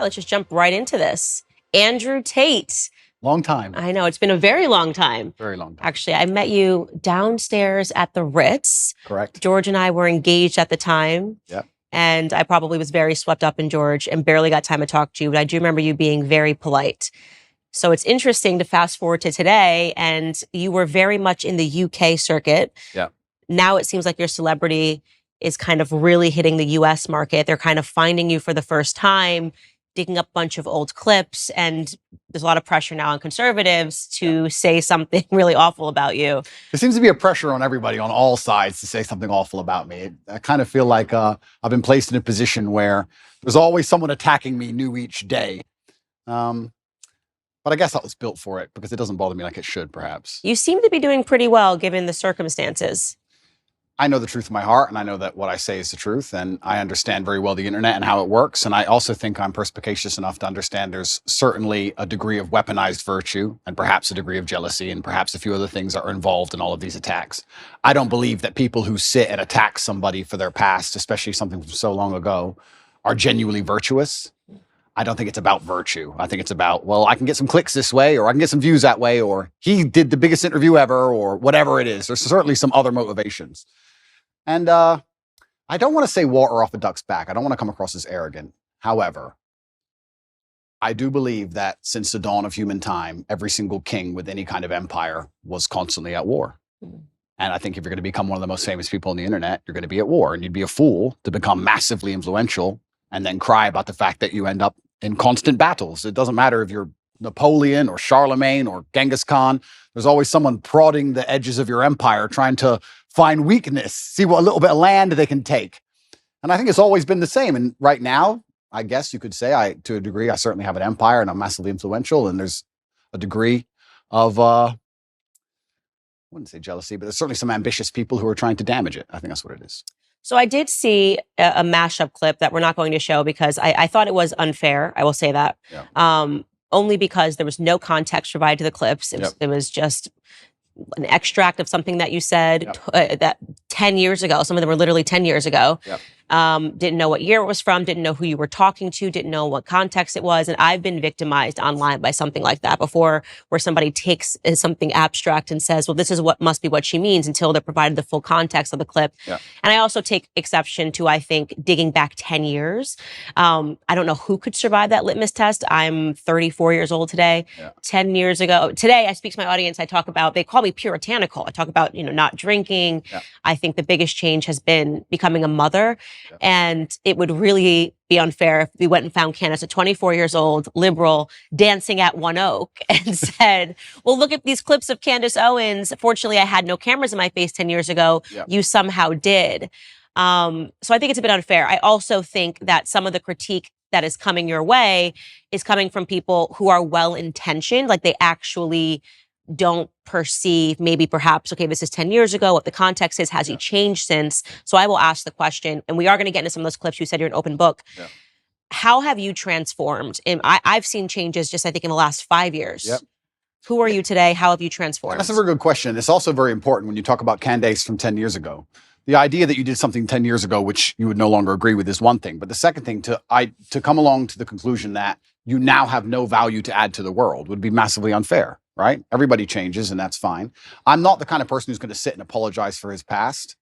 let's just jump right into this. Andrew Tate. Long time. I know, it's been a very long time. Very long time. Actually, I met you downstairs at the Ritz. Correct. George and I were engaged at the time. Yep. And I probably was very swept up in George and barely got time to talk to you. But I do remember you being very polite. So it's interesting to fast forward to today, and you were very much in the UK circuit. Yeah. Now it seems like your celebrity is kind of really hitting the US market. They're kind of finding you for the first time, digging up a bunch of old clips, and there's a lot of pressure now on conservatives to say something really awful about you. There seems to be a pressure on everybody on all sides to say something awful about me. I kind of feel like I've been placed in a position where there's always someone attacking me new each day. But I guess I was built for it because it doesn't bother me like it should, perhaps. You seem to be doing pretty well given the circumstances. I know the truth in my heart, and I know that what I say is the truth, and I understand very well the internet and how it works. And I also think I'm perspicacious enough to understand there's certainly a degree of weaponized virtue and perhaps a degree of jealousy and perhaps a few other things that are involved in all of these attacks. I don't believe that people who sit and attack somebody for their past, especially something from so long ago, are genuinely virtuous. I don't think it's about virtue. I think it's about, well, I can get some clicks this way, or I can get some views that way, or he did the biggest interview ever, or whatever it is. There's certainly some other motivations. And I don't want to say water off a duck's back. I don't want to come across as arrogant. However, I do believe that since the dawn of human time, every single king with any kind of empire was constantly at war. And I think if you're going to become one of the most famous people on the internet, you're going to be at war. And you'd be a fool to become massively influential and then cry about the fact that you end up in constant battles. It doesn't matter if you're Napoleon or Charlemagne or Genghis Khan. There's always someone prodding the edges of your empire, trying to find weakness, see what little bit of land they can take. And I think it's always been the same. And right now, I guess you could say, to a degree, I certainly have an empire and I'm massively influential. And there's a degree of, I wouldn't say jealousy, but there's certainly some ambitious people who are trying to damage it. I think that's what it is. So I did see a mashup clip that we're not going to show because I thought it was unfair. I will say that. Yeah. Only because there was no context provided to the clips. It was just an extract of something that you said that 10 years ago. Some of them were literally 10 years ago. Yep. Didn't know what year it was from, didn't know who you were talking to, didn't know what context it was. And I've been victimized online by something like that before, where somebody takes something abstract and says, well, this is what must be what she means, until they're provided the full context of the clip. Yep. And I also take exception to, I think, digging back 10 years. I don't know who could survive that litmus test. I'm 34 years old today. Yeah. 10 years ago, today I speak to my audience. I talk about, they call me puritanical. I talk about, not drinking. Yeah. I think the biggest change has been becoming a mother. Yeah. And it would really be unfair if we went and found Candace at 24 years old, liberal, dancing at One Oak, and said, well, look at these clips of Candace Owens. Fortunately, I had no cameras in my face 10 years ago. Yep. You somehow did. So I think it's a bit unfair. I also think that some of the critique that is coming your way is coming from people who are well-intentioned, like they actually don't perceive, maybe perhaps, okay, this is 10 years ago, what the context is, has he changed since? So I will ask the question, and we are going to get into some of those clips. You said you're an open book. Yeah. How have you transformed? And I've seen changes just, I think, in the last 5 years. Yep. Who are you today? How have you transformed? That's a very good question. It's also very important when you talk about Candace from 10 years ago. The idea that you did something 10 years ago, which you would no longer agree with, is one thing. But the second thing, to come along to the conclusion that you now have no value to add to the world would be massively unfair. Right? Everybody changes, and that's fine. I'm not the kind of person who's going to sit and apologize for his past.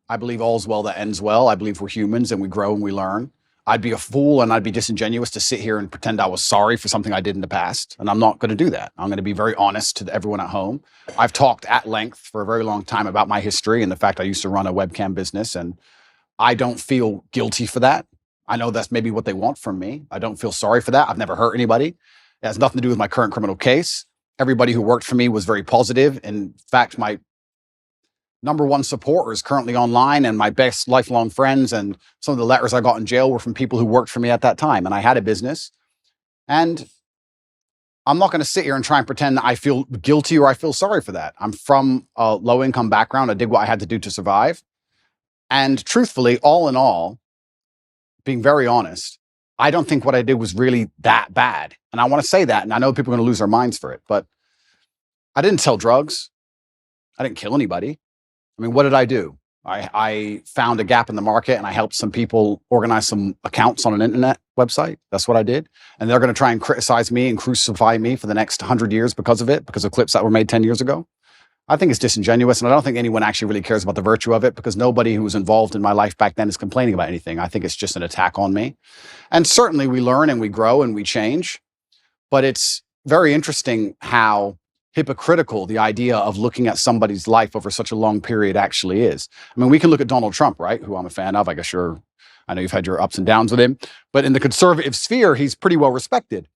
I believe all's well that ends well. I believe we're humans and we grow and we learn. I'd be a fool and I'd be disingenuous to sit here and pretend I was sorry for something I did in the past. And I'm not going to do that. I'm going to be very honest to everyone at home. I've talked at length for a very long time about my history and the fact I used to run a webcam business, and I don't feel guilty for that. I know that's maybe what they want from me. I don't feel sorry for that. I've never hurt anybody. It has nothing to do with my current criminal case. Everybody who worked for me was very positive. In fact, my number one supporter is currently online, and my best lifelong friends and some of the letters I got in jail were from people who worked for me at that time. And I had a business. And I'm not going to sit here and try and pretend that I feel guilty or I feel sorry for that. I'm from a low-income background. I did what I had to do to survive. And truthfully, all in all, being very honest, I don't think what I did was really that bad. And I want to say that, and I know people are going to lose their minds for it, but I didn't sell drugs. I didn't kill anybody. I mean, what did I do? I found a gap in the market and I helped some people organize some accounts on an internet website. That's what I did. And they're going to try and criticize me and crucify me for the next 100 years because of it, because of clips that were made 10 years ago. I think it's disingenuous, and I don't think anyone actually really cares about the virtue of it, because nobody who was involved in my life back then is complaining about anything. I think it's just an attack on me. And certainly we learn and we grow and we change, but it's very interesting how hypocritical the idea of looking at somebody's life over such a long period actually is. I mean, we can look at Donald Trump, right? Who I'm a fan of. I guess I know you've had your ups and downs with him, but in the conservative sphere, he's pretty well respected.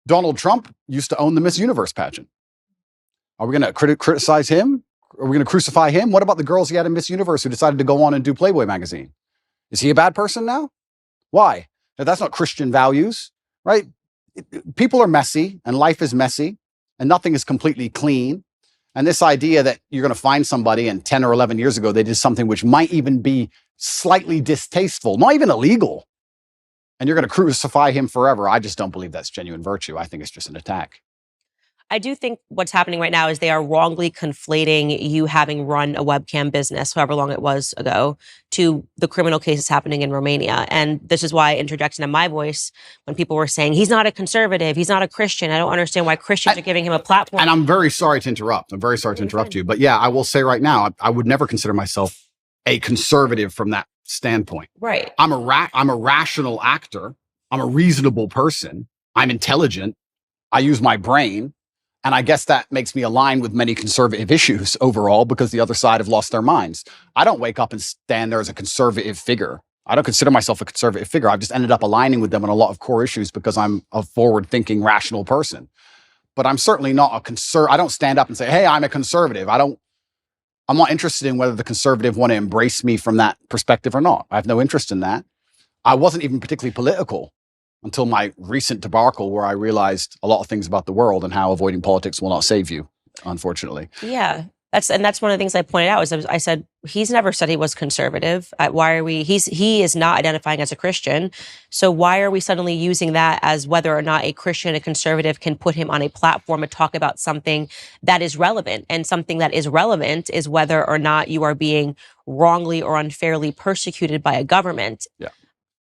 Donald Trump used to own the Miss Universe pageant. Are we going to criticize him? Are we going to crucify him? What about the girls he had in Miss Universe who decided to go on and do Playboy magazine? Is he a bad person now? Why? Now, that's not Christian values, right? People are messy and life is messy and nothing is completely clean. And this idea that you're going to find somebody and 10 or 11 years ago, they did something which might even be slightly distasteful, not even illegal, and you're going to crucify him forever. I just don't believe that's genuine virtue. I think it's just an attack. I do think what's happening right now is they are wrongly conflating you having run a webcam business, however long it was ago, to the criminal cases happening in Romania. And this is why I interjected in my voice when people were saying, he's not a conservative, he's not a Christian. I don't understand why Christians are giving him a platform. And I'm very sorry to interrupt. I'm very sorry to interrupt you. But yeah, I will say right now, I would never consider myself a conservative from that standpoint. Right. I'm a rational actor. I'm a reasonable person. I'm intelligent. I use my brain. And I guess that makes me align with many conservative issues overall, because the other side have lost their minds. I don't wake up and stand there as a conservative figure. I don't consider myself a conservative figure. I've just ended up aligning with them on a lot of core issues because I'm a forward-thinking, rational person. But I'm certainly not I don't stand up and say, hey, I'm a conservative. I'm not interested in whether the conservative want to embrace me from that perspective or not. I have no interest in that. I wasn't even particularly political until my recent debacle, where I realized a lot of things about the world and how avoiding politics will not save you, unfortunately. Yeah, that's one of the things I pointed out. I said, he's never said he was conservative. He is not identifying as a Christian. So why are we suddenly using that as whether or not a Christian, a conservative, can put him on a platform and talk about something that is relevant? And something that is relevant is whether or not you are being wrongly or unfairly persecuted by a government. Yeah.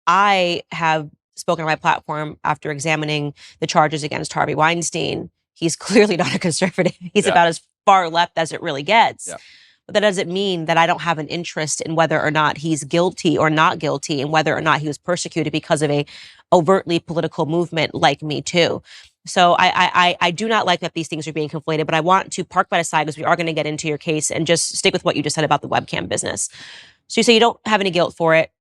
I have spoken on my platform after examining the charges against Harvey Weinstein. He's clearly not a conservative. He's about as far left as it really gets. Yeah. But that doesn't mean that I don't have an interest in whether or not he's guilty or not guilty, and whether or not he was persecuted because of a overtly political movement like Me Too. So I do not like that these things are being conflated, but I want to park that aside because we are going to get into your case and just stick with what you just said about the webcam business. So you say you don't have any guilt for it.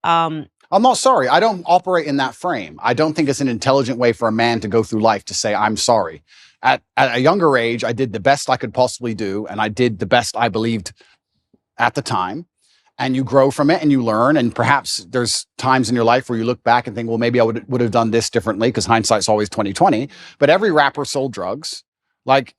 I'm not sorry. I don't operate in that frame. I don't think it's an intelligent way for a man to go through life to say, I'm sorry. At a younger age, I did the best I could possibly do, and I did the best I believed at the time. And you grow from it and you learn. And perhaps there's times in your life where you look back and think, well, maybe I would have done this differently, because hindsight's always 20/20. But every rapper sold drugs. Like,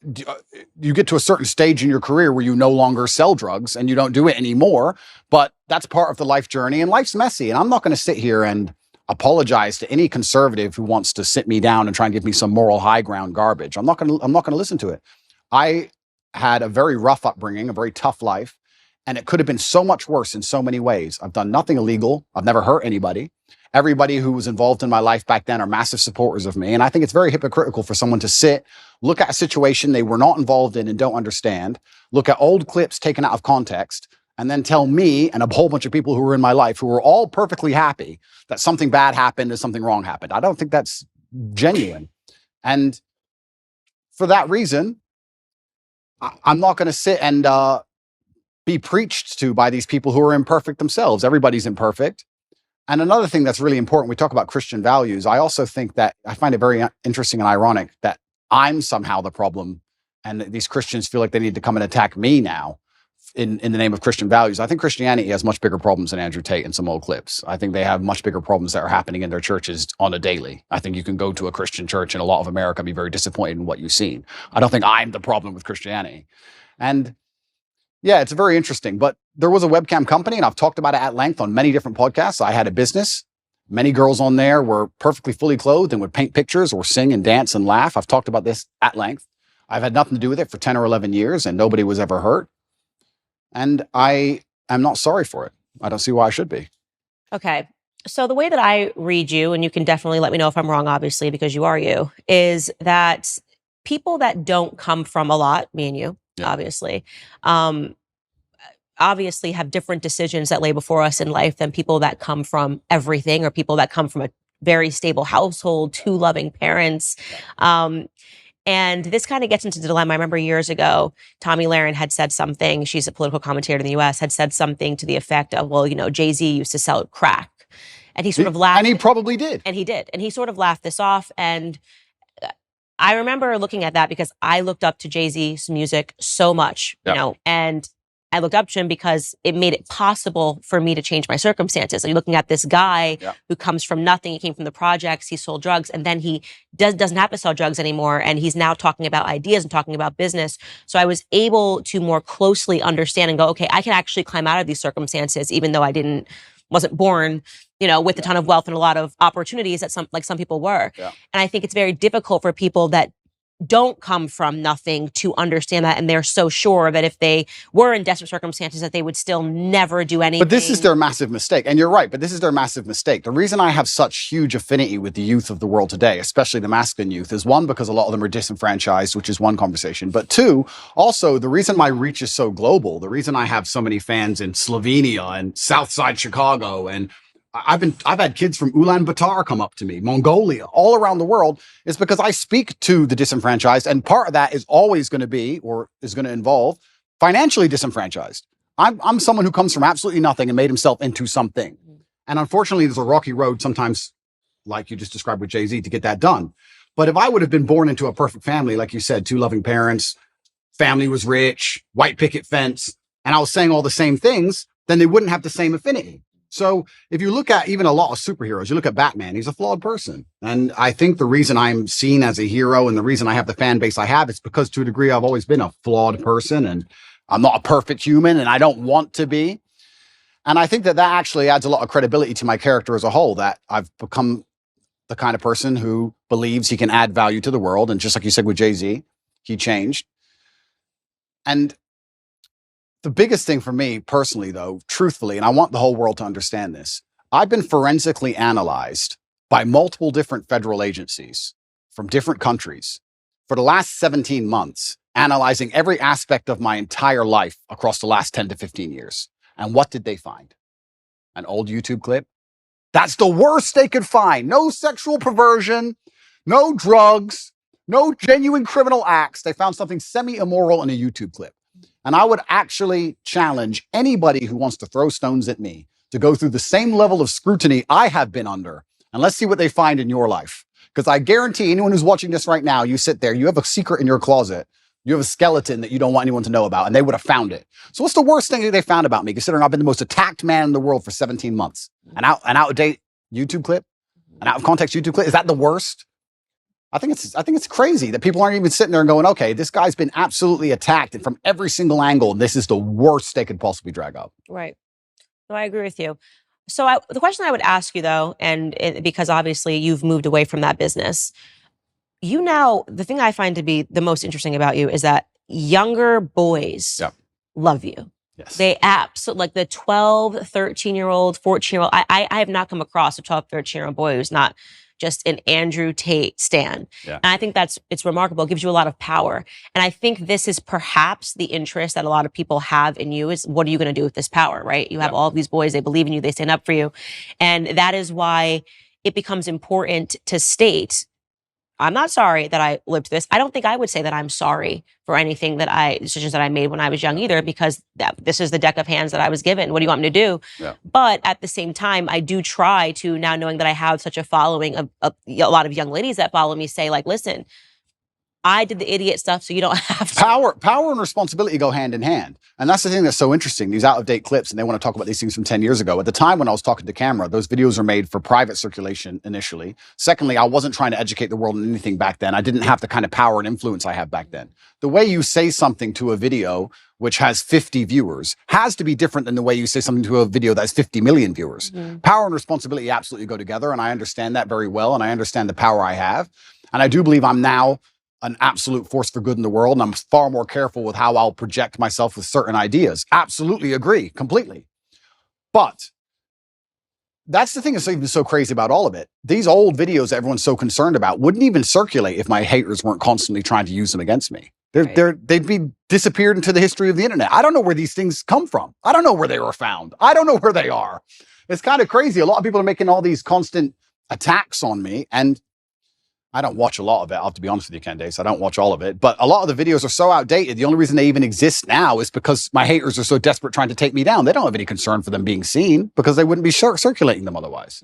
you get to a certain stage in your career where you no longer sell drugs and you don't do it anymore, but that's part of the life journey, and life's messy. And I'm not going to sit here and apologize to any conservative who wants to sit me down and try and give me some moral high ground garbage. I'm not going to listen to it. I had a very rough upbringing, a very tough life, and it could have been so much worse in so many ways. I've done nothing illegal. I've never hurt anybody. Everybody who was involved in my life back then are massive supporters of me. And I think it's very hypocritical for someone to sit, look at a situation they were not involved in and don't understand, look at old clips taken out of context, and then tell me and a whole bunch of people who were in my life who were all perfectly happy that something bad happened and something wrong happened. I don't think that's genuine. And for that reason, I'm not going to sit and be preached to by these people who are imperfect themselves. Everybody's imperfect. And another thing that's really important, we talk about Christian values. I also think that I find it very interesting and ironic that I'm somehow the problem, and these Christians feel like they need to come and attack me now in the name of Christian values. I think Christianity has much bigger problems than Andrew Tate and some old clips. I think they have much bigger problems that are happening in their churches on a daily. I think you can go to a Christian church in a lot of America and be very disappointed in what you've seen. I don't think I'm the problem with Christianity. And yeah, it's very interesting. But there was a webcam company, and I've talked about it at length on many different podcasts. I had a business. Many girls on there were perfectly fully clothed and would paint pictures or sing and dance and laugh. I've talked about this at length. I've had nothing to do with it for 10 or 11 years, and nobody was ever hurt. And I am not sorry for it. I don't see why I should be. Okay. So the way that I read you, and you can definitely let me know if I'm wrong, obviously, because you are you, is that people that don't come from a lot, me and you, obviously, obviously have different decisions that lay before us in life than people that come from everything, or people that come from a very stable household, 2 loving parents. And this kind of gets into the dilemma. I remember years ago, Tommy Lahren had said something, she's a political commentator in the US, had said something to the effect of, well, Jay-Z used to sell crack. And he sort of laughed. And he probably did. And he did. And he sort of laughed this off. And I remember looking at that because I looked up to Jay-Z's music so much, and I looked up to him because it made it possible for me to change my circumstances. You're looking at this guy who comes from nothing. He came from the projects. He sold drugs, and then he doesn't have to sell drugs anymore. And he's now talking about ideas and talking about business. So I was able to more closely understand and go, okay, I can actually climb out of these circumstances, even though I wasn't born, with a ton of wealth and a lot of opportunities that some people were. And I think it's very difficult for people that don't come from nothing to understand that, and they're so sure that if they were in desperate circumstances that they would still never do anything. But this is their massive mistake, and you're right, but this is their massive mistake. The reason I have such huge affinity with the youth of the world today, especially the masculine youth, is 1, because a lot of them are disenfranchised, which is one conversation, but 2, also the reason my reach is so global, the reason I have so many fans in Slovenia and Southside Chicago, and I've had kids from Ulaanbaatar come up to me, Mongolia, all around the world, is because I speak to the disenfranchised, and part of that is always going to be, or is going to involve, financially disenfranchised. I'm someone who comes from absolutely nothing and made himself into something. And unfortunately, there's a rocky road sometimes, like you just described with Jay-Z, to get that done. But if I would have been born into a perfect family, like you said, 2 loving parents, family was rich, white picket fence, and I was saying all the same things, then they wouldn't have the same affinity. So if you look at even a lot of superheroes, you look at Batman, he's a flawed person. And I think the reason I'm seen as a hero and the reason I have the fan base I have is because to a degree, I've always been a flawed person, and I'm not a perfect human, and I don't want to be. And I think that actually adds a lot of credibility to my character as a whole, that I've become the kind of person who believes he can add value to the world. And just like you said with Jay-Z, he changed. And the biggest thing for me personally, though, truthfully, and I want the whole world to understand this, I've been forensically analyzed by multiple different federal agencies from different countries for the last 17 months, analyzing every aspect of my entire life across the last 10 to 15 years. And what did they find? An old YouTube clip? That's the worst they could find. No sexual perversion, no drugs, no genuine criminal acts. They found something semi-immoral in a YouTube clip. And I would actually challenge anybody who wants to throw stones at me to go through the same level of scrutiny I have been under. And let's see what they find in your life. Because I guarantee anyone who's watching this right now, you sit there, you have a secret in your closet. You have a skeleton that you don't want anyone to know about, and they would have found it. So what's the worst thing that they found about me, considering I've been the most attacked man in the world for 17 months? An out-of-date YouTube clip? An out-of-context YouTube clip? Is that the worst? I think it's crazy that people aren't even sitting there and going, okay, this guy's been absolutely attacked from every single angle, and this is the worst they could possibly drag up. Right. No, I agree with you. So the question I would ask you, though, because obviously you've moved away from that business, the thing I find to be the most interesting about you is that younger boys love you. Yes. They absolutely, like the 12, 13-year-old, 14-year-old. I have not come across a 12, 13-year-old boy who's not just an Andrew Tate stan. And I think it's remarkable. It gives you a lot of power. And I think this is perhaps the interest that a lot of people have in you is, what are you going to do with this power, right? You have all of these boys, they believe in you, they stand up for you. And that is why it becomes important to state, I'm not sorry that I lived this. I don't think I would say that I'm sorry for anything decisions that I made when I was young either, because this is the deck of hands that I was given. What do you want me to do? But at the same time, I do try to, now knowing that I have such a following of a lot of young ladies that follow me, say like, listen, I did the idiot stuff, so you don't have to. Power and responsibility go hand in hand. And that's the thing that's so interesting, these out-of-date clips, and they want to talk about these things from 10 years ago. At the time when I was talking to camera, those videos were made for private circulation initially. Secondly, I wasn't trying to educate the world on anything back then. I didn't have the kind of power and influence I have back then. The way you say something to a video which has 50 viewers has to be different than the way you say something to a video that has 50 million viewers. Power and responsibility absolutely go together, and I understand that very well, and I understand the power I have. And I do believe I'm now an absolute force for good in the world, and I'm far more careful with how I'll project myself with certain ideas. Absolutely agree, completely. But that's the thing that's even so crazy about all of it. These old videos that everyone's so concerned about wouldn't even circulate if my haters weren't constantly trying to use them against me. They'd be disappeared into the history of the internet. I don't know where these things come from. I don't know where they were found. I don't know where they are. It's kind of crazy. A lot of people are making all these constant attacks on me, and I don't watch a lot of it. I'll have to be honest with you, Candace. I don't watch all of it, but a lot of the videos are so outdated. The only reason they even exist now is because my haters are so desperate trying to take me down. They don't have any concern for them being seen because they wouldn't be circulating them otherwise.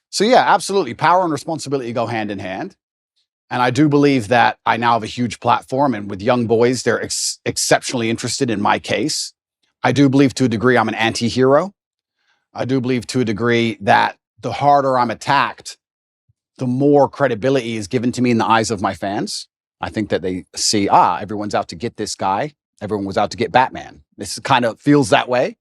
So yeah, absolutely. Power and responsibility go hand in hand. And I do believe that I now have a huge platform, and with young boys, they're exceptionally interested in my case. I do believe to a degree I'm an anti-hero. I do believe to a degree that the harder I'm attacked, the more credibility is given to me in the eyes of my fans. I think that they see, everyone's out to get this guy. Everyone was out to get Batman. This kind of feels that way.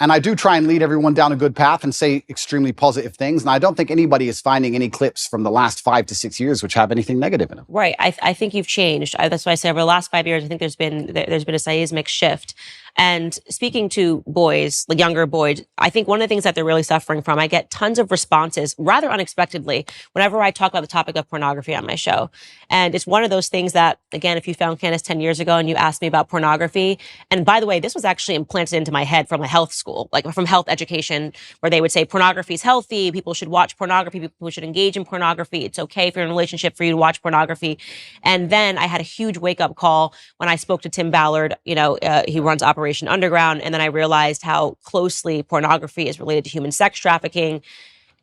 And I do try and lead everyone down a good path and say extremely positive things. And I don't think anybody is finding any clips from the last 5 to 6 years which have anything negative in them. Right. I think you've changed. That's why I say over the last 5 years, I think there's been a seismic shift. And speaking to boys, like younger boys, I think one of the things that they're really suffering from, I get tons of responses rather unexpectedly whenever I talk about the topic of pornography on my show. And it's one of those things that, again, if you found Candace 10 years ago and you asked me about pornography, and by the way, this was actually implanted into my head from a health school, like from health education, where they would say pornography is healthy, people should watch pornography, people should engage in pornography, it's okay if you're in a relationship for you to watch pornography. And then I had a huge wake-up call when I spoke to Tim Ballard, he runs Operation Underground, and then I realized how closely pornography is related to human sex trafficking.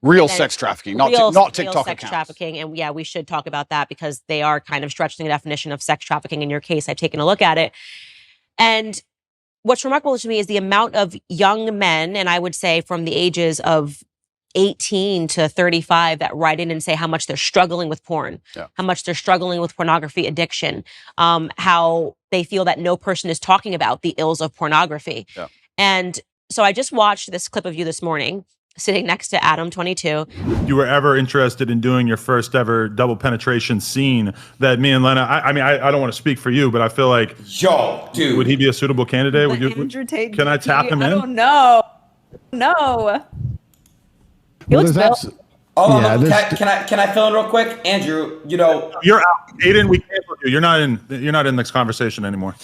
Real sex trafficking, not TikTok sex accounts. Trafficking. And yeah, we should talk about that because they are kind of stretching the definition of sex trafficking. In your case, I've taken a look at it. And what's remarkable to me is the amount of young men, and I would say from the ages of 18 to 35 that write in and say how much they're struggling with porn, how much they're struggling with pornography addiction, how they feel that no person is talking about the ills of pornography. And so I just watched this clip of you this morning, sitting next to Adam, 22. You were ever interested in doing your first ever double penetration scene that me and Lena, I mean, I don't want to speak for you, but I feel like, yo, dude, would he be a suitable candidate? Tate, can I tap him in? I don't know. No. He looks built. Can I fill in real quick, Andrew? You're out. Aiden, we canceled you. You're not in this conversation anymore.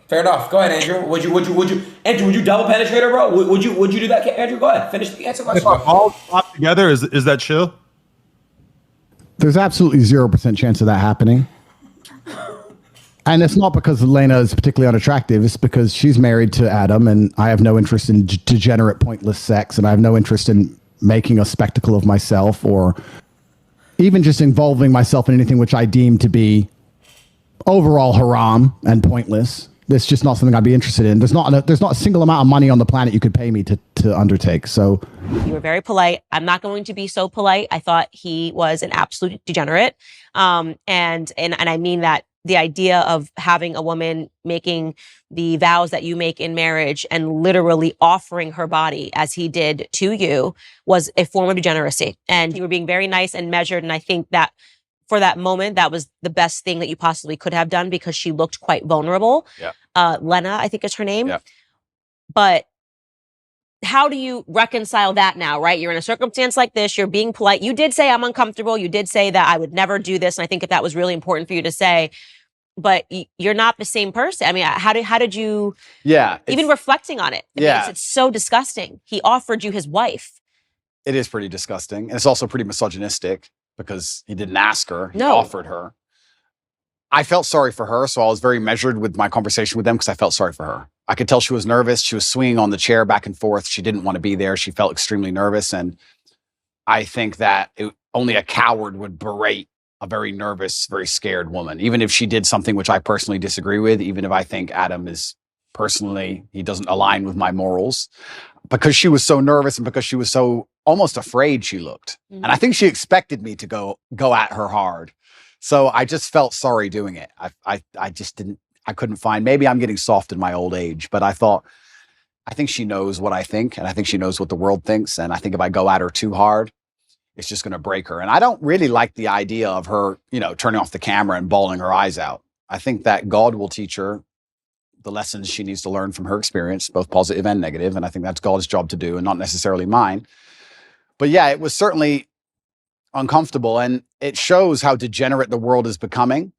Fair enough. Go ahead, Andrew. Would you double penetrate her, bro? Would you do that, Andrew? Go ahead. Finish the answer question. All pop together, is that chill? There's absolutely 0% chance of that happening. And it's not because Elena is particularly unattractive. It's because she's married to Adam, and I have no interest in degenerate, pointless sex, and I have no interest in making a spectacle of myself or even just involving myself in anything which I deem to be overall haram and pointless. It's just not something I'd be interested in. There's not a single amount of money on the planet you could pay me to undertake. So you were very polite. I'm not going to be so polite. I thought he was an absolute degenerate. And I mean that the idea of having a woman making the vows that you make in marriage and literally offering her body as he did to you was a form of degeneracy. And you were being very nice and measured. And I think that for that moment, that was the best thing that you possibly could have done because she looked quite vulnerable. Lena, I think is her name. But how do you reconcile that now, right? You're in a circumstance like this. You're being polite. You did say I'm uncomfortable. You did say that I would never do this. And I think that was really important for you to say. But you're not the same person. I mean, how did you? Even reflecting on it. It's so disgusting. He offered you his wife. It is pretty disgusting, and it's also pretty misogynistic because he didn't ask her. He offered her. I felt sorry for her, so I was very measured with my conversation with them because I felt sorry for her. I could tell she was nervous. She was swinging on the chair back and forth. She didn't want to be there. She felt extremely nervous, and I think that only a coward would berate a very nervous, very scared woman, even if she did something which I personally disagree with, even if I think Adam is he doesn't align with my morals, because she was so nervous and because she was so almost afraid she looked. And I think she expected me to go at her hard. So I just felt sorry doing it. I couldn't find, maybe I'm getting soft in my old age, but I think she knows what I think, and I think she knows what the world thinks. And I think if I go at her too hard, it's just going to break her. And I don't really like the idea of her, turning off the camera and bawling her eyes out. I think that God will teach her the lessons she needs to learn from her experience, both positive and negative. And I think that's God's job to do and not necessarily mine. But yeah, it was certainly uncomfortable, and it shows how degenerate the world is becoming.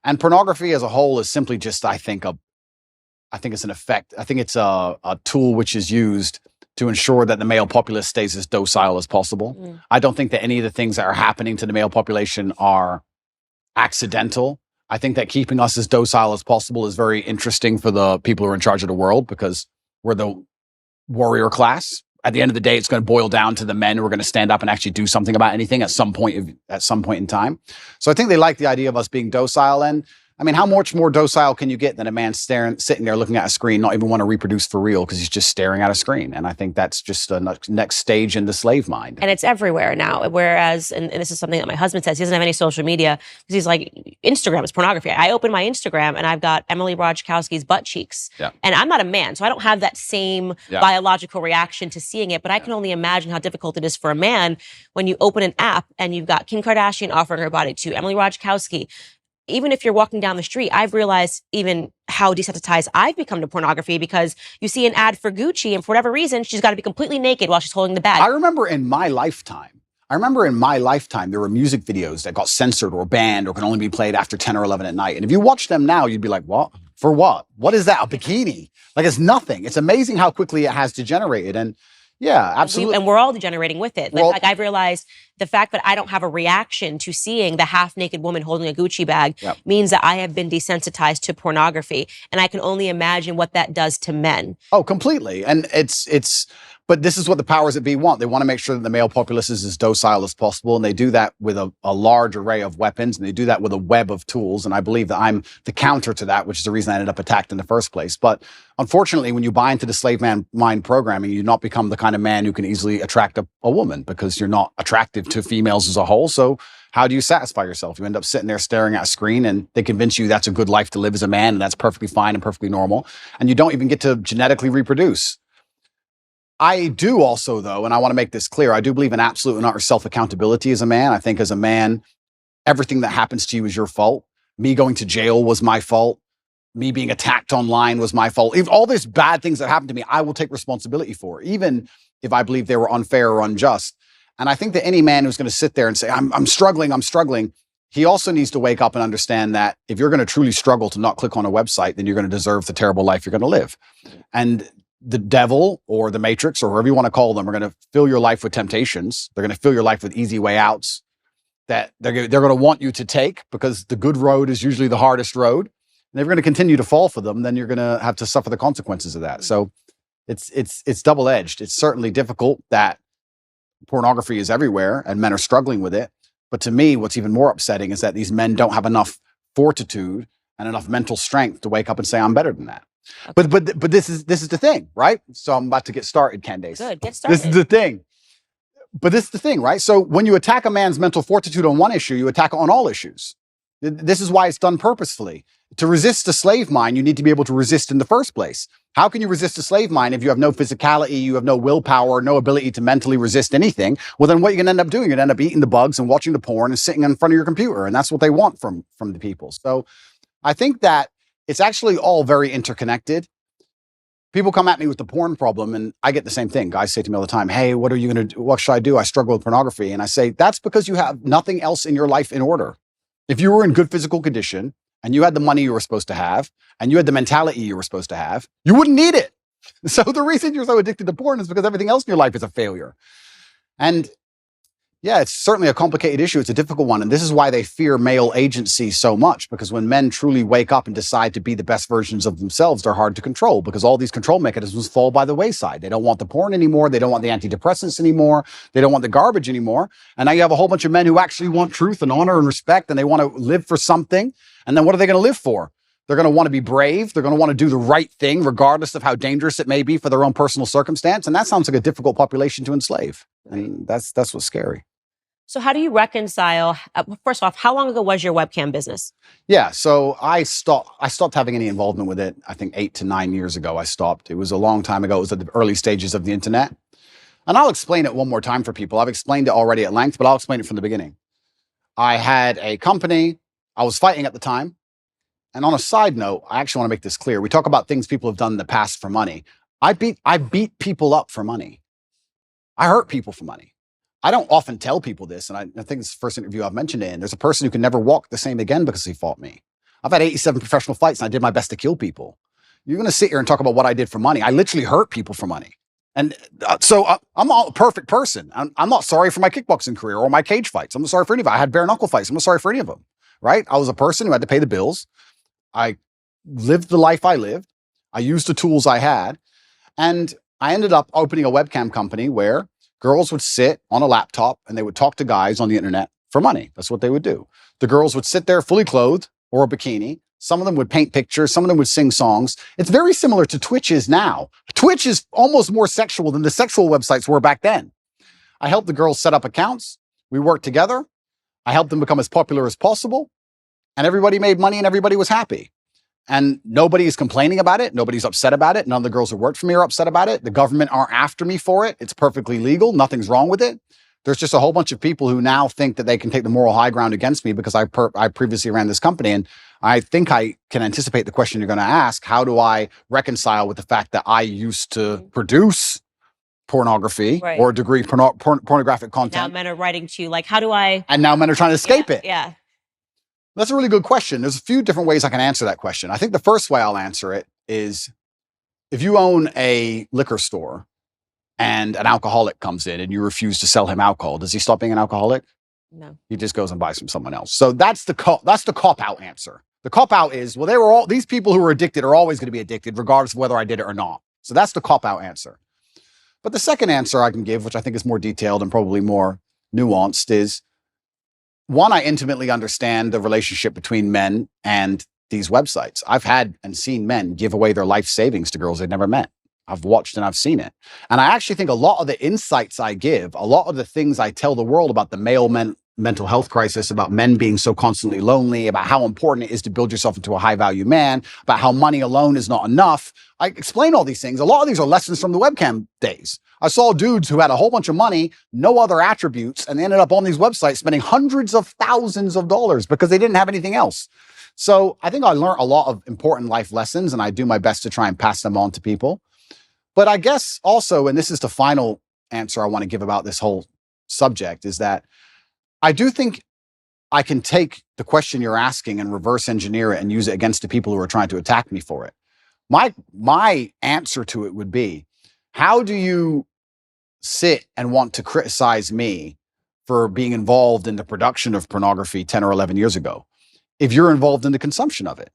And pornography as a whole is simply just, I think it's an effect. I think it's a tool which is used to ensure that the male populace stays as docile as possible. I don't think that any of the things that are happening to the male population are accidental. I think that keeping us as docile as possible is very interesting for the people who are in charge of the world, because we're the warrior class. At the end of the day, it's going to boil down to the men who are going to stand up and actually do something about anything at some point in time. So I think they like the idea of us being docile. And I mean, how much more docile can you get than a man sitting there looking at a screen, not even want to reproduce for real because he's just staring at a screen? And I think that's just a next stage in the slave mind. And it's everywhere now. Whereas, and this is something that my husband says, he doesn't have any social media because he's like, Instagram is pornography. I open my Instagram and I've got Emily Ratajkowski's butt cheeks. Yeah. And I'm not a man, so I don't have that same biological reaction to seeing it. But I can only imagine how difficult it is for a man when you open an app and you've got Kim Kardashian offering her body to Emily Ratajkowski. Even if you're walking down the street, I've realized even how desensitized I've become to pornography, because you see an ad for Gucci and for whatever reason, she's got to be completely naked while she's holding the bag. I remember in my lifetime, there were music videos that got censored or banned or can only be played after 10 or 11 at night. And if you watch them now, you'd be like, what? For what? What is that? A bikini? Like, it's nothing. It's amazing how quickly it has degenerated. And yeah, absolutely. And we're all degenerating with it. Like I've realized the fact that I don't have a reaction to seeing the half-naked woman holding a Gucci bag means that I have been desensitized to pornography. And I can only imagine what that does to men. Oh, completely. And but this is what the powers that be want. They want to make sure that the male populace is as docile as possible. And they do that with a large array of weapons. And they do that with a web of tools. And I believe that I'm the counter to that, which is the reason I ended up attacked in the first place. But unfortunately, when you buy into the slave mind programming, you not become the kind of man who can easily attract a woman, because you're not attractive to females as a whole. So how do you satisfy yourself? You end up sitting there staring at a screen, and they convince you that's a good life to live as a man, and that's perfectly fine and perfectly normal. And you don't even get to genetically reproduce. I do also, though, and I want to make this clear, I do believe in absolute and utter self-accountability as a man. I think as a man, everything that happens to you is your fault. Me going to jail was my fault. Me being attacked online was my fault. If all these bad things that happened to me, I will take responsibility for, even if I believe they were unfair or unjust. And I think that any man who's going to sit there and say, I'm struggling, he also needs to wake up and understand that if you're going to truly struggle to not click on a website, then you're going to deserve the terrible life you're going to live. And the devil or the matrix or whoever you want to call them are going to fill your life with temptations. They're going to fill your life with easy way outs that they're going to want you to take, because the good road is usually the hardest road. And if you're going to continue to fall for them, then you're going to have to suffer the consequences of that. So it's double-edged. It's certainly difficult that pornography is everywhere and men are struggling with it. But to me, what's even more upsetting is that these men don't have enough fortitude and enough mental strength to wake up and say, I'm better than that. Okay. But this is the thing, right? So I'm about to get started, Candace. Good, get started. This is the thing. But this is the thing, right? So when you attack a man's mental fortitude on one issue, you attack it on all issues. This is why it's done purposefully. To resist a slave mind, you need to be able to resist in the first place. How can you resist a slave mind if you have no physicality, you have no willpower, no ability to mentally resist anything? Well, then what you're going to end up doing, you're going to end up eating the bugs and watching the porn and sitting in front of your computer. And that's what they want from the people. So I think that it's actually all very interconnected. People come at me with the porn problem, and I get the same thing. Guys say to me all the time, hey, what are you going to do? What should I do? I struggle with pornography. And I say, that's because you have nothing else in your life in order. If you were in good physical condition and you had the money you were supposed to have and you had the mentality you were supposed to have, you wouldn't need it. So the reason you're so addicted to porn is because everything else in your life is a failure. And yeah, it's certainly a complicated issue. It's a difficult one. And this is why they fear male agency so much, because when men truly wake up and decide to be the best versions of themselves, they're hard to control, because all these control mechanisms fall by the wayside. They don't want the porn anymore. They don't want the antidepressants anymore. They don't want the garbage anymore. And now you have a whole bunch of men who actually want truth and honor and respect, and they want to live for something. And then what are they going to live for? They're going to want to be brave. They're going to want to do the right thing, regardless of how dangerous it may be for their own personal circumstance. And that sounds like a difficult population to enslave. And that's what's scary. So how do you reconcile, first off, how long ago was your webcam business? Yeah, so I stopped having any involvement with it. I think 8 to 9 years ago I stopped. It was a long time ago. It was at the early stages of the internet. And I'll explain it one more time for people. I've explained it already at length, but I'll explain it from the beginning. I had a company. I was fighting at the time. And on a side note, I actually want to make this clear. We talk about things people have done in the past for money. I beat people up for money. I hurt people for money. I don't often tell people this, and I think it's the first interview I've mentioned it in. There's a person who can never walk the same again because he fought me. I've had 87 professional fights, and I did my best to kill people. You're going to sit here and talk about what I did for money. I literally hurt people for money. And so I'm a perfect person. I'm not sorry for my kickboxing career or my cage fights. I'm not sorry for any of it. I had bare knuckle fights. I'm not sorry for any of them, right? I was a person who had to pay the bills. I lived the life I lived. I used the tools I had. And I ended up opening a webcam company where girls would sit on a laptop and they would talk to guys on the internet for money. That's what they would do. The girls would sit there fully clothed or a bikini. Some of them would paint pictures. Some of them would sing songs. It's very similar to Twitch is now. Twitch is almost more sexual than the sexual websites were back then. I helped the girls set up accounts. We worked together. I helped them become as popular as possible. And everybody made money and everybody was happy. And nobody is complaining about it. Nobody's upset about it. None of the girls who worked for me are upset about it. The government aren't after me for it. It's perfectly legal. Nothing's wrong with it. There's just a whole bunch of people who now think that they can take the moral high ground against me because I previously ran this company. And I think I can anticipate the question you're going to ask. How do I reconcile with the fact that I used to produce pornography or a degree pornographic content? Now men are writing to you like, how do I? And now men are trying to escape it. Yeah. That's a really good question. There's a few different ways I can answer that question. I think the first way I'll answer it is if you own a liquor store and an alcoholic comes in and you refuse to sell him alcohol, does he stop being an alcoholic? No. He just goes and buys from someone else. So that's the cop-out answer. The cop-out is, well, these people who are addicted are always going to be addicted regardless of whether I did it or not. So that's the cop-out answer. But the second answer I can give, which I think is more detailed and probably more nuanced, is one, I intimately understand the relationship between men and these websites. I've had and seen men give away their life savings to girls they've never met. I've watched and I've seen it. And I actually think a lot of the insights I give, a lot of the things I tell the world about the male mental health crisis, about men being so constantly lonely, about how important it is to build yourself into a high value man, about how money alone is not enough. I explain all these things. A lot of these are lessons from the webcam days. I saw dudes who had a whole bunch of money, no other attributes, and they ended up on these websites spending hundreds of thousands of dollars because they didn't have anything else. So I think I learned a lot of important life lessons, and I do my best to try and pass them on to people. But I guess also, and this is the final answer I want to give about this whole subject, is that I do think I can take the question you're asking and reverse engineer it and use it against the people who are trying to attack me for it. My answer to it would be, how do you sit and want to criticize me for being involved in the production of pornography 10 or 11 years ago if you're involved in the consumption of it?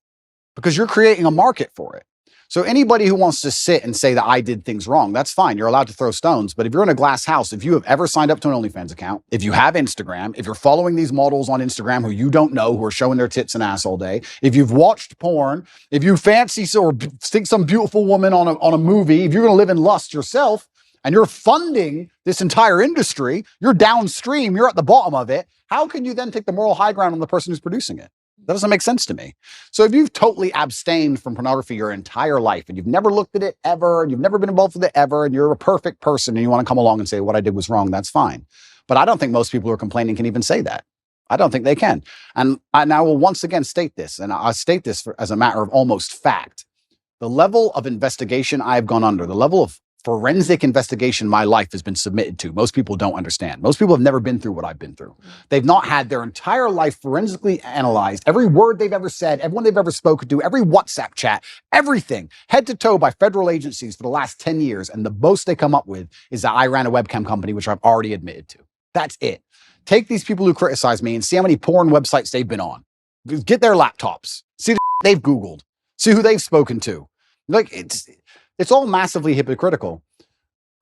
Because you're creating a market for it. So anybody who wants to sit and say that I did things wrong, that's fine. You're allowed to throw stones. But if you're in a glass house, if you have ever signed up to an OnlyFans account, if you have Instagram, if you're following these models on Instagram who you don't know, who are showing their tits and ass all day, if you've watched porn, if you fancy or think some beautiful woman on a movie, if you're going to live in lust yourself and you're funding this entire industry, you're downstream, you're at the bottom of it. How can you then take the moral high ground on the person who's producing it? That doesn't make sense to me. So if you've totally abstained from pornography your entire life and you've never looked at it ever, and you've never been involved with it ever, and you're a perfect person and you want to come along and say what I did was wrong, that's fine. But I don't think most people who are complaining can even say that. I don't think they can. And I will once again state this, and I state this as a matter of almost fact. The level of investigation I've gone under, the level of forensic investigation my life has been submitted to, most people don't understand. Most people have never been through what I've been through. They've not had their entire life forensically analyzed, every word they've ever said, everyone they've ever spoken to, every WhatsApp chat, everything, head to toe by federal agencies for the last 10 years. And the most they come up with is that I ran a webcam company, which I've already admitted to. That's it. Take these people who criticize me and see how many porn websites they've been on. Get their laptops, see the they've Googled, see who they've spoken to. Like, it's all massively hypocritical.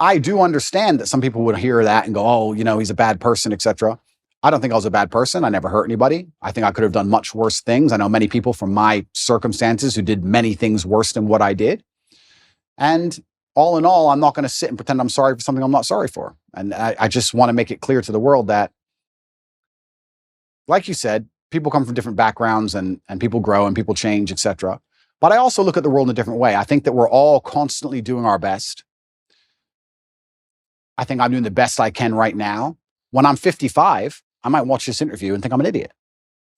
I do understand that some people would hear that and go, oh, he's a bad person, etc. I don't think I was a bad person. I never hurt anybody. I think I could have done much worse things. I know many people from my circumstances who did many things worse than what I did. And all in all, I'm not going to sit and pretend I'm sorry for something I'm not sorry for. And I just want to make it clear to the world that, like you said, people come from different backgrounds and people grow and people change, etc. But I also look at the world in a different way. I think that we're all constantly doing our best I think I'm doing the best I can right now. When I'm 55, I might watch this interview and think I'm an idiot,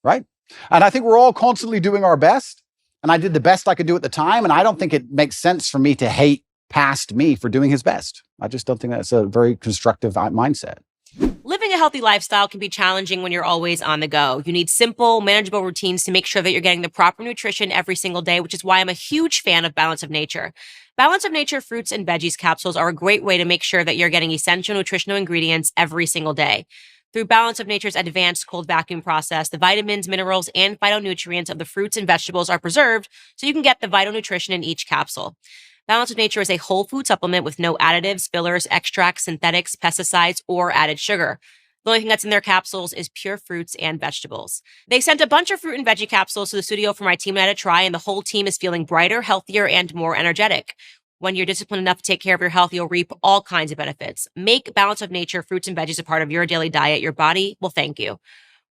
right? And I think we're all constantly doing our best. And I did the best I could do at the time. And I don't think it makes sense for me to hate past me for doing his best. I just don't think that's a very constructive mindset. Living a healthy lifestyle can be challenging when you're always on the go. You need simple, manageable routines to make sure that you're getting the proper nutrition every single day, which is why I'm a huge fan of Balance of Nature. Balance of Nature fruits and veggies capsules are a great way to make sure that you're getting essential nutritional ingredients every single day. Through Balance of Nature's advanced cold vacuum process, the vitamins, minerals, and phytonutrients of the fruits and vegetables are preserved so you can get the vital nutrition in each capsule. Balance of Nature is a whole food supplement with no additives, fillers, extracts, synthetics, pesticides, or added sugar. The only thing that's in their capsules is pure fruits and vegetables. They sent a bunch of fruit and veggie capsules to the studio for my team and I to try, and the whole team is feeling brighter, healthier, and more energetic. When you're disciplined enough to take care of your health, you'll reap all kinds of benefits. Make Balance of Nature fruits and veggies a part of your daily diet. Your body will thank you.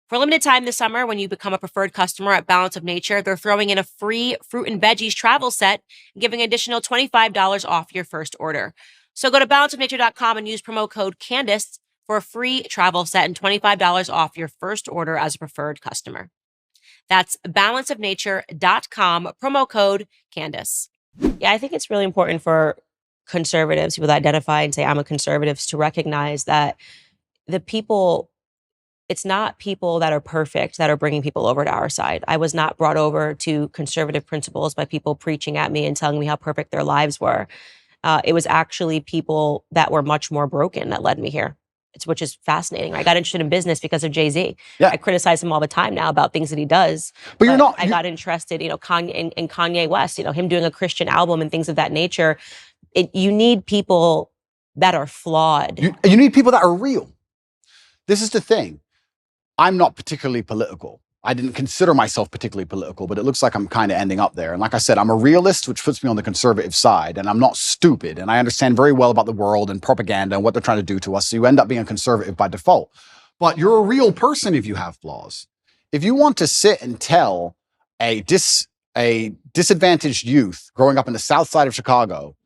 For a limited time this summer, when you become a preferred customer at Balance of Nature, they're throwing in a free fruit and veggies travel set and giving an additional $25 off your first order. So go to balanceofnature.com and use promo code Candace for a free travel set and $25 off your first order as a preferred customer. That's balanceofnature.com, promo code Candace. Yeah, I think it's really important for conservatives, people that identify and say, I'm a conservative, to recognize that it's not people that are perfect that are bringing people over to our side. I was not brought over to conservative principles by people preaching at me and telling me how perfect their lives were. It was actually people that were much more broken that led me here. Which is fascinating. I got interested in business because of Jay-Z. Yeah. I criticize him all the time now about things that he does. But I got interested, in Kanye West, him doing a Christian album and things of that nature. You need people that are flawed. You need people that are real. This is the thing. I'm not particularly political. I didn't consider myself particularly political, but it looks like I'm kind of ending up there. And like I said, I'm a realist, which puts me on the conservative side, and I'm not stupid. And I understand very well about the world and propaganda and what they're trying to do to us. So you end up being a conservative by default. But you're a real person if you have flaws. If you want to sit and tell a disadvantaged youth growing up in the south side of Chicago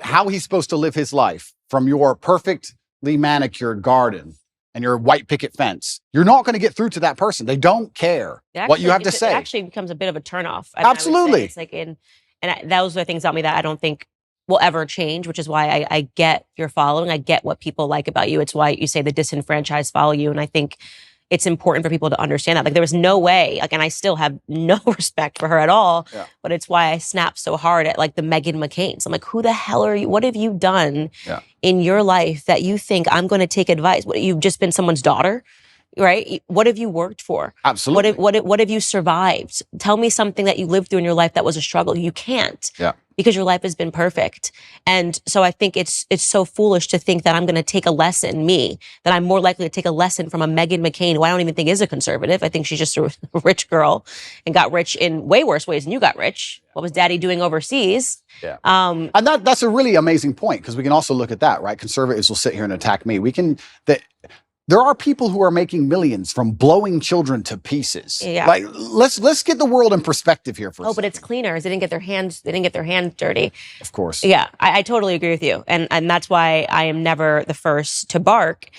how he's supposed to live his life from your perfectly manicured garden and your white picket fence, you're not going to get through to that person. They don't care what you have to say. It actually becomes a bit of a turnoff. Absolutely. It's like those are things about me that I don't think will ever change, which is why I get your following. I get what people like about you. It's why you say the disenfranchised follow you. And I think it's important for people to understand that. Like, there was no way, and I still have no respect for her at all, but it's why I snapped so hard at the Meghan McCains. I'm like, who the hell are you? What have you done in your life that you think I'm going to take advice? What, you've just been someone's daughter, right? What have you worked for? Absolutely. What have you survived? Tell me something that you lived through in your life that was a struggle. You can't. Yeah. Because your life has been perfect. And so I think it's so foolish to think that I'm going to take a lesson, that I'm more likely to take a lesson from a Meghan McCain, who I don't even think is a conservative. I think she's just a rich girl and got rich in way worse ways than you got rich. What was daddy doing overseas? Yeah. And that's a really amazing point, because we can also look at that, right? Conservatives will sit here and attack me. There are people who are making millions from blowing children to pieces. Yeah. Like, let's get the world in perspective here for a second. But it's cleaners. They didn't get their hands dirty. Of course. Yeah, I totally agree with you. And that's why I am never the first to bark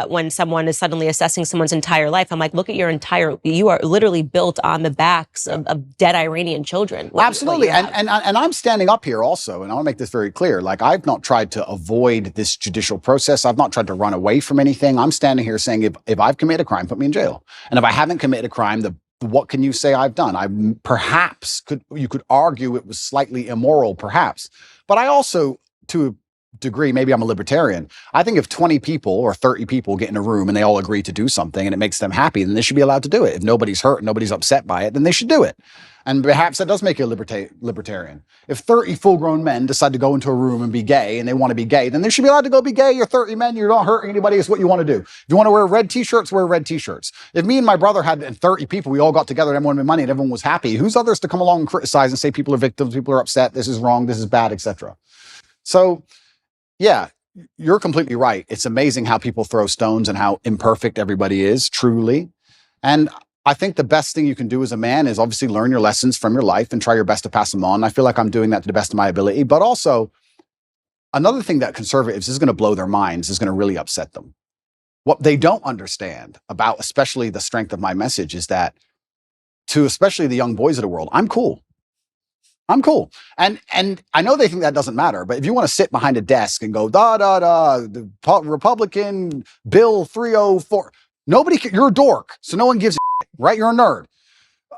when someone is suddenly assessing someone's entire life. I'm like, look at you are literally built on the backs of dead Iranian children. Absolutely. And I'm standing up here also, and I want to make this very clear. Like, I've not tried to avoid this judicial process. I've not tried to run away from anything. I'm standing here saying, if I've committed a crime, put me in jail. And if I haven't committed a crime, what can you say I've done? You could argue it was slightly immoral, perhaps. But I also, to a degree, maybe I'm a libertarian, I think if 20 people or 30 people get in a room and they all agree to do something and it makes them happy, then they should be allowed to do it. If nobody's hurt, nobody's upset by it, then they should do it. And perhaps that does make you a libertarian. If 30 full-grown men decide to go into a room and be gay, and they want to be gay, then they should be allowed to go be gay. You're 30 men, you're not hurting anybody, it's what you want to do. If you want to wear red t-shirts, wear red t-shirts. If me and my brother had 30 people, we all got together and everyone made money and everyone was happy, who's others to come along and criticize and say people are victims, people are upset, this is wrong, this is bad, etc. So, yeah, you're completely right. It's amazing how people throw stones and how imperfect everybody is, truly. And I think the best thing you can do as a man is obviously learn your lessons from your life and try your best to pass them on. I feel like I'm doing that to the best of my ability, but also another thing that conservatives is going to blow their minds, is going to really upset them. What they don't understand about, especially the strength of my message, is that to especially the young boys of the world, I'm cool. I'm cool. And I know they think that doesn't matter, but if you want to sit behind a desk and go, the Republican Bill 304, you're a dork. So no one gives a shit, right? You're a nerd.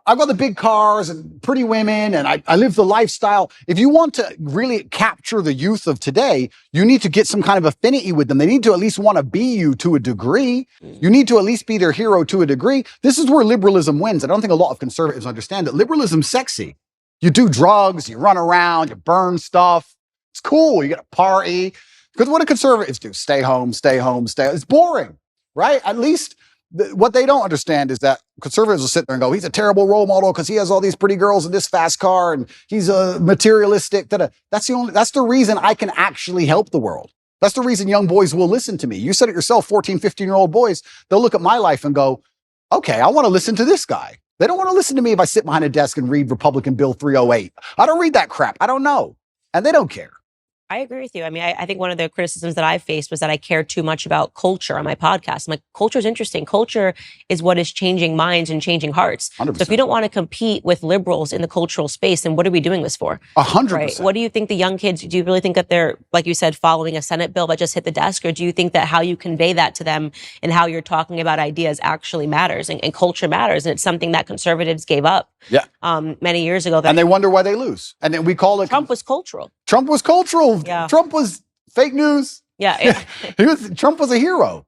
I've got the big cars and pretty women, and I live the lifestyle. If you want to really capture the youth of today, you need to get some kind of affinity with them. They need to at least want to be you to a degree. You need to at least be their hero to a degree. This is where liberalism wins. I don't think a lot of conservatives understand that liberalism's sexy. You do drugs, you run around, you burn stuff. It's cool. You get a party. Because what do conservatives do? Stay home, stay home, stay home. It's boring, right? At least what they don't understand is that conservatives will sit there and go, he's a terrible role model because he has all these pretty girls in this fast car and he's a materialistic. That's the reason I can actually help the world. That's the reason young boys will listen to me. You said it yourself, 14, 15-year-old boys, they'll look at my life and go, okay, I want to listen to this guy. They don't want to listen to me if I sit behind a desk and read Republican Bill 308. I don't read that crap. I don't know. And they don't care. I agree with you. I mean, I think one of the criticisms that I've faced was that I care too much about culture on my podcast. I'm like, culture is interesting. Culture is what is changing minds and changing hearts. 100%. So if you don't want to compete with liberals in the cultural space, then what are we doing this for? 100%. Right? What do you think the young kids, do you really think that they're, like you said, following a Senate bill that just hit the desk? Or do you think that how you convey that to them and how you're talking about ideas actually matters and culture matters? And it's something that conservatives gave up many years ago. And they wonder why they lose. And then we call it... Trump was cultural. Trump was cultural. Yeah. Trump was fake news. Yeah. Trump was a hero.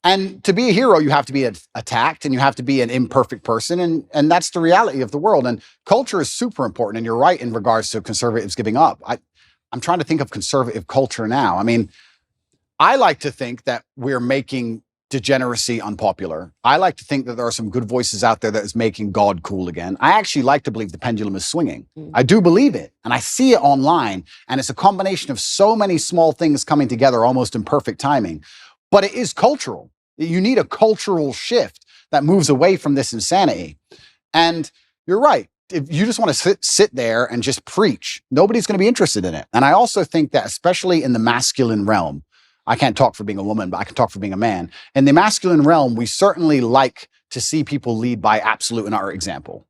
And to be a hero, you have to be attacked and you have to be an imperfect person. And that's the reality of the world. And culture is super important. And you're right in regards to conservatives giving up. I'm trying to think of conservative culture now. I mean, I like to think that we're making degeneracy unpopular. I like to think that there are some good voices out there that is making God cool again. I actually like to believe the pendulum is swinging. I do believe it. And I see it online. And it's a combination of so many small things coming together almost in perfect timing. But it is cultural. You need a cultural shift that moves away from this insanity. And you're right. If you just want to sit there and just preach, nobody's going to be interested in it. And I also think that especially in the masculine realm, I can't talk for being a woman, but I can talk for being a man. In the masculine realm, we certainly like to see people lead by absolute and utter example.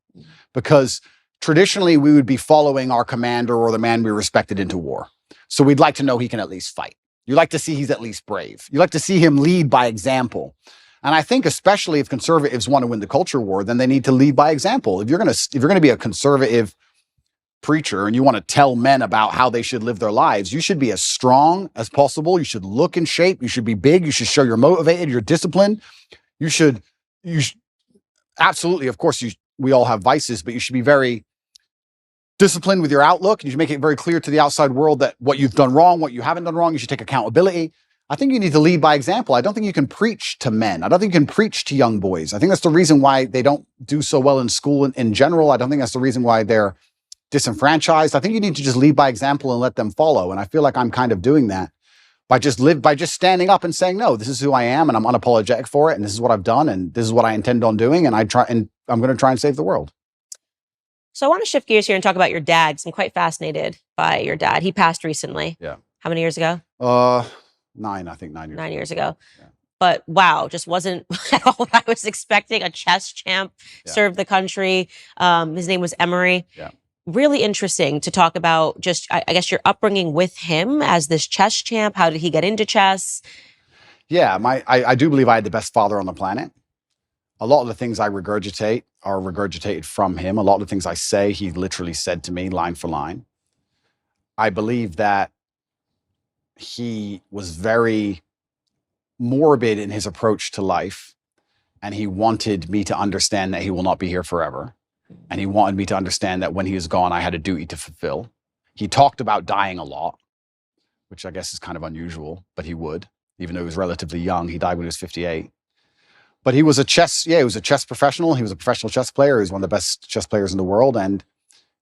Because traditionally, we would be following our commander or the man we respected into war. So we'd like to know he can at least fight. You like to see he's at least brave. You like to see him lead by example. And I think especially if conservatives want to win the culture war, then they need to lead by example. If you're going to be a conservative preacher and you want to tell men about how they should live their lives, you should be as strong as possible. You should look in shape. You should be big. You should show you're motivated, you're disciplined. You should absolutely, of course, we all have vices, but you should be very disciplined with your outlook. You should make it very clear to the outside world that what you've done wrong, what you haven't done wrong, you should take accountability. I think you need to lead by example. I don't think you can preach to men. I don't think you can preach to young boys. I think that's the reason why they don't do so well in school in general. I don't think that's the reason why they're disenfranchised. I think you need to just lead by example and let them follow. And I feel like I'm kind of doing that by just standing up and saying, no, this is who I am and I'm unapologetic for it. And this is what I've done. And this is what I intend on doing. And I'm going to try and save the world. So I want to shift gears here and talk about your dad, because I'm quite fascinated by your dad. He passed recently. Yeah. How many years ago? 9 years. 9 years ago. Yeah. But wow, just wasn't at all what I was expecting. A chess champ, served the country. His name was Emory. Yeah. Really interesting to talk about just, I guess, your upbringing with him as this chess champ. How did he get into chess? Yeah, I do believe I had the best father on the planet. A lot of the things I regurgitate are regurgitated from him. A lot of the things I say, he literally said to me line for line. I believe that he was very morbid in his approach to life, and he wanted me to understand that he will not be here forever. And he wanted me to understand that when he is gone, I had a duty to fulfill. He talked about dying a lot, which I guess is kind of unusual, but he would, even though he was relatively young. He died when he was 58. But he was a chess professional. He was a professional chess player. He was one of the best chess players in the world. And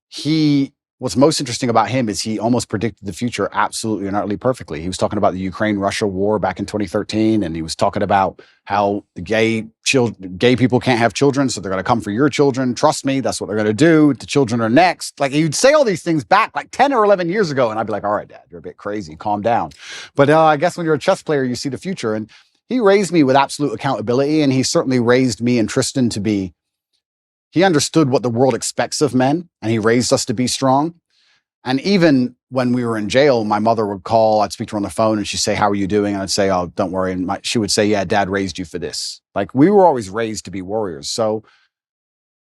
he what's most interesting about him is he almost predicted the future absolutely and utterly perfectly. He was talking about the Ukraine-Russia war back in 2013, and he was talking about how the gay people can't have children, so they're going to come for your children. Trust me, that's what they're going to do. The children are next. Like, he'd say all these things back like 10 or 11 years ago, and I'd be like, all right, Dad, you're a bit crazy. Calm down. But I guess when you're a chess player, you see the future. And he raised me with absolute accountability, and he certainly raised me and Tristan to be. He understood what the world expects of men, and he raised us to be strong. And even when we were in jail, my mother would call, I'd speak to her on the phone, and she'd say, how are you doing? And I'd say, oh, don't worry. And she would say, yeah, Dad raised you for this. Like, we were always raised to be warriors. So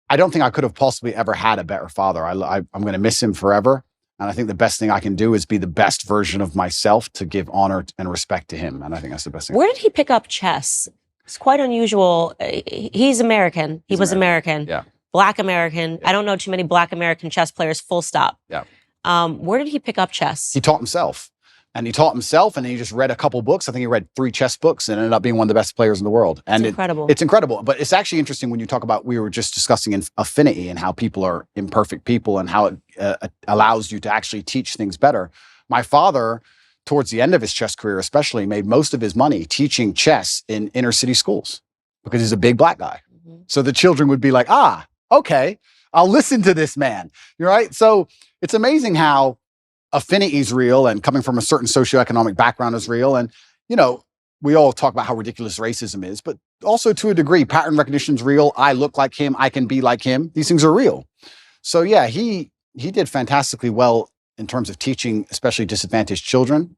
I don't think I could have possibly ever had a better father. I'm going to miss him forever. And I think the best thing I can do is be the best version of myself to give honor and respect to him. And I think that's the best thing. Where did he pick up chess? It's quite unusual. He's American. He was American. Yeah. Black American. Yeah. I don't know too many Black American chess players, full stop. Yeah. Where did he pick up chess? He taught himself. And he taught himself, and he just read a couple books. I think he read 3 chess books and ended up being one of the best players in the world. And it's incredible. It's incredible. But it's actually interesting when you talk about, we were just discussing affinity and how people are imperfect people and how it allows you to actually teach things better. My father, towards the end of his chess career especially, made most of his money teaching chess in inner city schools because he's a big Black guy. Mm-hmm. So the children would be like, okay, I'll listen to this man. You're right. So it's amazing how affinity is real, and coming from a certain socioeconomic background is real. And, you know, we all talk about how ridiculous racism is, but also to a degree, pattern recognition is real. I look like him. I can be like him. These things are real. So yeah, he did fantastically well in terms of teaching, especially disadvantaged children.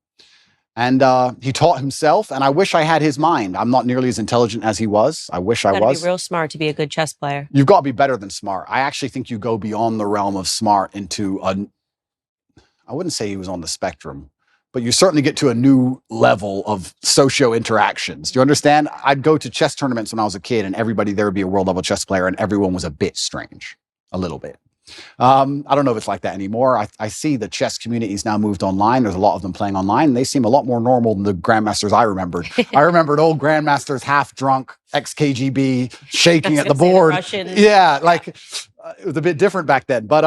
And he taught himself, and I wish I had his mind. I'm not nearly as intelligent as he was. I wish I was. You gotta be real smart to be a good chess player. You've got to be better than smart. I actually think you go beyond the realm of smart into I wouldn't say he was on the spectrum, but you certainly get to a new level of socio interactions. Do you understand? I'd go to chess tournaments when I was a kid, and everybody there would be a world level chess player, and everyone was a bit strange, a little bit. I don't know if it's like that anymore. I see the chess communities now moved online. There's a lot of them playing online, and they seem a lot more normal than the grandmasters I remembered. I remembered old grandmasters, half drunk, ex-KGB, shaking at the board. Yeah, like it was a bit different back then. But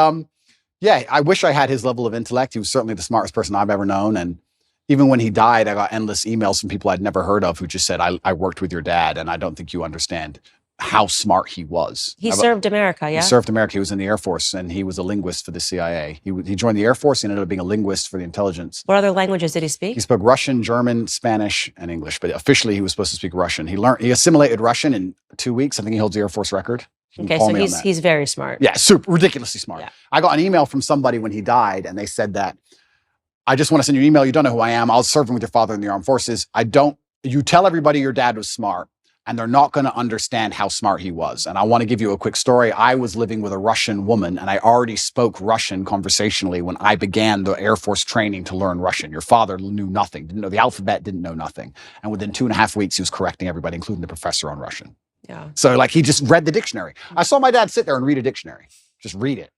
yeah, I wish I had his level of intellect. He was certainly the smartest person I've ever known. And even when he died, I got endless emails from people I'd never heard of who just said, I worked with your dad, and I don't think you understand how smart he was. He served America, yeah? He served America. He was in the Air Force, and he was a linguist for the CIA. He joined the Air Force and ended up being a linguist for the intelligence. What other languages did he speak? He spoke Russian, German, Spanish, and English. But officially, he was supposed to speak Russian. He assimilated Russian in 2 weeks. I think he holds the Air Force record. Okay, so he's very smart. Yeah, super ridiculously smart. Yeah. I got an email from somebody when he died, and they said that, I just want to send you an email. You don't know who I am. I was serving with your father in the armed forces. You tell everybody your dad was smart, and they're not going to understand how smart he was. And I want to give you a quick story. I was living with a Russian woman, and I already spoke Russian conversationally when I began the Air Force training to learn Russian. Your father knew nothing, didn't know the alphabet, didn't know nothing. And within 2.5 weeks, he was correcting everybody, including the professor, on Russian. Yeah. So like he just read the dictionary. I saw my dad sit there and read a dictionary, just read it.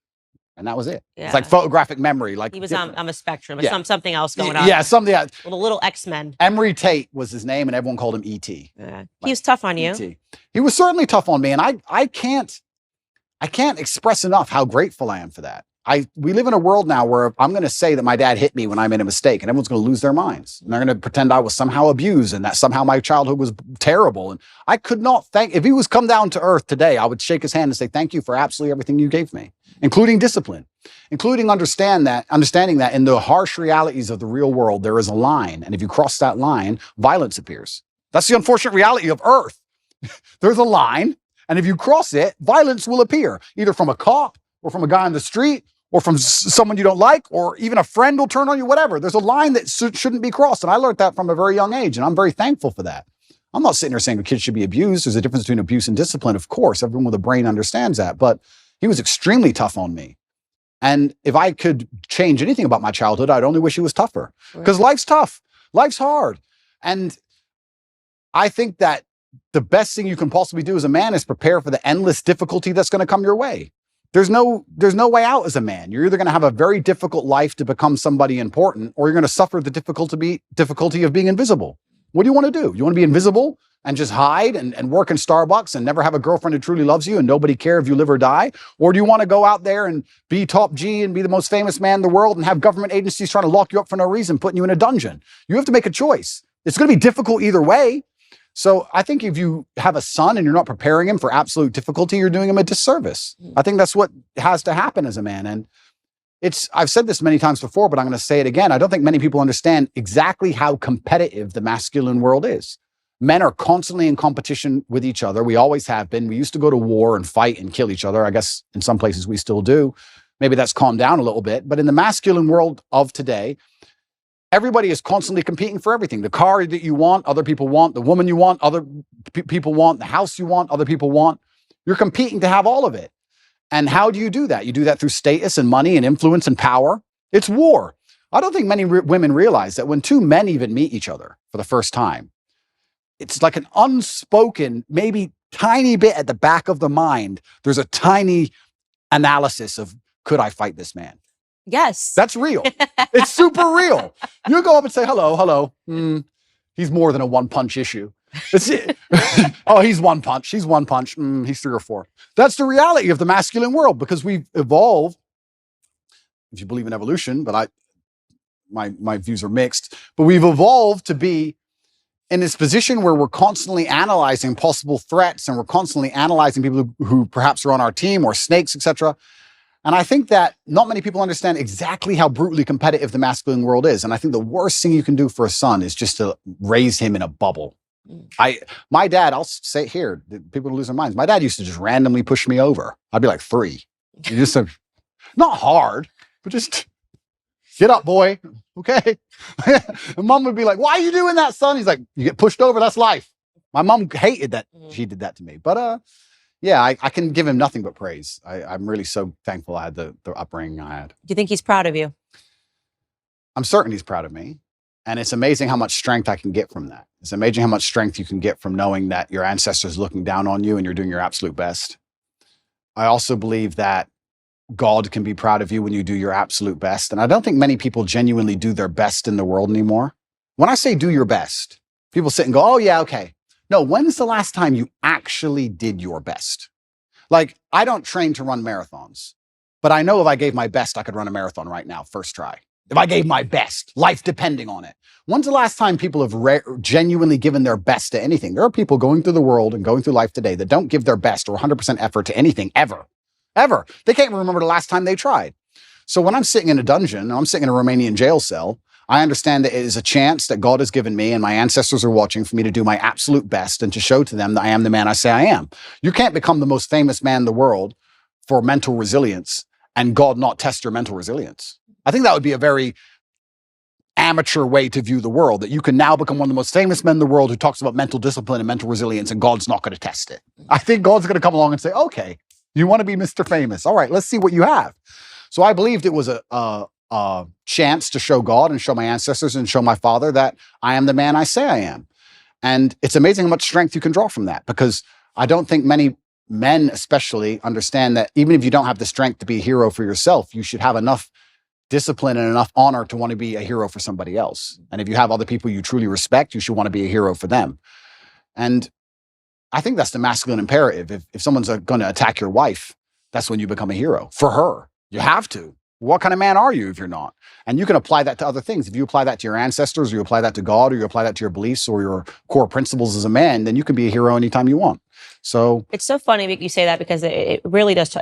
And that was it. Yeah. It's like photographic memory. Like he was on a spectrum, something else going on. Yeah, something else. Little X-Men. Emory Tate was his name, and everyone called him E.T. Yeah. He was tough on you. E.T. He was certainly tough on me, and I can't express enough how grateful I am for that. We live in a world now where I'm going to say that my dad hit me when I made a mistake, and everyone's going to lose their minds. And they're going to pretend I was somehow abused and that somehow my childhood was terrible. And I could not if he was come down to earth today, I would shake his hand and say, thank you for absolutely everything you gave me, including discipline, including understanding that in the harsh realities of the real world, there is a line. And if you cross that line, violence appears. That's the unfortunate reality of earth. There's a line. And if you cross it, violence will appear, either from a cop or from a guy on the street, or from someone you don't like, or even a friend will turn on you, whatever. There's a line that shouldn't be crossed. And I learned that from a very young age, and I'm very thankful for that. I'm not sitting there saying the kids should be abused. There's a difference between abuse and discipline, of course. Everyone with a brain understands that. But he was extremely tough on me. And if I could change anything about my childhood, I'd only wish he was tougher. Because life's tough. Life's hard. And I think that the best thing you can possibly do as a man is prepare for the endless difficulty that's going to come your way. There's no way out as a man. You're either going to have a very difficult life to become somebody important, or you're going to suffer the difficulty of being invisible. What do you want to do? You want to be invisible and just hide and work in Starbucks and never have a girlfriend who truly loves you and nobody care if you live or die? Or do you want to go out there and be top G and be the most famous man in the world and have government agencies trying to lock you up for no reason, putting you in a dungeon? You have to make a choice. It's going to be difficult either way. So I think if you have a son and you're not preparing him for absolute difficulty, you're doing him a disservice. I think that's what has to happen as a man. And I've said this many times before, but I'm going to say it again. I don't think many people understand exactly how competitive the masculine world is. Men are constantly in competition with each other. We always have been. We used to go to war and fight and kill each other. I guess in some places we still do. Maybe that's calmed down a little bit. But in the masculine world of today, everybody is constantly competing for everything. The car that you want, other people want. The woman you want, other people want. The house you want, other people want. You're competing to have all of it. And how do you do that? You do that through status and money and influence and power. It's war. I don't think many women realize that when two men even meet each other for the first time, it's like an unspoken, maybe tiny bit at the back of the mind. There's a tiny analysis of, could I fight this man? Yes. That's real. It's super real. You go up and say, hello. He's more than a one-punch issue. It's it. Oh, he's one punch. He's one punch. He's 3 or 4. That's the reality of the masculine world because we've evolved, if you believe in evolution, but my views are mixed, but we've evolved to be in this position where we're constantly analyzing possible threats and we're constantly analyzing people who perhaps are on our team or snakes, etc. And I think that not many people understand exactly how brutally competitive the masculine world is. And I think the worst thing you can do for a son is just to raise him in a bubble. My dad, I'll say it here, people lose their minds. My dad used to just randomly push me over. I'd be like 3. You just not hard, but just get up, boy. Okay. And mom would be like, why are you doing that, son? He's like, you get pushed over. That's life. My mom hated that she did that to me. But yeah, I can give him nothing but praise. I'm really so thankful I had the upbringing I had. Do you think he's proud of you? I'm certain he's proud of me. And it's amazing how much strength I can get from that. It's amazing how much strength you can get from knowing that your ancestors are looking down on you and you're doing your absolute best. I also believe that God can be proud of you when you do your absolute best. And I don't think many people genuinely do their best in the world anymore. When I say do your best, people sit and go, oh yeah, okay. No, when's the last time you actually did your best? Like, I don't train to run marathons, but I know if I gave my best, I could run a marathon right now, first try. If I gave my best, life depending on it. When's the last time people have genuinely given their best to anything? There are people going through the world and going through life today that don't give their best or 100% effort to anything ever. Ever. They can't remember the last time they tried. So when I'm sitting in a dungeon, I'm sitting in a Romanian jail cell, I understand that it is a chance that God has given me and my ancestors are watching for me to do my absolute best and to show to them that I am the man I say I am. You can't become the most famous man in the world for mental resilience and God not test your mental resilience. I think that would be a very amateur way to view the world, that you can now become one of the most famous men in the world who talks about mental discipline and mental resilience and God's not going to test it. I think God's going to come along and say, okay, you want to be Mr. Famous. All right, let's see what you have. So I believed it was a chance to show God and show my ancestors and show my father that I am the man I say I am. And it's amazing how much strength you can draw from that, because I don't think many men especially understand that even if you don't have the strength to be a hero for yourself, you should have enough discipline and enough honor to want to be a hero for somebody else. And if you have other people you truly respect, you should want to be a hero for them. And I think that's the masculine imperative. If someone's going to attack your wife, that's when you become a hero for her. You have to. What kind of man are you if you're not? And you can apply that to other things. If you apply that to your ancestors, or you apply that to God, or you apply that to your beliefs or your core principles as a man, then you can be a hero anytime you want. So it's so funny you say that, because it really does.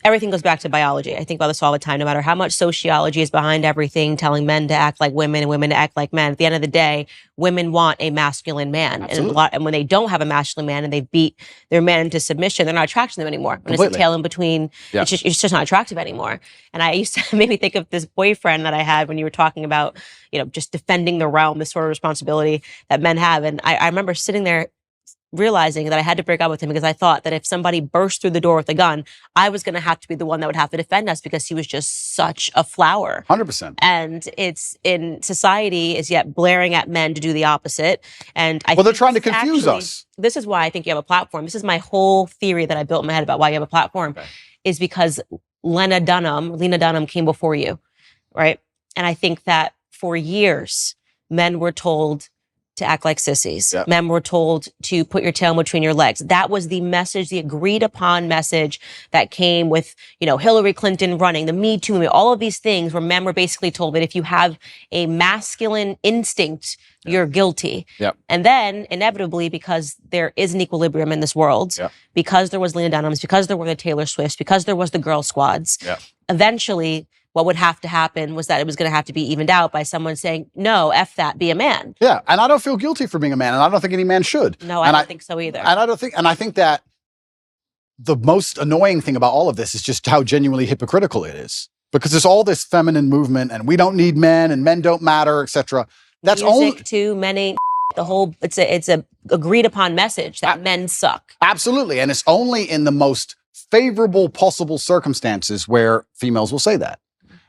Everything goes back to biology. I think about this all the time. No matter how much sociology is behind everything, telling men to act like women and women to act like men, at the end of the day, women want a masculine man. And when they don't have a masculine man and they beat their man into submission, they're not attracted to them anymore. When it's a tail in between, it's just not attractive anymore. And I used to made me think of this boyfriend that I had when you were talking about, just defending the realm, this sort of responsibility that men have. And I remember sitting there realizing that I had to break up with him, because I thought that if somebody burst through the door with a gun, I was going to have to be the one that would have to defend us, because he was just such a flower. 100%. And it's in society is yet blaring at men to do the opposite. And they're trying to confuse us. This is why I think you have a platform. This is my whole theory that I built in my head about why you have a platform, is because Lena Dunham came before you, right? And I think that for years, men were told, to act like sissies. Yep. Men were told to put your tail between your legs. That was the message, the agreed upon message that came with, Hillary Clinton running, the Me Too movement, all of these things where men were basically told that if you have a masculine instinct, you're guilty. Yep. And then inevitably, because there is an equilibrium in this world, because there was Lena Dunham's, because there were the Taylor Swifts, because there was the girl squads, eventually what would have to happen was that it was going to have to be evened out by someone saying, no, F that, be a man. Yeah, and I don't feel guilty for being a man, and I don't think any man should. No, I don't think so either. And I think that the most annoying thing about all of this is just how genuinely hypocritical it is. Because there's all this feminine movement, and we don't need men, and men don't matter, etc. That's music too, men ain't the whole, it's a agreed upon message that men suck. Absolutely, and it's only in the most favorable possible circumstances where females will say that.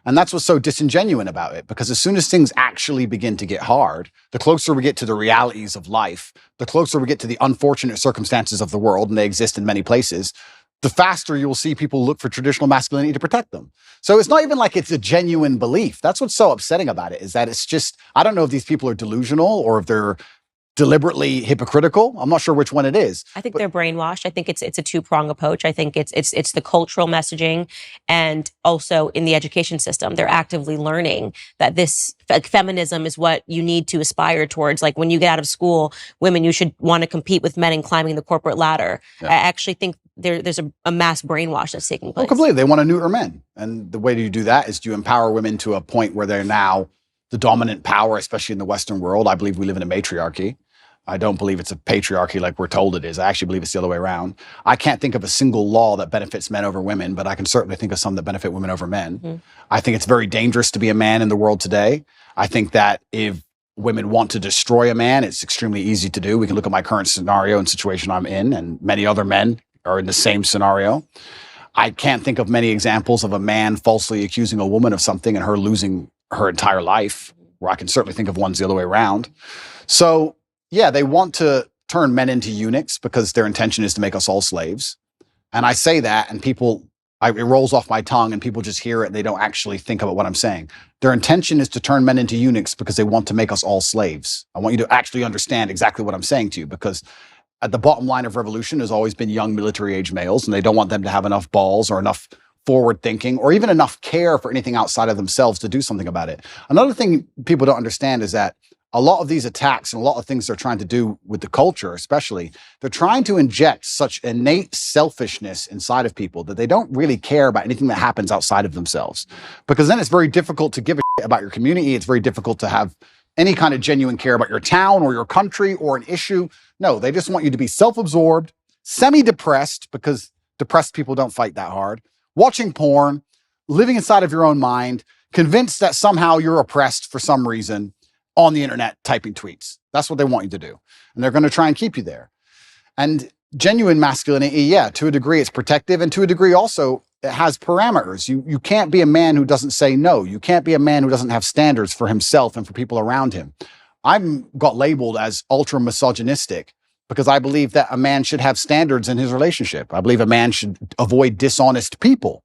And that's what's so disingenuous about it, because as soon as things actually begin to get hard, the closer we get to the realities of life, the closer we get to the unfortunate circumstances of the world, and they exist in many places, the faster you'll see people look for traditional masculinity to protect them. So it's not even like it's a genuine belief. That's what's so upsetting about it, is that it's just, I don't know if these people are delusional or if they're deliberately hypocritical. I'm not sure which one it is. I think they're brainwashed. I think it's a two-pronged approach. I think it's the cultural messaging, and also in the education system, they're actively learning that this feminism is what you need to aspire towards. Like when you get out of school, women, you should want to compete with men in climbing the corporate ladder. I actually think there's a mass brainwash that's taking place. Oh, completely. They want to neuter men. And the way you do that is to empower women to a point where they're now the dominant power, especially in the Western world. I believe we live in a matriarchy. I don't believe it's a patriarchy like we're told it is. I actually believe it's the other way around. I can't think of a single law that benefits men over women, but I can certainly think of some that benefit women over men. Mm-hmm. I think it's very dangerous to be a man in the world today. I think that if women want to destroy a man, it's extremely easy to do. We can look at my current scenario and situation I'm in, and many other men are in the same scenario. I can't think of many examples of a man falsely accusing a woman of something and her losing her entire life, where I can certainly think of ones the other way around. So, yeah, they want to turn men into eunuchs because their intention is to make us all slaves. And I say that, and it rolls off my tongue, and people just hear it and they don't actually think about what I'm saying. Their intention is to turn men into eunuchs because they want to make us all slaves. I want you to actually understand exactly what I'm saying to you, because at the bottom line of revolution has always been young military-age males, and they don't want them to have enough balls or enough forward thinking or even enough care for anything outside of themselves to do something about it. Another thing people don't understand is that a lot of these attacks and a lot of things they're trying to do with the culture, especially, they're trying to inject such innate selfishness inside of people that they don't really care about anything that happens outside of themselves. Because then it's very difficult to give a shit about your community. It's very difficult to have any kind of genuine care about your town or your country or an issue. No, they just want you to be self-absorbed, semi-depressed, because depressed people don't fight that hard, watching porn, living inside of your own mind, convinced that somehow you're oppressed for some reason, on the internet typing tweets. That's what they want you to do. And they're going to try and keep you there. And genuine masculinity, yeah, to a degree it's protective, and to a degree also it has parameters. You can't be a man who doesn't say no. You can't be a man who doesn't have standards for himself and for people around him. I've got labeled as ultra misogynistic because I believe that a man should have standards in his relationship. I believe a man should avoid dishonest people,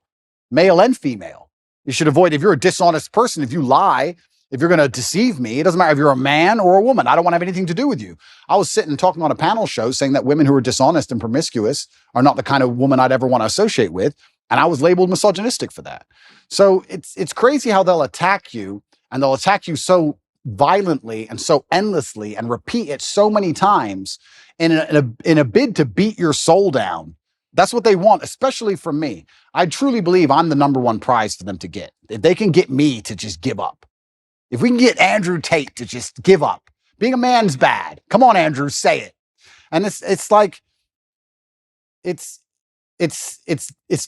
male and female. You should avoid, if you're a dishonest person, if you lie, if you're going to deceive me, it doesn't matter if you're a man or a woman. I don't want to have anything to do with you. I was sitting talking on a panel show saying that women who are dishonest and promiscuous are not the kind of woman I'd ever want to associate with. And I was labeled misogynistic for that. So it's crazy how they'll attack you, and they'll attack you so violently and so endlessly and repeat it so many times in a bid to beat your soul down. That's what they want, especially from me. I truly believe I'm the number one prize for them to get. If they can get me to just give up. If we can get Andrew Tate to just give up, being a man's bad. Come on, Andrew, say it. And it's like, it's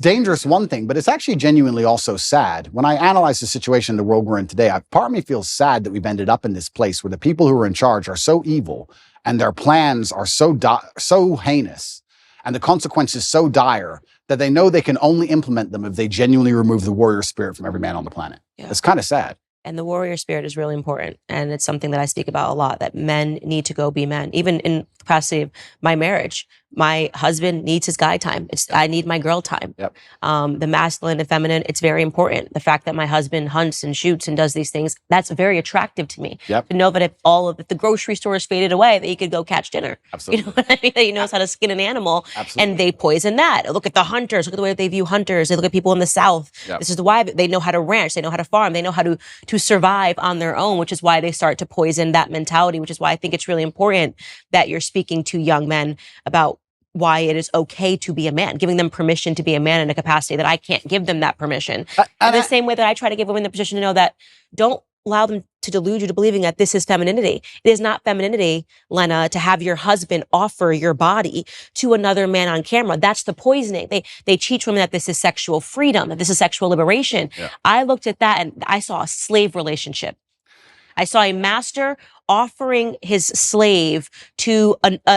dangerous, one thing, but it's actually genuinely also sad. When I analyze the situation in the world we're in today, part of me feels sad that we've ended up in this place where the people who are in charge are so evil and their plans are so heinous and the consequences so dire that they know they can only implement them if they genuinely remove the warrior spirit from every man on the planet. Yeah. It's kind of sad. And the warrior spirit is really important. And it's something that I speak about a lot, that men need to go be men. Even in the capacity of my marriage, my husband needs his guy time. I need my girl time. Yep. The masculine and feminine, it's very important. The fact that my husband hunts and shoots and does these things, that's very attractive to me. Yep. To know that if the grocery store is faded away, that he could go catch dinner. Absolutely. You know what I mean? That he knows how to skin an animal. Absolutely. And they poison that. Look at the hunters. Look at the way they view hunters. They look at people in the South. Yep. This is why they know how to ranch. They know how to farm. They know how to survive on their own, which is why they start to poison that mentality, which is why I think it's really important that you're speaking to young men about why it is okay to be a man, giving them permission to be a man in a capacity that I can't give them that permission. In the same way that I try to give women the position to know that don't allow them to delude you to believing that this is femininity. It is not femininity, Lena, to have your husband offer your body to another man on camera. That's the poisoning. They teach women that this is sexual freedom, that this is sexual liberation. Yeah. I looked at that and I saw a slave relationship. I saw a master offering his slave to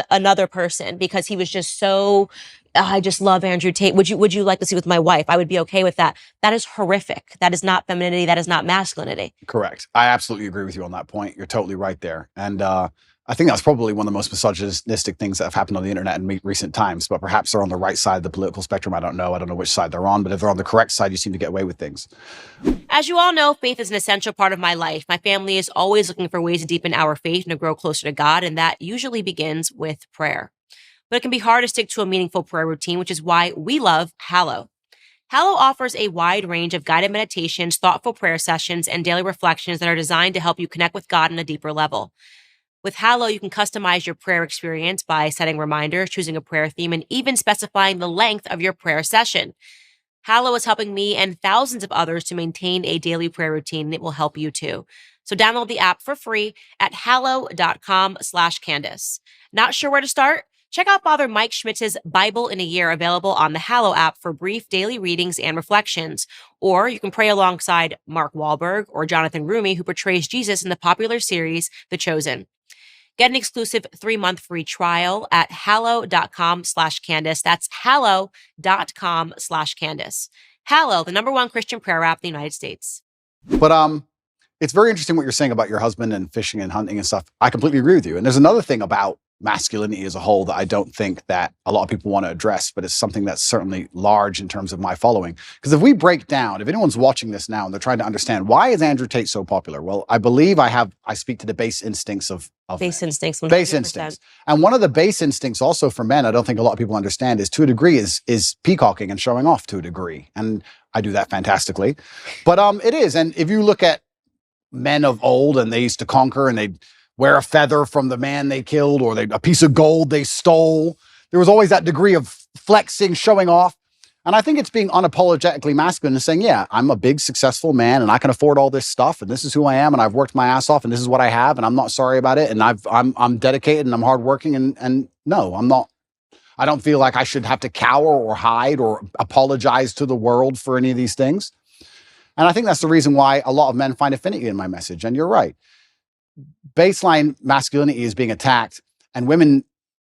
another person because he was just so, I just love Andrew Tate. Would you like to see with my wife? I would be okay with that. That is horrific. That is not femininity. That is not masculinity. Correct. I absolutely agree with you on that point. You're totally right there. And I think that's probably one of the most misogynistic things that have happened on the internet in recent times, but perhaps they're on the right side of the political spectrum. I don't know which side they're on, but if they're on the correct side, you seem to get away with things. As you all know, faith is an essential part of my life. My family is always looking for ways to deepen our faith and to grow closer to God, and that usually begins with prayer. But it can be hard to stick to a meaningful prayer routine, which is why we love Hallow. Hallow offers a wide range of guided meditations, thoughtful prayer sessions, and daily reflections that are designed to help you connect with God on a deeper level. With Hallow, you can customize your prayer experience by setting reminders, choosing a prayer theme, and even specifying the length of your prayer session. Hallow is helping me and thousands of others to maintain a daily prayer routine that will help you too. So download the app for free at hallow.com/Candace. Not sure where to start? Check out Father Mike Schmitz's Bible in a Year, available on the Hallow app for brief daily readings and reflections. Or you can pray alongside Mark Wahlberg or Jonathan Rumi, who portrays Jesus in the popular series The Chosen. Get an exclusive 3-month free trial at hallow.com/Candace. That's hallow.com/Candace. Hallow, the #1 Christian prayer app in the United States. But it's very interesting what you're saying about your husband and fishing and hunting and stuff. I completely agree with you. And there's another thing about masculinity as a whole that I don't think that a lot of people want to address, but it's something that's certainly large in terms of my following. Because if we break down, if anyone's watching this now and they're trying to understand, why is Andrew Tate so popular? Well, I believe I speak to the base instincts of base men. instincts. 100%. Base instincts. And one of the base instincts also for men, I don't think a lot of people understand, is to a degree is peacocking and showing off to a degree. And I do that fantastically. But it is. And if you look at men of old, and they used to conquer, and they'd wear a feather from the man they killed, or a piece of gold they stole. There was always that degree of flexing, showing off. And I think it's being unapologetically masculine and saying, yeah, I'm a big, successful man, and I can afford all this stuff, and this is who I am, and I've worked my ass off, and this is what I have, and I'm not sorry about it, and I'm dedicated, and I'm hardworking, and no, I'm not. I don't feel like I should have to cower or hide or apologize to the world for any of these things. And I think that's the reason why a lot of men find affinity in my message. And you're right. Baseline masculinity is being attacked, and women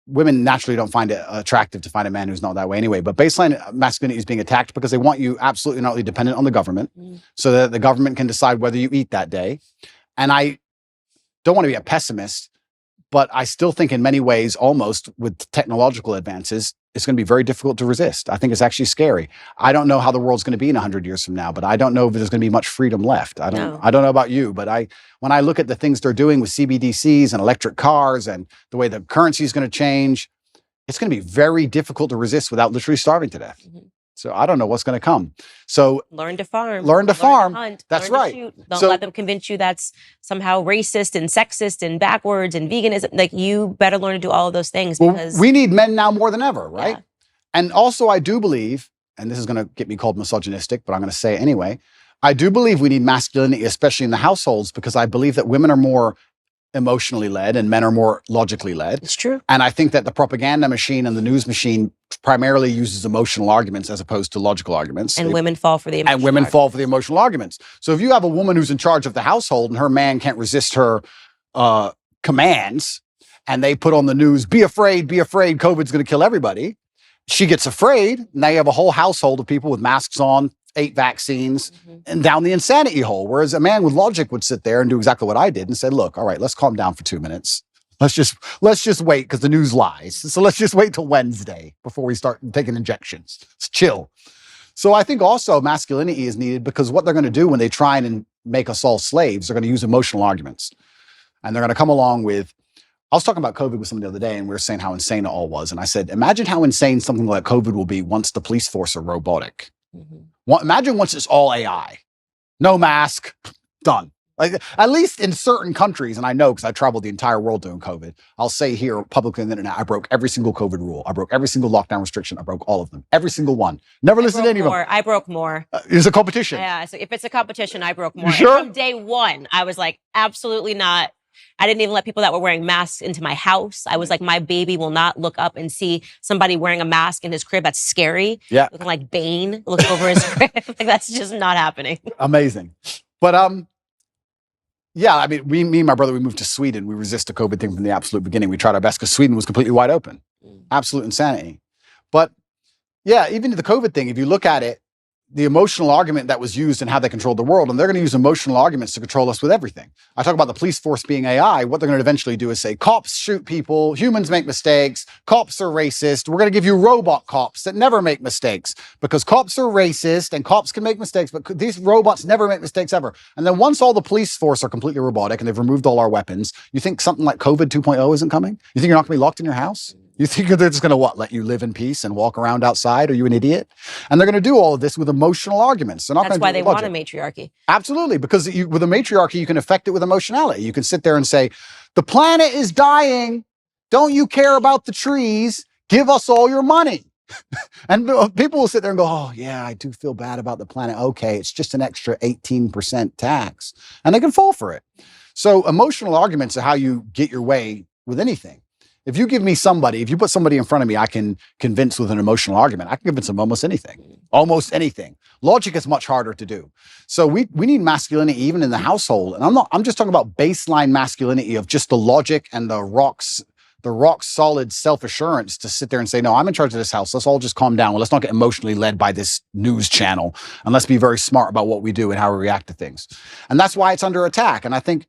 naturally don't find it attractive to find a man who's not that way anyway. But baseline masculinity is being attacked because they want you absolutely not dependent on the government, so that the government can decide whether you eat that day. And I don't want to be a pessimist, but I still think in many ways, almost with technological advances, it's going to be very difficult to resist. I think it's actually scary. I don't know how the world's going to be in 100 years from now, but I don't know if there's going to be much freedom left. I don't know about you, but when I look at the things they're doing with CBDCs and electric cars and the way the currency is going to change, it's going to be very difficult to resist without literally starving to death. Mm-hmm. So I don't know what's going to come. So learn to farm. Learn to farm. Hunt, that's learn right. To shoot. Don't let them convince you that's somehow racist and sexist and backwards and veganism. Like, you better learn to do all of those things, because we need men now more than ever, right? Yeah. And also I do believe, and this is going to get me called misogynistic, but I'm going to say it anyway, I do believe we need masculinity, especially in the households, because I believe that women are more emotionally led and men are more logically led. It's true. And I think that the propaganda machine and the news machine primarily uses emotional arguments as opposed to logical arguments. And women fall for the emotional And women fall for the emotional arguments. So if you have a woman who's in charge of the household and her man can't resist her commands, and they put on the news, be afraid, COVID's going to kill everybody. She gets afraid. Now you have a whole household of people with masks on, 8 vaccines, and down the insanity hole. Whereas a man with logic would sit there and do exactly what I did and say, look, all right, let's calm down for 2 minutes. Let's just wait because the news lies. So let's just wait till Wednesday before we start taking injections. Let's chill. So I think also masculinity is needed because what they're going to do when they try and make us all slaves, they're going to use emotional arguments. And they're going to come along with, I was talking about COVID with someone the other day and we were saying how insane it all was. And I said, imagine how insane something like COVID will be once the police force are robotic. Imagine once it's all AI, no mask, done. Like at least in certain countries, and I know because I traveled the entire world during COVID, I'll say here publicly on the internet, I broke every single COVID rule. I broke every single lockdown restriction. I broke all of them. Every single one. Never listened to any of them. I broke more. It's a competition. Yeah, so if it's a competition, I broke more. You sure? And from day one, I was like, absolutely not. I didn't even let people that were wearing masks into my house. I was like, my baby will not look up and see somebody wearing a mask in his crib. That's scary. Yeah. Looking like Bane, look over his crib. Like that's just not happening. Amazing. But yeah, I mean, me and my brother, we moved to Sweden. We resist the COVID thing from the absolute beginning. We tried our best because Sweden was completely wide open. Absolute insanity. But yeah, even to the COVID thing, if you look at it, the emotional argument that was used and how they controlled the world, and they're going to use emotional arguments to control us with everything. I talk about the police force being AI. What they're going to eventually do is say, cops shoot people, humans make mistakes, cops are racist. We're going to give you robot cops that never make mistakes because cops are racist and cops can make mistakes, but these robots never make mistakes ever. And then once all the police force are completely robotic and they've removed all our weapons, you think something like COVID 2.0 isn't coming? You think you're not going to be locked in your house? You think they're just going to let you live in peace and walk around outside? Are you an idiot? And they're going to do all of this with emotional arguments. They're not That's going to why do it they with want a logic. matriarchy. Absolutely, because with a matriarchy, you can affect it with emotionality. You can sit there and say, the planet is dying. Don't you care about the trees? Give us all your money. And people will sit there and go, oh, yeah, I do feel bad about the planet. Okay, it's just an extra 18% tax. And they can fall for it. So emotional arguments are how you get your way with anything. If you put somebody in front of me, I can convince with an emotional argument. I can convince them almost anything. Almost anything. Logic is much harder to do. So we need masculinity even in the household. And I'm just talking about baseline masculinity of just the logic and the rock solid self-assurance to sit there and say, no, I'm in charge of this house. Let's all just calm down. Well, let's not get emotionally led by this news channel. And let's be very smart about what we do and how we react to things. And that's why it's under attack. And I think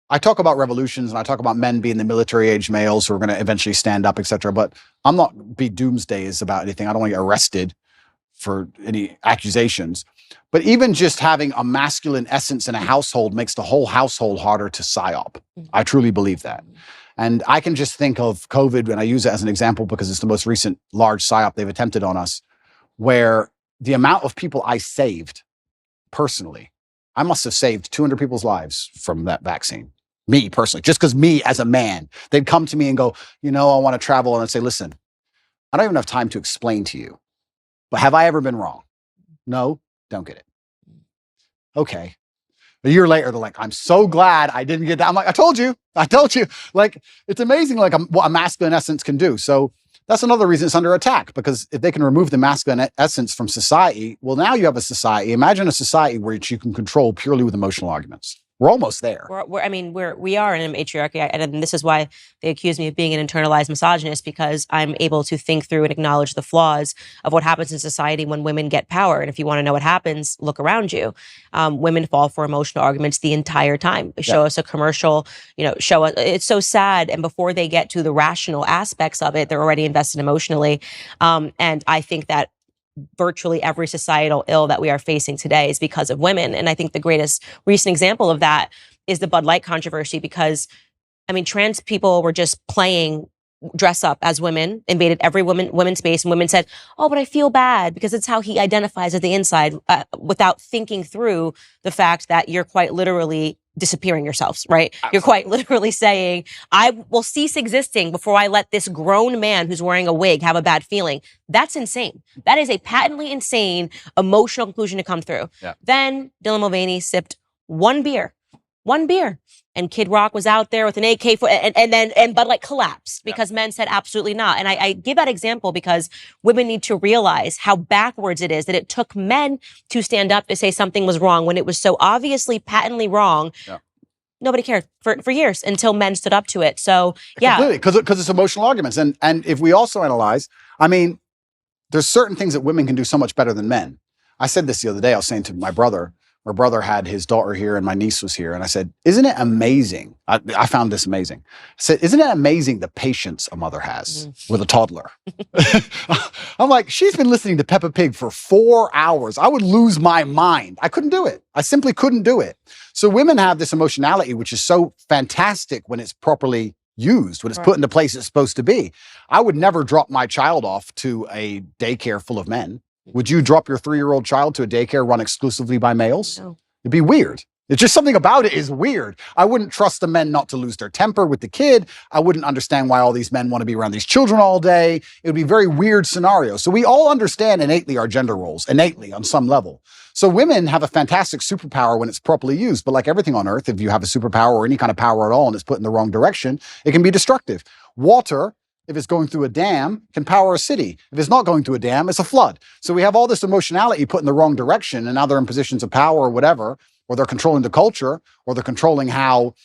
I talk about revolutions and I talk about men being the military age males who are going to eventually stand up, etc. But I'm not be doomsdays about anything. I don't want to get arrested for any accusations. But even just having a masculine essence in a household makes the whole household harder to psyop. I truly believe that. And I can just think of COVID, and I use it as an example because it's the most recent large psyop they've attempted on us, where the amount of people I saved personally, I must have saved 200 people's lives from that vaccine. Me personally, just because me as a man, they'd come to me and go, I want to travel. And I'd say, listen, I don't even have time to explain to you, but have I ever been wrong? No, don't get it. Okay. A year later, they're like, I'm so glad I didn't get that. I'm like, I told you. Like, it's amazing what a masculine essence can do. So that's another reason it's under attack, because if they can remove the masculine essence from society, well, now you have a society. Imagine a society where you can control purely with emotional arguments. We're almost there. We are in a matriarchy, and this is why they accuse me of being an internalized misogynist, because I'm able to think through and acknowledge the flaws of what happens in society when women get power. And if you want to know what happens, look around you. Women fall for emotional arguments the entire time. Show us a commercial, show us. It's so sad. And before they get to the rational aspects of it, they're already invested emotionally. And I think that virtually every societal ill that we are facing today is because of women. And I think the greatest recent example of that is the Bud Light controversy, because, trans people were just playing dress up as women, invaded every women's space, and women said, oh, but I feel bad because it's how he identifies at the inside, without thinking through the fact that you're quite literally disappearing yourselves, right? Absolutely. You're quite literally saying, I will cease existing before I let this grown man who's wearing a wig have a bad feeling. That's insane. That is a patently insane emotional conclusion to come through. Yeah. Then Dylan Mulvaney sipped one beer, and Kid Rock was out there with an AK and Bud Light collapsed because men said absolutely not. And I give that example because women need to realize how backwards it is that it took men to stand up to say something was wrong when it was so obviously patently wrong. Yeah. Nobody cared for years until men stood up to it. So yeah, completely, because it's emotional arguments. And if we also analyze, there's certain things that women can do so much better than men. I said this the other day. I was saying to my brother, my brother had his daughter here and my niece was here. And I said, isn't it amazing? I found this amazing. I said, isn't it amazing the patience a mother has with a toddler? I'm like, she's been listening to Peppa Pig for 4 hours. I would lose my mind. I couldn't do it. I simply couldn't do it. So women have this emotionality, which is so fantastic when it's properly used, when it's put into place it's supposed to be. I would never drop my child off to a daycare full of men. Would you drop your 3-year-old child to a daycare run exclusively by males? No. It'd be weird. It's just something about it is weird. I wouldn't trust the men not to lose their temper with the kid. I wouldn't understand why all these men want to be around these children all day. It would be a very weird scenario. So we all understand innately our gender roles, innately on some level. So women have a fantastic superpower when it's properly used. But like everything on earth, if you have a superpower or any kind of power at all and it's put in the wrong direction, it can be destructive. Water, if it's going through a dam, can power a city. If it's not going through a dam, it's a flood. So we have all this emotionality put in the wrong direction, and now they're in positions of power or whatever, or they're controlling the culture, or they're controlling how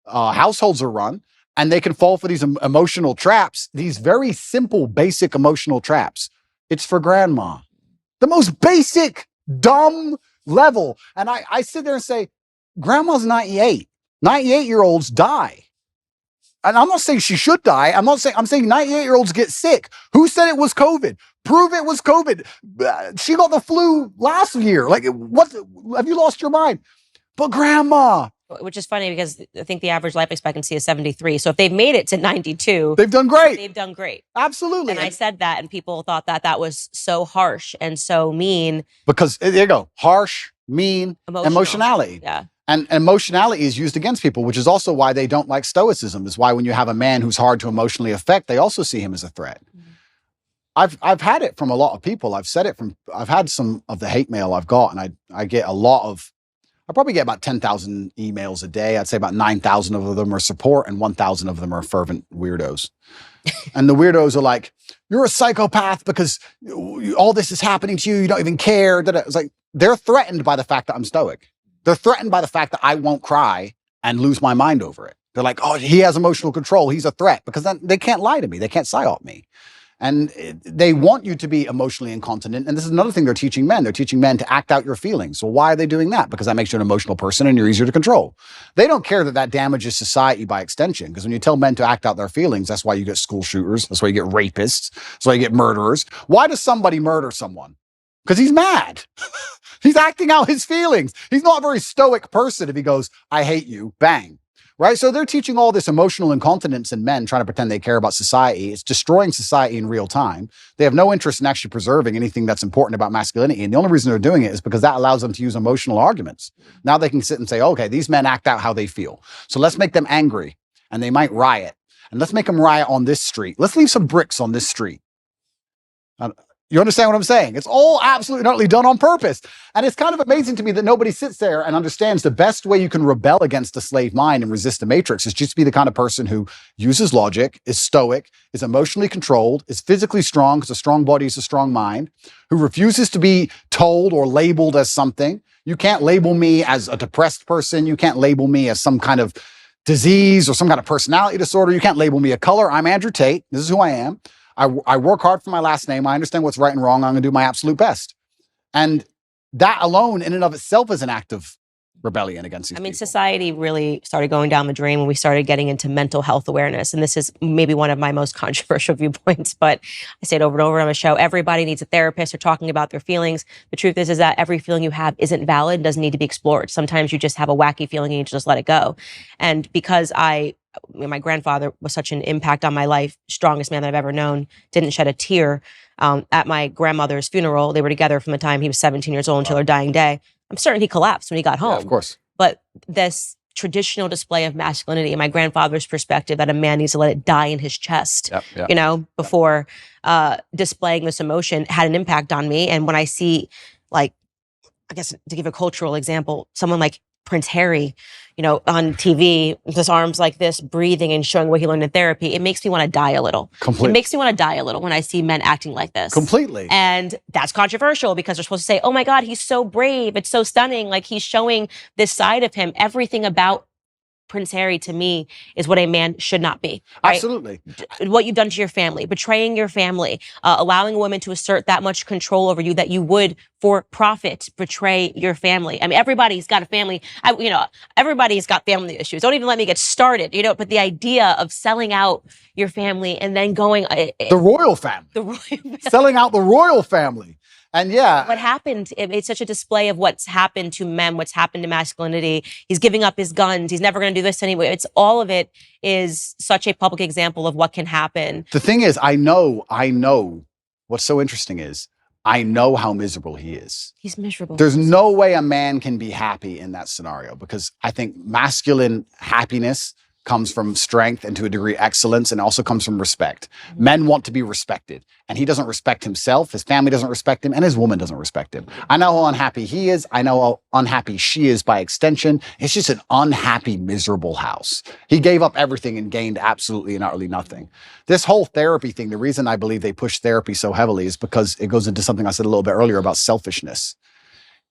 households are run, and they can fall for these emotional traps, these very simple, basic emotional traps. It's for grandma. The most basic, dumb level. And I sit there and say, grandma's 98. 98-year-olds die. And I'm not saying she should die. I'm saying 98-year-olds get sick. Who said it was COVID? Prove it was COVID. She got the flu last year. Like, what? Have you lost your mind? But grandma. Which is funny because I think the average life expectancy is 73. So if they've made it to 92, they've done great. They've done great. Absolutely. And I said that, and people thought that was so harsh and so mean. Because there you go, harsh, mean, emotionality. Yeah. And emotionality is used against people, which is also why they don't like stoicism, is why when you have a man who's hard to emotionally affect, they also see him as a threat. I've had it from a lot of people. I've had some of the hate mail I've got, and I get I probably get about 10,000 emails a day. I'd say about 9,000 of them are support and 1,000 of them are fervent weirdos. And the weirdos are like, you're a psychopath because all this is happening to you. You don't even care. It's like, they're threatened by the fact that I'm stoic. They're threatened by the fact that I won't cry and lose my mind over it. They're like, oh, he has emotional control. He's a threat, because then they can't lie to me. They can't psyop me. And they want you to be emotionally incontinent. And this is another thing they're teaching men. They're teaching men to act out your feelings. Well, why are they doing that? Because that makes you an emotional person and you're easier to control. They don't care that damages society by extension. Because when you tell men to act out their feelings, that's why you get school shooters. That's why you get rapists. That's why you get murderers. Why does somebody murder someone? Because he's mad. He's acting out his feelings. He's not a very stoic person if he goes, I hate you, bang. Right? So they're teaching all this emotional incontinence in men, trying to pretend they care about society. It's destroying society in real time. They have no interest in actually preserving anything that's important about masculinity. And the only reason they're doing it is because that allows them to use emotional arguments. Now they can sit and say, okay, these men act out how they feel. So let's make them angry, and they might riot. And let's make them riot on this street. Let's leave some bricks on this street. You understand what I'm saying? It's all absolutely utterly done on purpose. And it's kind of amazing to me that nobody sits there and understands the best way you can rebel against the slave mind and resist the matrix is just to be the kind of person who uses logic, is stoic, is emotionally controlled, is physically strong, because a strong body is a strong mind, who refuses to be told or labeled as something. You can't label me as a depressed person. You can't label me as some kind of disease or some kind of personality disorder. You can't label me a color. I'm Andrew Tate. This is who I am. I work hard for my last name. I understand what's right and wrong. I'm going to do my absolute best. And that alone in and of itself is an act of rebellion against these people. Society really started going down the drain when we started getting into mental health awareness. And this is maybe one of my most controversial viewpoints, but I say it over and over on the show. Everybody needs a therapist. They're talking about their feelings. The truth is that every feeling you have isn't valid, doesn't need to be explored. Sometimes you just have a wacky feeling and you just let it go. And because my grandfather was such an impact on my life, strongest man that I've ever known, didn't shed a tear at my grandmother's funeral. They were together from the time he was 17 years old until her dying day. I'm certain he collapsed when he got home. Yeah, of course. But this traditional display of masculinity in my grandfather's perspective that a man needs to let it die in his chest, before displaying this emotion had an impact on me. And when I see, like, I guess to give a cultural example, someone like Prince Harry, on TV, with his arms like this, breathing and showing what he learned in therapy, it makes me want to die a little. Completely. It makes me want to die a little when I see men acting like this. Completely. And that's controversial because they're supposed to say, oh my God, he's so brave. It's so stunning. Like, he's showing this side of him. Everything about Prince Harry to me is what a man should not be. Right? Absolutely. What you've done to your family, betraying your family, allowing a woman to assert that much control over you that you would for profit betray your family. I mean, everybody's got a family. Everybody's got family issues. Don't even let me get started, but the idea of selling out your family and then going the royal family, selling out the royal family. And yeah, what happened, it's such a display of what's happened to men, what's happened to masculinity. He's giving up his guns. He's never going to do this anyway. It's all of it is such a public example of what can happen. The thing is, I know what's so interesting is I know how miserable he is. He's miserable. There's no way a man can be happy in that scenario, because I think masculine happiness comes from strength and to a degree excellence, and also comes from respect. Mm-hmm. Men want to be respected, and he doesn't respect himself. His family doesn't respect him, and his woman doesn't respect him. I know how unhappy he is. I know how unhappy she is by extension. It's just an unhappy, miserable house. He gave up everything and gained absolutely and utterly nothing. This whole therapy thing, the reason I believe they push therapy so heavily is because it goes into something I said a little bit earlier about selfishness.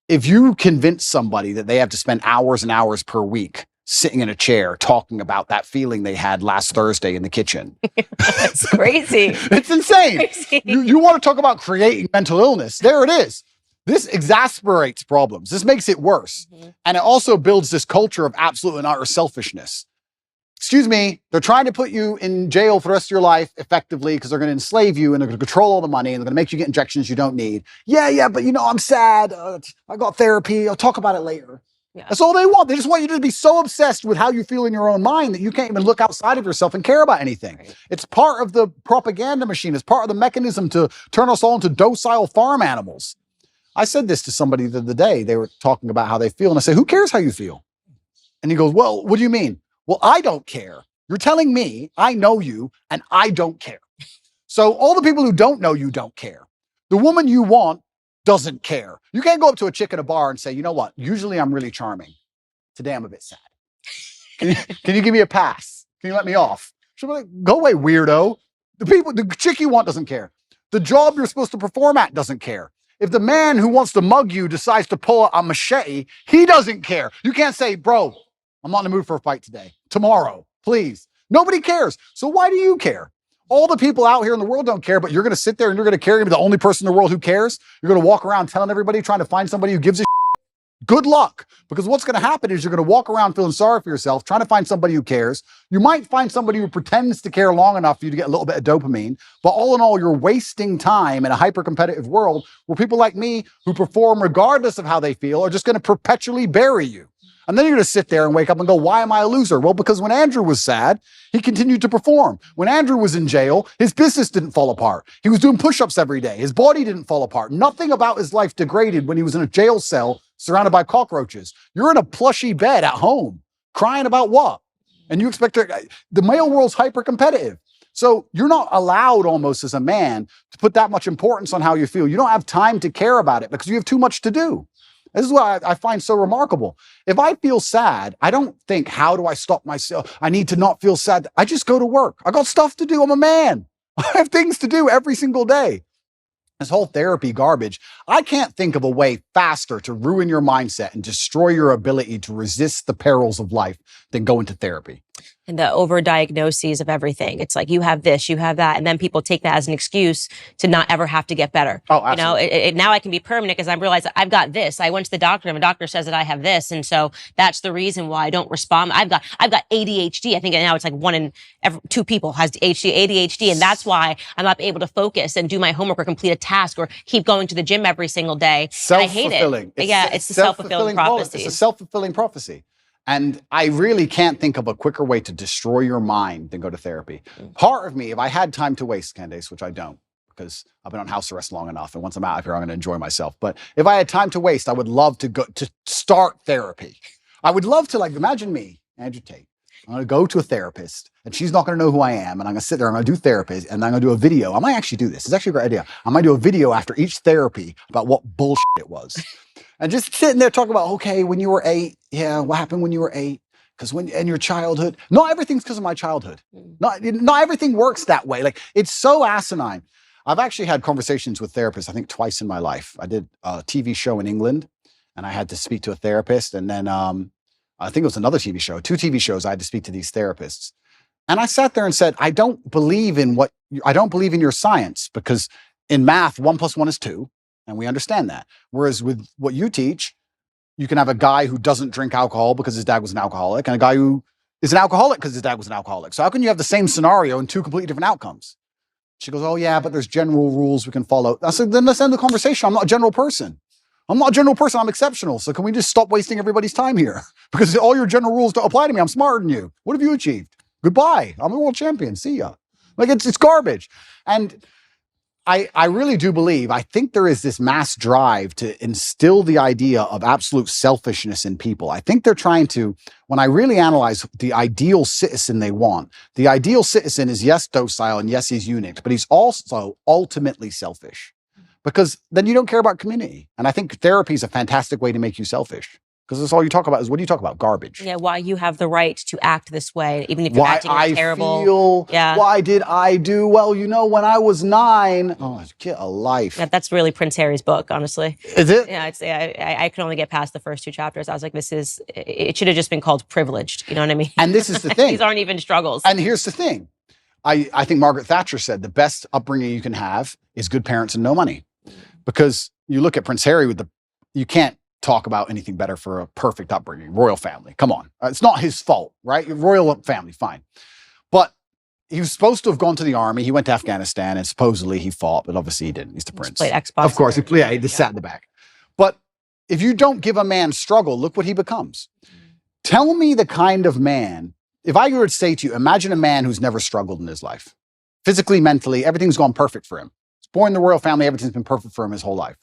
If you convince somebody that they have to spend hours and hours per week sitting in a chair talking about that feeling they had last Thursday in the kitchen. It's crazy. It's insane. Crazy. You want to talk about creating mental illness? There it is. This exasperates problems. This makes it worse. Mm-hmm. And it also builds this culture of absolute and utter selfishness. Excuse me, they're trying to put you in jail for the rest of your life effectively because they're going to enslave you and they're going to control all the money and they're going to make you get injections you don't need. Yeah, but I'm sad. I got therapy. I'll talk about it later. Yeah. That's all they want. They just want you to be so obsessed with how you feel in your own mind that you can't even look outside of yourself and care about anything. Right. It's part of the propaganda machine. It's part of the mechanism to turn us all into docile farm animals. I said this to somebody the other day. They were talking about how they feel. And I said, who cares how you feel? And he goes, well, what do you mean? Well, I don't care. You're telling me I know you and I don't care. So all the people who don't know you don't care. The woman you want doesn't care. You can't go up to a chick at a bar and say, you know what? Usually I'm really charming. Today I'm a bit sad. Can you give me a pass? Can you let me off? She'll be like, go away, weirdo. The chick you want doesn't care. The job you're supposed to perform at doesn't care. If the man who wants to mug you decides to pull a machete, he doesn't care. You can't say, bro, I'm not in the mood for a fight today. Tomorrow, please. Nobody cares. So why do you care? All the people out here in the world don't care, but you're going to sit there and you're going to carry the only person in the world who cares. You're going to walk around telling everybody, trying to find somebody who gives a shit. Good luck. Because what's going to happen is you're going to walk around feeling sorry for yourself, trying to find somebody who cares. You might find somebody who pretends to care long enough for you to get a little bit of dopamine. But all in all, you're wasting time in a hyper-competitive world where people like me who perform regardless of how they feel are just going to perpetually bury you. And then you're going to sit there and wake up and go, why am I a loser? Well, because when Andrew was sad, he continued to perform. When Andrew was in jail, his business didn't fall apart. He was doing push-ups every day. His body didn't fall apart. Nothing about his life degraded when he was in a jail cell surrounded by cockroaches. You're in a plushy bed at home, crying about what? And you expect the male world's hyper-competitive. So you're not allowed almost as a man to put that much importance on how you feel. You don't have time to care about it because you have too much to do. This is what I find so remarkable. If I feel sad, I don't think, how do I stop myself? I need to not feel sad. I just go to work. I got stuff to do. I'm a man. I have things to do every single day. This whole therapy garbage, I can't think of a way faster to ruin your mindset and destroy your ability to resist the perils of life than go into therapy. And the overdiagnoses of everything. It's like, you have this, you have that. And then people take that as an excuse to not ever have to get better. Oh, absolutely. Now I can be permanent because I realize that I've got this. I went to the doctor and the doctor says that I have this. And so that's the reason why I don't respond. I've got ADHD. I think now it's like 1 in 2 people has ADHD. And that's why I'm not able to focus and do my homework or complete a task or keep going to the gym every single day. I hate it. It's a self-fulfilling prophecy. It's a self-fulfilling prophecy. And I really can't think of a quicker way to destroy your mind than go to therapy. Part of me, if I had time to waste, Candace, which I don't, because I've been on house arrest long enough, and once I'm out of here, I'm going to enjoy myself. But if I had time to waste, I would love to go to start therapy. I would love to, imagine me, Andrew Tate. I'm going to go to a therapist, and she's not going to know who I am, and I'm going to sit there, I'm going to do therapy, and I'm going to do a video. I might actually do this. It's actually a great idea. I might do a video after each therapy about what bullshit it was. And just sitting there talking about, okay, when you were 8, what happened when you were 8? Because in your childhood, not everything's because of my childhood. Not everything works that way. It's so asinine. I've actually had conversations with therapists, I think twice in my life. I did a TV show in England, and I had to speak to a therapist, and then I think it was another TV show, 2 TV shows, I had to speak to these therapists. And I sat there and said, I don't believe in your science, because in math, 1 + 1 is 2. And we understand that. Whereas with what you teach, you can have a guy who doesn't drink alcohol because his dad was an alcoholic, and a guy who is an alcoholic because his dad was an alcoholic. So how can you have the same scenario and 2 completely different outcomes? She goes, oh yeah, but there's general rules we can follow. I said, then let's end the conversation. I'm not a general person. I'm exceptional. So can we just stop wasting everybody's time here? Because all your general rules don't apply to me. I'm smarter than you. What have you achieved? Goodbye. I'm a world champion. See ya. Like it's garbage. And I really do believe, I think there is this mass drive to instill the idea of absolute selfishness in people. I think they're trying to, when I really analyze the ideal citizen they want, the ideal citizen is yes, docile, and yes, he's unique, but he's also ultimately selfish, because then you don't care about community. And I think therapy is a fantastic way to make you selfish. Because that's all you talk about is, what do you talk about? Garbage. Yeah, why you have the right to act this way, even if you're acting terrible. Why did I do? Well, when I was 9. Oh, get a life. Yeah, that's really Prince Harry's book, honestly. Is it? Yeah, I could only get past the first 2 chapters. I was like, it should have just been called Privileged. You know what I mean? And this is the thing. These aren't even struggles. And here's the thing. I think Margaret Thatcher said the best upbringing you can have is good parents and no money. Because you look at Prince Harry you can't talk about anything better for a perfect upbringing. Royal family. Come on. It's not his fault, right? Royal family, fine. But he was supposed to have gone to the army. He went to Afghanistan and supposedly he fought, but obviously he didn't. He's the prince. Played Xbox. Of course. He just sat in the back. But if you don't give a man struggle, look what he becomes. Tell me the kind of man, if I were to say to you, imagine a man who's never struggled in his life. Physically, mentally, everything's gone perfect for him. He's born in the royal family. Everything's been perfect for him his whole life.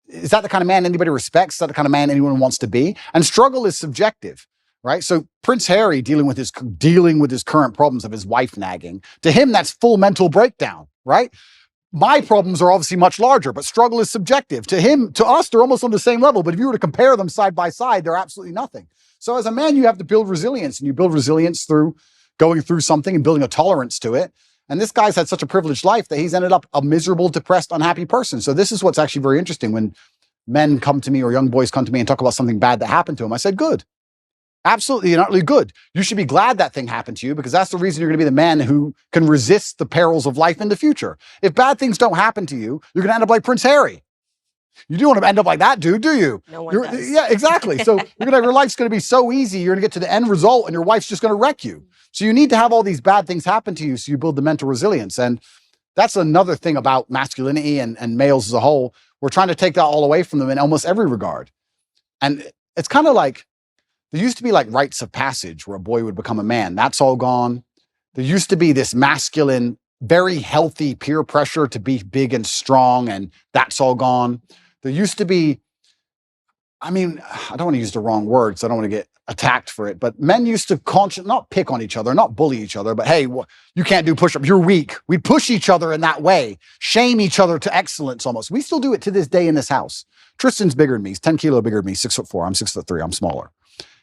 Is that the kind of man anybody respects? Is that the kind of man anyone wants to be? And struggle is subjective, right? So Prince Harry dealing with his current problems of his wife nagging, to him, that's full mental breakdown, right? My problems are obviously much larger, but struggle is subjective. To us, they're almost on the same level. But if you were to compare them side by side, they're absolutely nothing. So as a man, you have to build resilience, and you build resilience through going through something and building a tolerance to it. And this guy's had such a privileged life that he's ended up a miserable, depressed, unhappy person. So this is what's actually very interesting. When men come to me or young boys come to me and talk about something bad that happened to him, I said, good. Absolutely and utterly good. You should be glad that thing happened to you, because that's the reason you're going to be the man who can resist the perils of life in the future. If bad things don't happen to you, you're going to end up like Prince Harry. You don't want to end up like that dude, do you? No one does. Yeah, exactly. So your life's going to be so easy. You're going to get to the end result and your wife's just going to wreck you. So you need to have all these bad things happen to you so you build the mental resilience. And that's another thing about masculinity and males as a whole. We're trying to take that all away from them in almost every regard. And it's kind of like, there used to be like rites of passage where a boy would become a man. That's all gone. There used to be this masculine, very healthy peer pressure to be big and strong, and that's all gone. There used to be, I don't want to use the wrong words, so I don't want to get attacked for it, but men used to not pick on each other, not bully each other, but hey, you can't do push-ups, you're weak. We'd push each other in that way, shame each other to excellence almost. We still do it to this day in this house. Tristan's bigger than me. He's 10 kilo bigger than me, 6'4". I'm 6'3". I'm smaller.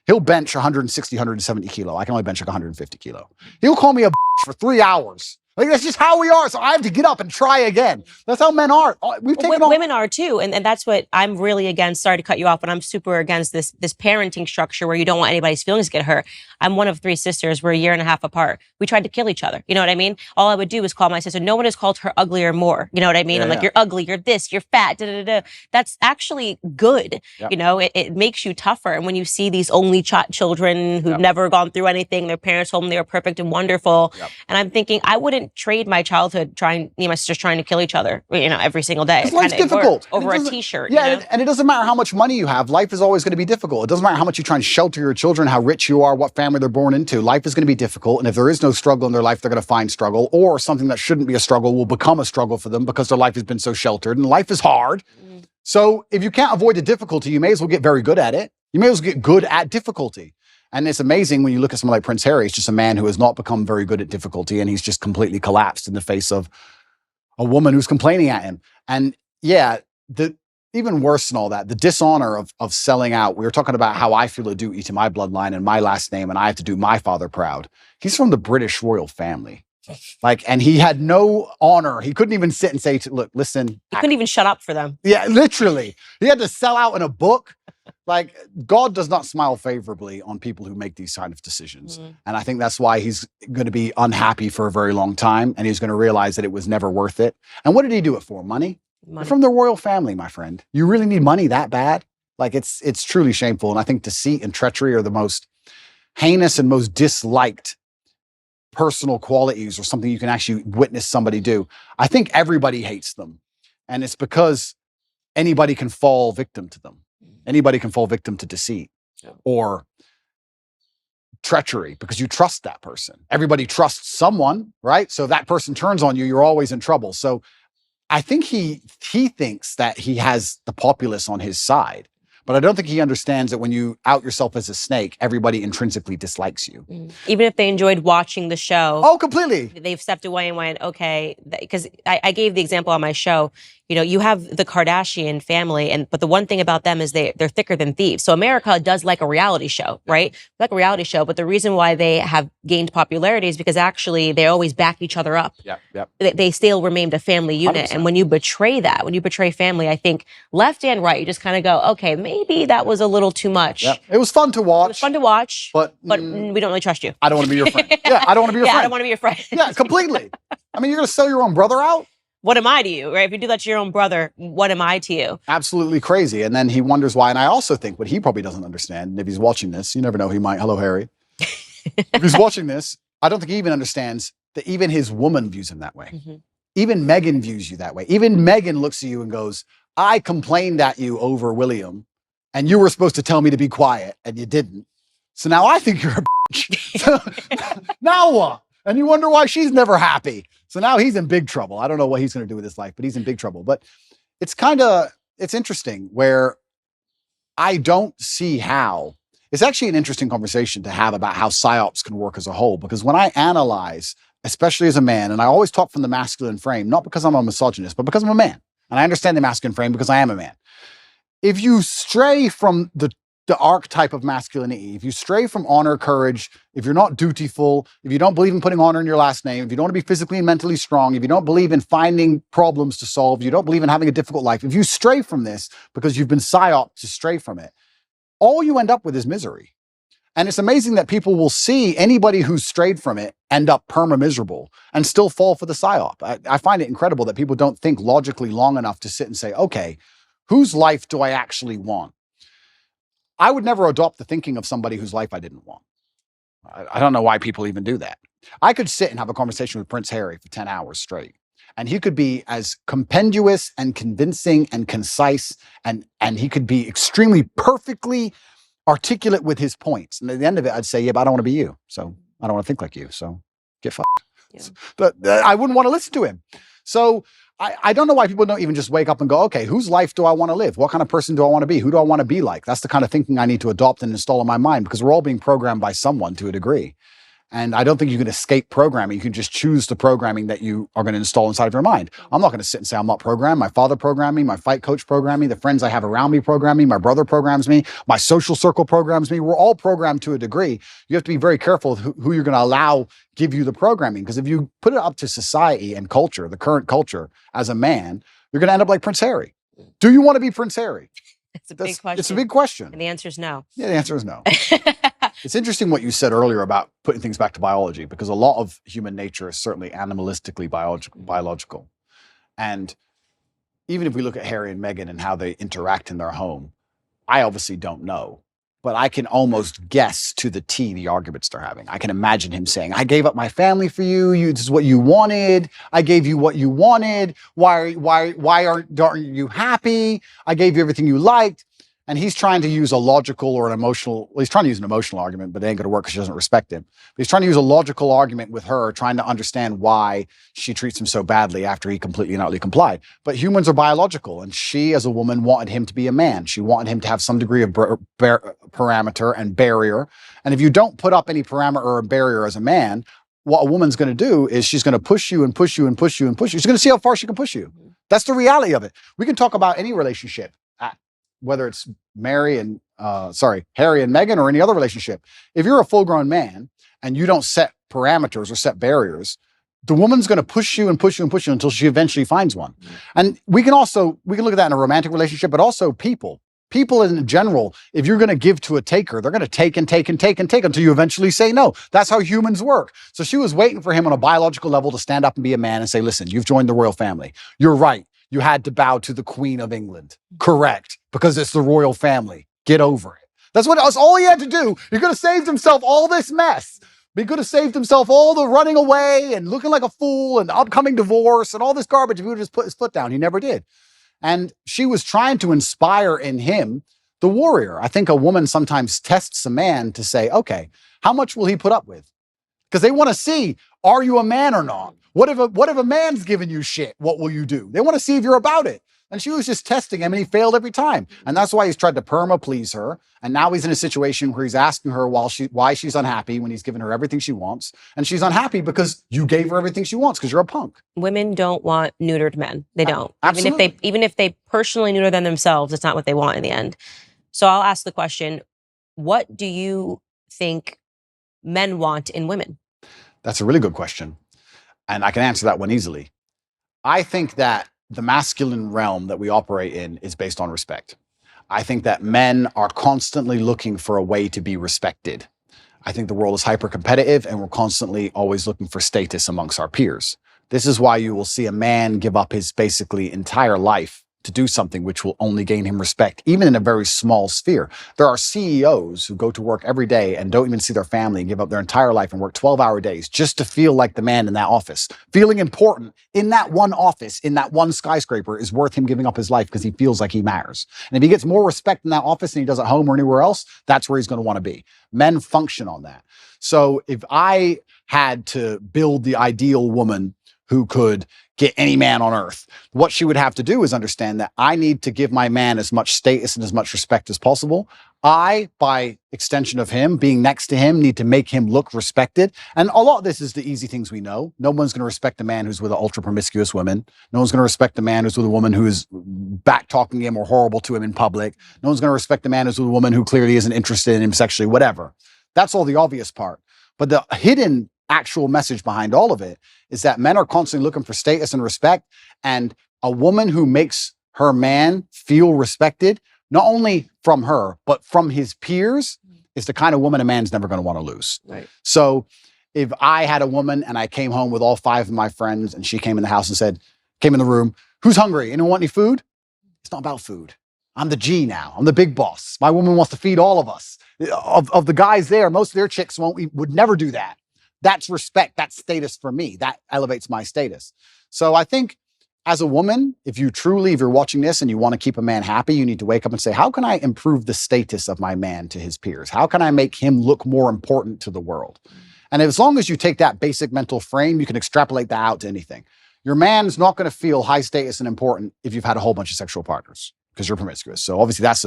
He'll bench 160, 170 kilo. I can only bench like 150 kilo. He'll call me a for 3 hours. Like, that's just how we are. So I have to get up and try again. That's how men are. Women are too. And that's what I'm really against. Sorry to cut you off, but I'm super against this parenting structure where you don't want anybody's feelings to get hurt. I'm one of 3 sisters. We're a year and a half apart. We tried to kill each other. You know what I mean? All I would do is call my sister. No one has called her ugly or more. You know what I mean? Yeah, I'm like, you're ugly, you're this, you're fat, da, da, da. That's actually good. Yep. You know, it makes you tougher. And when you see these only children who've never gone through anything, their parents told them they were perfect and wonderful. Yep. And I'm thinking, I wouldn't trade my childhood me and my sisters trying to kill each other, every single day. Life's difficult. Over a t-shirt. Yeah, and it doesn't matter how much money you have. Life is always going to be difficult. It doesn't matter how much you try and shelter your children, how rich you are, what family they're born into. Life is going to be difficult. And if there is no struggle in their life, they're going to find struggle, or something that shouldn't be a struggle will become a struggle for them because their life has been so sheltered. And life is hard. So if you can't avoid the difficulty, you may as well get very good at it. You may as well get good at difficulty. And it's amazing when you look at someone like Prince Harry. He's just a man who has not become very good at difficulty, and he's just completely collapsed in the face of a woman who's complaining at him. And yeah, even worse than all that, the dishonor of selling out. We were talking about how I feel a duty to my bloodline and my last name, and I have to do my father proud. He's from the British royal family. Like, and he had no honor. He couldn't even sit and say, look, listen. He couldn't even shut up for them. Yeah, literally. He had to sell out in a book. Like, God does not smile favorably on people who make these kind of decisions. And I think that's why he's going to be unhappy for a very long time. And he's going to realize that it was never worth it. And what did he do it for? Money? You're from the royal family, my friend. You really need money that bad? Like, it's truly shameful. And I think deceit and treachery are the most heinous and most disliked personal qualities, or something you can actually witness somebody do. I think everybody hates them. And it's because anybody can fall victim to them. Anybody can fall victim to deceit or treachery because you trust that person. Everybody trusts someone, right? So that person turns on you, you're always in trouble. So I think he thinks that he has the populace on his side. But I don't think he understands that when you out yourself as a snake, everybody intrinsically dislikes you. Even if they enjoyed watching the show. Oh, completely. They've stepped away and went, okay, because I gave the example on my show. You know, you have the Kardashian family, but the one thing about them is they're thicker than thieves. So America does like a reality show, right? Like a reality show, but the reason why they have gained popularity is because actually they always back each other up. They still remained a family unit. 100%. And when you betray that, when you betray family, I think left and right, you just kind of go, okay, maybe that was a little too much. It was fun to watch. It was fun to watch, but we don't really trust you. I don't want to be your friend. I don't want to be your friend. I don't want to be your friend. Yeah, completely. I mean, you're going to sell your own brother out? What am I to you, right? If you do that to your own brother, what am I to you? Absolutely crazy. And then he wonders why. And I also think what he probably doesn't understand, and if he's watching this, you never know, he might. Hello, Harry. If he's watching this, I don't think he even understands that even his woman views him that way. Even Meghan views you that way. Even Meghan looks at you and goes, I complained at you over William, and you were supposed to tell me to be quiet, and you didn't. So now I think you're a bitch. Now what? And you wonder why she's never happy. So now he's in big trouble. I don't know what he's going to do with his life, but he's in big trouble. But it's interesting where I don't see how. It's actually an interesting conversation to have about how psyops can work as a whole. Because when I analyze, especially as a man, and I always talk from the masculine frame, not because I'm a misogynist, but because I'm a man. And I understand the masculine frame because I am a man. If you stray from the archetype of masculinity, if you stray from honor, courage, if you're not dutiful, if you don't believe in putting honor in your last name, if you don't want to be physically and mentally strong, if you don't believe in finding problems to solve, you don't believe in having a difficult life, if you stray from this because you've been psyoped to stray from it, all you end up with is misery. And it's amazing that people will see anybody who's strayed from it end up perma-miserable and still fall for the psyop. I find it incredible that people don't think logically long enough to sit and say, okay, whose life do I actually want? I would never adopt the thinking of somebody whose life I didn't want. I don't know why people even do that. I could sit and have a conversation with Prince Harry for 10 hours straight, and he could be as compendious and convincing and concise, and he could be extremely perfectly articulate with his points. And at the end of it, I'd say, yeah, but I don't want to be you. So I don't want to think like you. So get fucked. Yeah. But I wouldn't want to listen to him. So I don't know why people don't even just wake up and go, okay, whose life do I want to live? What kind of person do I want to be? Who do I want to be like? That's the kind of thinking I need to adopt and install in my mind, because we're all being programmed by someone to a degree. And I don't think you can escape programming. You can just choose the programming that you are going to install inside of your mind. I'm not going to sit and say I'm not programmed. My father programmed me. My fight coach programmed me. The friends I have around me program me. My brother programs me. My social circle programs me. We're all programmed to a degree. You have to be very careful with who you're going to allow give you the programming. Because if you put it up to society and culture, the current culture, as a man, you're going to end up like Prince Harry. Do you want to be Prince Harry? It's a big question. It's a big question. And the answer is no. Yeah, the answer is no. It's interesting what you said earlier about putting things back to biology, because a lot of human nature is certainly animalistically biological. And even if we look at Harry and Meghan and how they interact in their home, I obviously don't know, but I can almost guess to the T the arguments they're having. I can imagine him saying, I gave up my family for you. This is what you wanted. I gave you what you wanted. Why aren't you happy? I gave you everything you liked. And he's trying to use a logical or an emotional, well, he's trying to use an emotional argument, but it ain't going to work because she doesn't respect him. But he's trying to use a logical argument with her, trying to understand why she treats him so badly after he completely and utterly complied. But humans are biological, and she, as a woman, wanted him to be a man. She wanted him to have some degree of parameter and barrier. And if you don't put up any parameter or barrier as a man, what a woman's going to do is she's going to push you and push you and push you and push you. She's going to see how far she can push you. That's the reality of it. We can talk about any relationship, whether it's Harry and Meghan or any other relationship. If you're a full-grown man and you don't set parameters or set barriers, the woman's going to push you and push you and push you until she eventually finds one. And we can look at that in a romantic relationship, but also people. People in general, if you're going to give to a taker, they're going to take and take and take and take until you eventually say no. That's how humans work. So she was waiting for him on a biological level to stand up and be a man and say, listen, you've joined the royal family. You're right. You had to bow to the Queen of England. Correct. Because it's the royal family. Get over it. That's all he had to do. He could have saved himself all this mess. He could have saved himself all the running away and looking like a fool and upcoming divorce and all this garbage if he would have just put his foot down. He never did. And she was trying to inspire in him the warrior. I think a woman sometimes tests a man to say, okay, how much will he put up with? Because they want to see, are you a man or not? What if a man's giving you shit? What will you do? They want to see if you're about it. And she was just testing him and he failed every time. And that's why he's tried to perma please her. And now he's in a situation where he's asking her why she's unhappy when he's given her everything she wants. And she's unhappy because you gave her everything she wants because you're a punk. Women don't want neutered men. They don't. Absolutely. Even if they personally neuter them themselves, it's not what they want in the end. So I'll ask the question, what do you think men want in women? That's a really good question. And I can answer that one easily. I think that the masculine realm that we operate in is based on respect. I think that men are constantly looking for a way to be respected. I think the world is hyper competitive and we're constantly always looking for status amongst our peers. This is why you will see a man give up his basically entire life to do something which will only gain him respect, even in a very small sphere. There are CEOs who go to work every day and don't even see their family and give up their entire life and work 12-hour days just to feel like the man in that office. Feeling important in that one office, in that one skyscraper is worth him giving up his life because he feels like he matters. And if he gets more respect in that office than he does at home or anywhere else, that's where he's going to want to be. Men function on that. So if I had to build the ideal woman who could get any man on earth, what she would have to do is understand that I need to give my man as much status and as much respect as possible. I, by extension of him, being next to him, need to make him look respected. And a lot of this is the easy things we know. No one's going to respect a man who's with an ultra promiscuous woman. No one's going to respect a man who's with a woman who is back talking him or horrible to him in public. No one's going to respect a man who's with a woman who clearly isn't interested in him sexually, whatever. That's all the obvious part. But the hidden actual message behind all of it is that men are constantly looking for status and respect. And a woman who makes her man feel respected, not only from her, but from his peers, is the kind of woman a man's never going to want to lose. Right. So if I had a woman and I came home with all 5 of my friends and she came in the house and came in the room, who's hungry? Anyone want any food? It's not about food. I'm the G now. I'm the big boss. My woman wants to feed all of us. Of the guys there, most of their chicks would never do that. That's respect. That's status for me. That elevates my status. So I think as a woman, if you're watching this and you want to keep a man happy, you need to wake up and say, how can I improve the status of my man to his peers? How can I make him look more important to the world? And as long as you take that basic mental frame, you can extrapolate that out to anything. Your man is not going to feel high status and important if you've had a whole bunch of sexual partners, because you're promiscuous. So obviously that's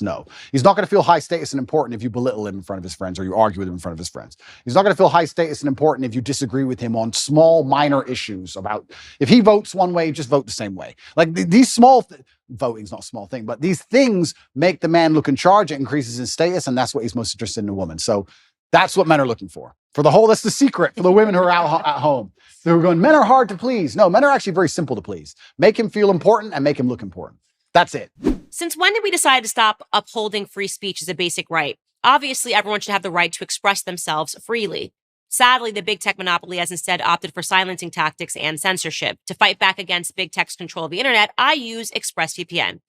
no. He's not going to feel high status and important if you belittle him in front of his friends or you argue with him in front of his friends. He's not going to feel high status and important if you disagree with him on small, minor issues about, if he votes one way, just vote the same way. Like these voting's not a small thing, but these things make the man look in charge. It increases his status, and that's what he's most interested in a woman. So that's what men are looking for. That's the secret for the women who are out at home. They're going, men are hard to please. No, men are actually very simple to please. Make him feel important and make him look important. That's it. Since when did we decide to stop upholding free speech as a basic right? Obviously, everyone should have the right to express themselves freely. Sadly, the big tech monopoly has instead opted for silencing tactics and censorship. To fight back against big tech's control of the internet, I use ExpressVPN.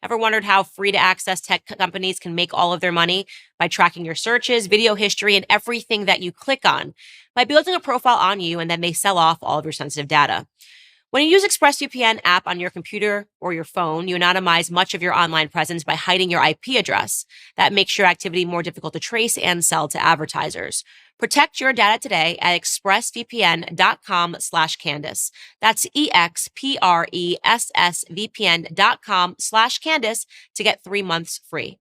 Ever wondered how free-to-access tech companies can make all of their money? By tracking your searches, video history, and everything that you click on. By building a profile on you, and then they sell off all of your sensitive data. When you use ExpressVPN app on your computer or your phone, you anonymize much of your online presence by hiding your IP address. That makes your activity more difficult to trace and sell to advertisers. Protect your data today at expressvpn.com/Candace. That's expressvpn.com/Candace to get 3 months free.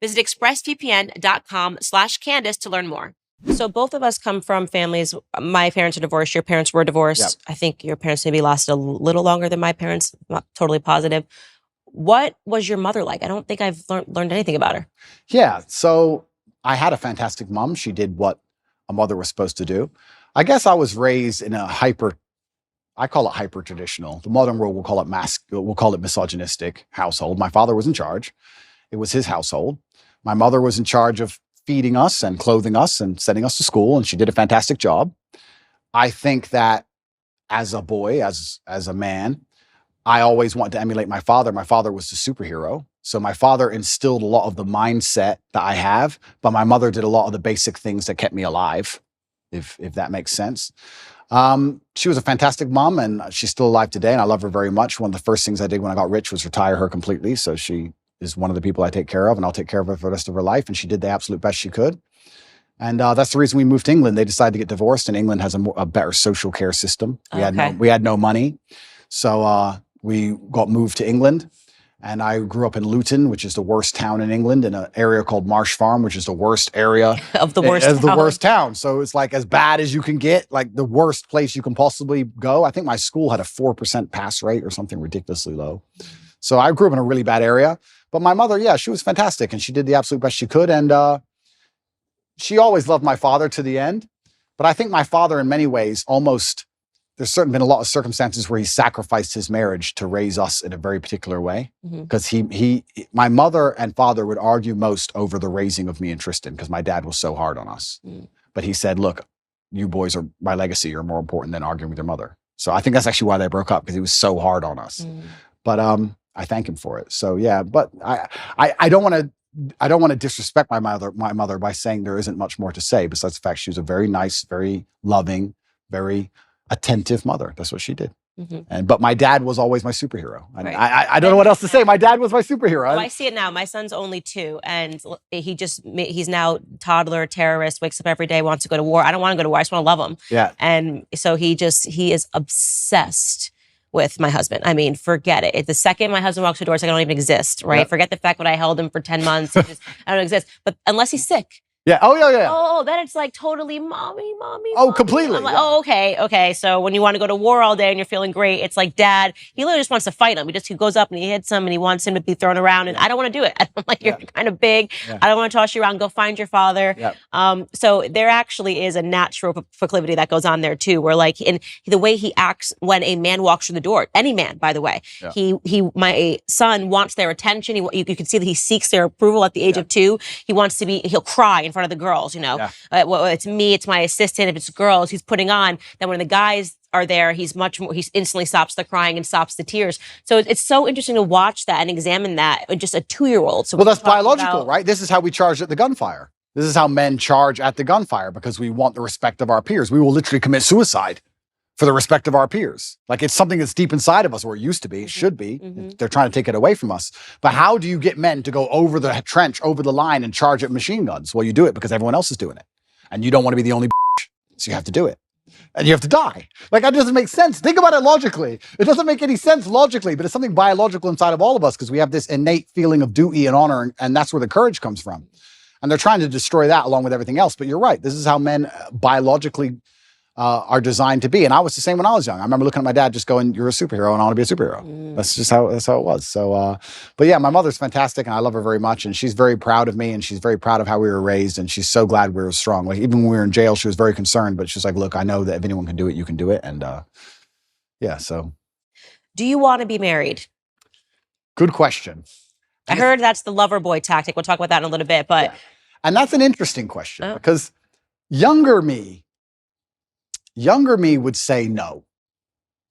Visit expressvpn.com/Candace to learn more. So both of us come from families. My parents are divorced. Your parents were divorced. Yep. I think your parents maybe lasted a little longer than my parents. I'm not totally positive. What was your mother like? I don't think I've learned anything about her. Yeah. So I had a fantastic mom. She did what a mother was supposed to do. I guess I was raised in a I call it hyper traditional. The modern world will call it misogynistic household. My father was in charge. It was his household. My mother was in charge of feeding us and clothing us and sending us to school, and she did a fantastic job. I think that as a boy, as a man, I always wanted to emulate my father. My father was the superhero. So my father instilled a lot of the mindset that I have, but my mother did a lot of the basic things that kept me alive, if that makes sense. She was a fantastic mom, and she's still alive today, and I love her very much. One of the first things I did when I got rich was retire her completely. So she is one of the people I take care of, and I'll take care of her for the rest of her life. And she did the absolute best she could. And that's the reason we moved to England. They decided to get divorced, and England has a better social care system. We had no money. So we got moved to England. And I grew up in Luton, which is the worst town in England, in an area called Marsh Farm, which is the worst area of the worst town. So it's like as bad as you can get, like the worst place you can possibly go. I think my school had a 4% pass rate or something ridiculously low. So I grew up in a really bad area. But my mother, yeah, she was fantastic, and she did the absolute best she could. And she always loved my father to the end. But I think my father, in many ways, there's certainly been a lot of circumstances where he sacrificed his marriage to raise us in a very particular way. Because my mother and father would argue most over the raising of me and Tristan, because my dad was so hard on us. But he said, look, you boys are my legacy. You're more important than arguing with your mother. So I think that's actually why they broke up, because he was so hard on us. But I thank him for it. So yeah, but I don't want to disrespect my mother by saying there isn't much more to say, besides the fact she was a very nice, very loving, very attentive mother. That's what she did. But my dad was always my superhero. And I don't know what else to say. My dad was my superhero. Well, I see it now. My son's only 2, and he's now toddler, terrorist, wakes up every day, wants to go to war. I don't want to go to war. I just want to love him. Yeah. And so he is obsessed with my husband. I mean, forget it. The second my husband walks through the door, it's like I don't even exist, right? Yep. Forget the fact that I held him for 10 months. I don't exist. But unless he's sick. Yeah. Oh, yeah. Oh, then it's like totally mommy. Oh, completely. I'm like, oh, okay. So when you want to go to war all day and you're feeling great, it's like dad, he literally just wants to fight him. He goes up and he hits him and he wants him to be thrown around. And I don't want to do it. I'm like, you're kind of big. Yeah. I don't want to toss you around. Go find your father. Yeah. So there actually is a natural proclivity that goes on there too, where like in the way he acts when a man walks through the door, any man, by the way, my son wants their attention. You can see that he seeks their approval at the age of 2. He'll cry in front of the girls, well, it's me, it's my assistant. If it's girls he's putting on, then when the guys are there, he instantly stops the crying and stops the tears. So it's so interesting to watch that and examine that in just a 2-year-old. So well, that's biological, right? This is how we charge at the gunfire. This is how men charge at the gunfire, because we want the respect of our peers. We will literally commit suicide for the respect of our peers. Like it's something that's deep inside of us, or it used to be, it should be. They're trying to take it away from us. But how do you get men to go over the trench, over the line and charge at machine guns? Well, you do it because everyone else is doing it. And you don't want to be the only so you have to do it. And you have to die. Like that doesn't make sense. Think about it logically. It doesn't make any sense logically, but it's something biological inside of all of us, because we have this innate feeling of duty and honor, and that's where the courage comes from. And they're trying to destroy that along with everything else. But you're right. This is how men biologically are designed to be. And I was the same when I was young. I remember looking at my dad just going, you're a superhero and I want to be a superhero. That's just how it was. So, but yeah, my mother's fantastic and I love her very much. And she's very proud of me and she's very proud of how we were raised. And she's so glad we were strong. Like even when we were in jail, she was very concerned, but she's like, look, I know that if anyone can do it, you can do it. And yeah, so. Do you want to be married? Good question. I heard that's the lover boy tactic. We'll talk about that in a little bit, but. Yeah. And that's an interesting question because younger me would say no,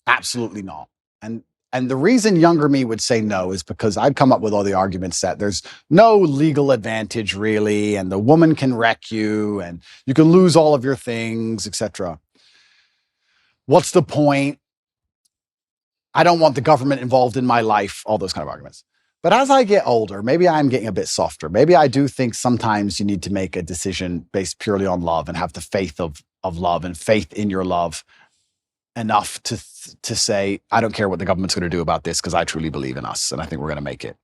absolutely not. And the reason younger me would say no is because I'd come up with all the arguments that there's no legal advantage really, and the woman can wreck you and you can lose all of your things, etc. What's the point? I don't want the government involved in my life, all those kind of arguments. But as I get older, maybe I'm getting a bit softer. Maybe I do think sometimes you need to make a decision based purely on love and have the faith of love and faith in your love enough to say, I don't care what the government's going to do about this because I truly believe in us and I think we're going to make it.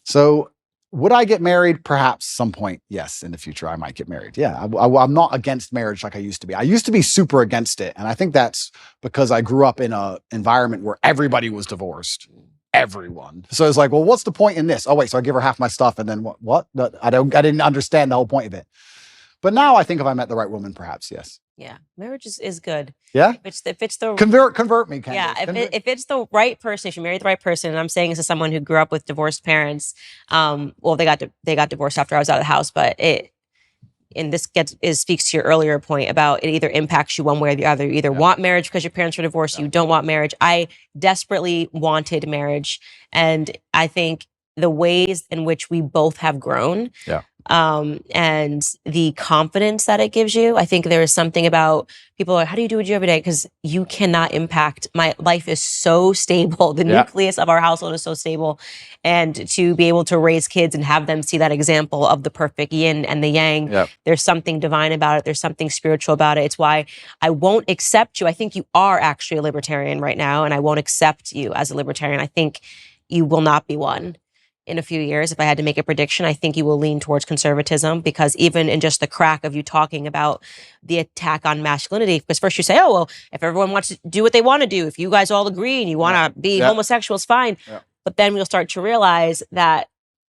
So would I get married? Perhaps some point, yes, in the future I might get married. Yeah, I'm not against marriage like I used to be. I used to be super against it. And I think that's because I grew up in an environment where everybody was divorced. Everyone. So it's like, well, what's the point in this? Oh, wait, so I give her half my stuff and then what? I didn't understand the whole point of it. But now I think if I met the right woman, perhaps, yes. Yeah, marriage is good. Yeah? If it's the Convert me, Candace. Yeah, if it's the right person, if you marry the right person, and I'm saying this as someone who grew up with divorced parents, well, they got divorced after I was out of the house, but speaks to your earlier point about it either impacts you one way or the other. You either want marriage because your parents were divorced, you don't want marriage. I desperately wanted marriage, and I think the ways in which we both have grown. And the confidence that it gives you. I think there is something about people are, how do you do what you do every day? Because you cannot impact. My life is so stable. The nucleus of our household is so stable. And to be able to raise kids and have them see that example of the perfect yin and the yang, there's something divine about it. There's something spiritual about it. It's why I won't accept you. I think you are actually a libertarian right now, and I won't accept you as a libertarian. I think you will not be one. In a few years, if I had to make a prediction, I think you will lean towards conservatism, because even in just the crack of you talking about the attack on masculinity, because first you say, oh, well, if everyone wants to do what they want to do, if you guys all agree and you want to be homosexuals, fine. But then we'll start to realize that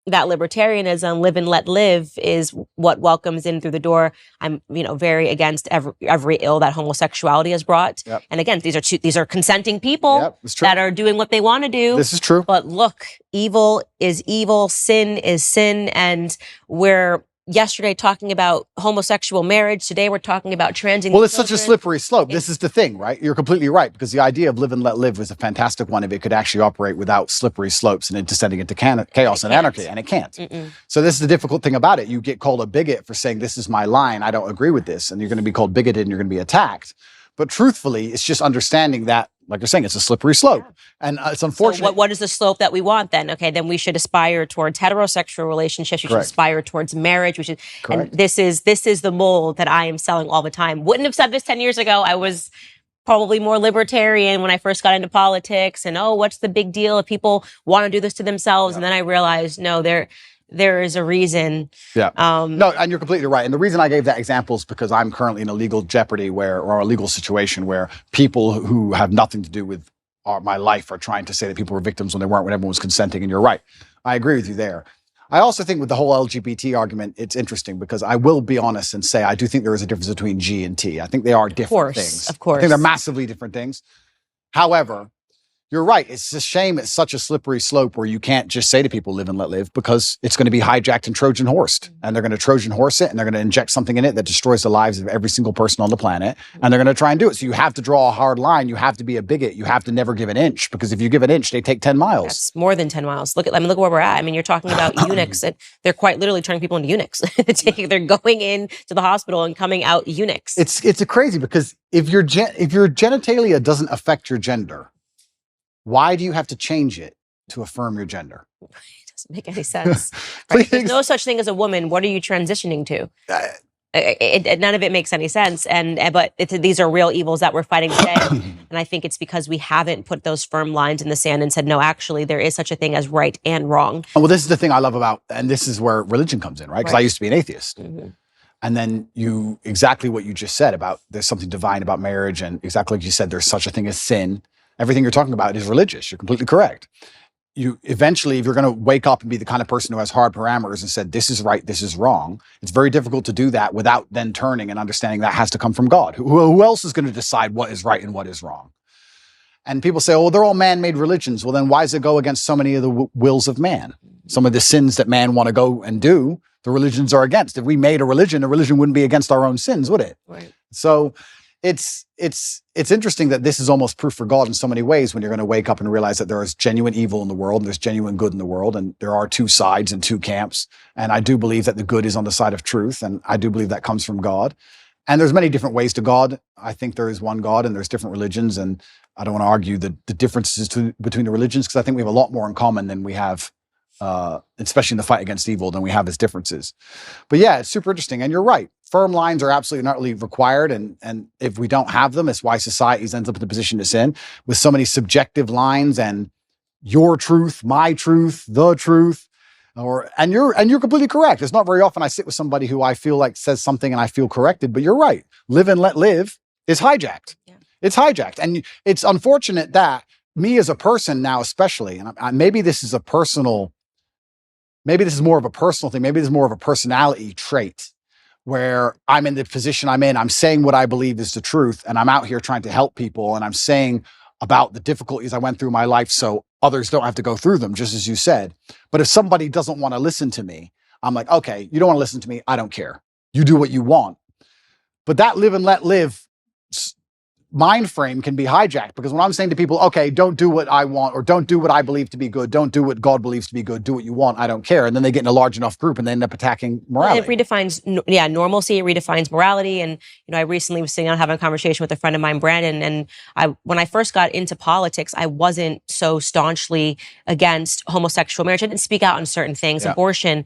libertarianism, live and let live, is what welcomes in through the door. I'm, very against every ill that homosexuality has brought. And again, these are consenting people that are doing what they want to do. This is true. But look, evil is evil, sin is sin, and we're yesterday talking about homosexual marriage. Today we're talking about transing. Well, it's such a slippery slope. This is the thing, right? You're completely right, because the idea of live and let live was a fantastic one if it could actually operate without slippery slopes and it descending into chaos and anarchy, and it can't. So this is the difficult thing about it. You get called a bigot for saying, this is my line, I don't agree with this, and you're going to be called bigoted and you're going to be attacked. But truthfully, it's just understanding that, like you're saying, it's a slippery slope. And it's unfortunate. So what is the slope that we want then? Okay, then we should aspire towards heterosexual relationships. We should aspire towards marriage. We should, and this is the mold that I am selling all the time. Wouldn't have said this 10 years ago. I was probably more libertarian when I first got into politics, and what's the big deal if people want to do this to themselves? And then I realized, no, there is a reason. No, and you're completely right. And the reason I gave that example is because I'm currently in a legal jeopardy or a legal situation where people who have nothing to do with my life are trying to say that people were victims when they weren't, when everyone was consenting. And you're right. I agree with you there. I also think with the whole LGBT argument, it's interesting because I will be honest and say I do think there is a difference between G and T. I think they are different things. Of course. I think they're massively different things. However, you're right. It's a shame it's such a slippery slope where you can't just say to people live and let live, because it's going to be hijacked and Trojan horsed. And they're going to Trojan horse it, and they're going to inject something in it that destroys the lives of every single person on the planet. And they're going to try and do it. So you have to draw a hard line. You have to be a bigot. You have to never give an inch, because if you give an inch, they take 10 miles. That's more than 10 miles. Look where we're at. I mean, you're talking about eunuchs, and they're quite literally turning people into eunuchs. They're going in to the hospital and coming out eunuchs. It's a crazy, because if your genitalia doesn't affect your gender, why do you have to change it to affirm your gender? It doesn't make any sense. There's no such thing as a woman. What are you transitioning to? None of it makes any sense. But these are real evils that we're fighting today. And I think it's because we haven't put those firm lines in the sand and said, no, actually, there is such a thing as right and wrong. Well, this is the thing I love about, and this is where religion comes in, right? Because I used to be an atheist. And then exactly what you just said about there's something divine about marriage, and exactly like you said, there's such a thing as sin. Everything you're talking about is religious. You're completely correct. You eventually, if you're going to wake up and be the kind of person who has hard parameters and said, this is right, this is wrong, it's very difficult to do that without then turning and understanding that has to come from God. Who else is going to decide what is right and what is wrong? And people say, oh, they're all man-made religions. Well, then why does it go against so many of the wills of man? Some of the sins that man want to go and do, the religions are against. If we made a religion wouldn't be against our own sins, would it? Right. So it's interesting that this is almost proof for God in so many ways, when you're going to wake up and realize that there is genuine evil in the world and there's genuine good in the world, and there are two sides and two camps. And I do believe that the good is on the side of truth, and I do believe that comes from God. And there's many different ways to God. I think there is one God and there's different religions, and I don't want to argue the differences between the religions, because I think we have a lot more in common than we have, especially in the fight against evil, than we have as differences. But yeah, it's super interesting. And you're right. Firm lines are absolutely not really required. And if we don't have them, it's why society ends up in the position it's in, with so many subjective lines and your truth, my truth, the truth. And you're completely correct. It's not very often I sit with somebody who I feel like says something and I feel corrected, but you're right. Live and let live is hijacked. Yeah. It's hijacked. And it's unfortunate that me as a person now, especially, and maybe this is more of a personal thing. Maybe this is more of a personality trait, where I'm in the position I'm in, I'm saying what I believe is the truth, and I'm out here trying to help people, and I'm saying about the difficulties I went through in my life so others don't have to go through them, just as you said. But if somebody doesn't want to listen to me, I'm like, okay, you don't want to listen to me, I don't care. You do what you want. But that live and let live mind frame can be hijacked, because when I'm saying to people, okay, don't do what I want, or don't do what I believe to be good, don't do what God believes to be good, do what you want, I don't care. And then they get in a large enough group and they end up attacking morality. It redefines, normalcy. It redefines morality. And, I recently was sitting down having a conversation with a friend of mine, Brandon, and when I first got into politics, I wasn't so staunchly against homosexual marriage. I didn't speak out on certain things, abortion.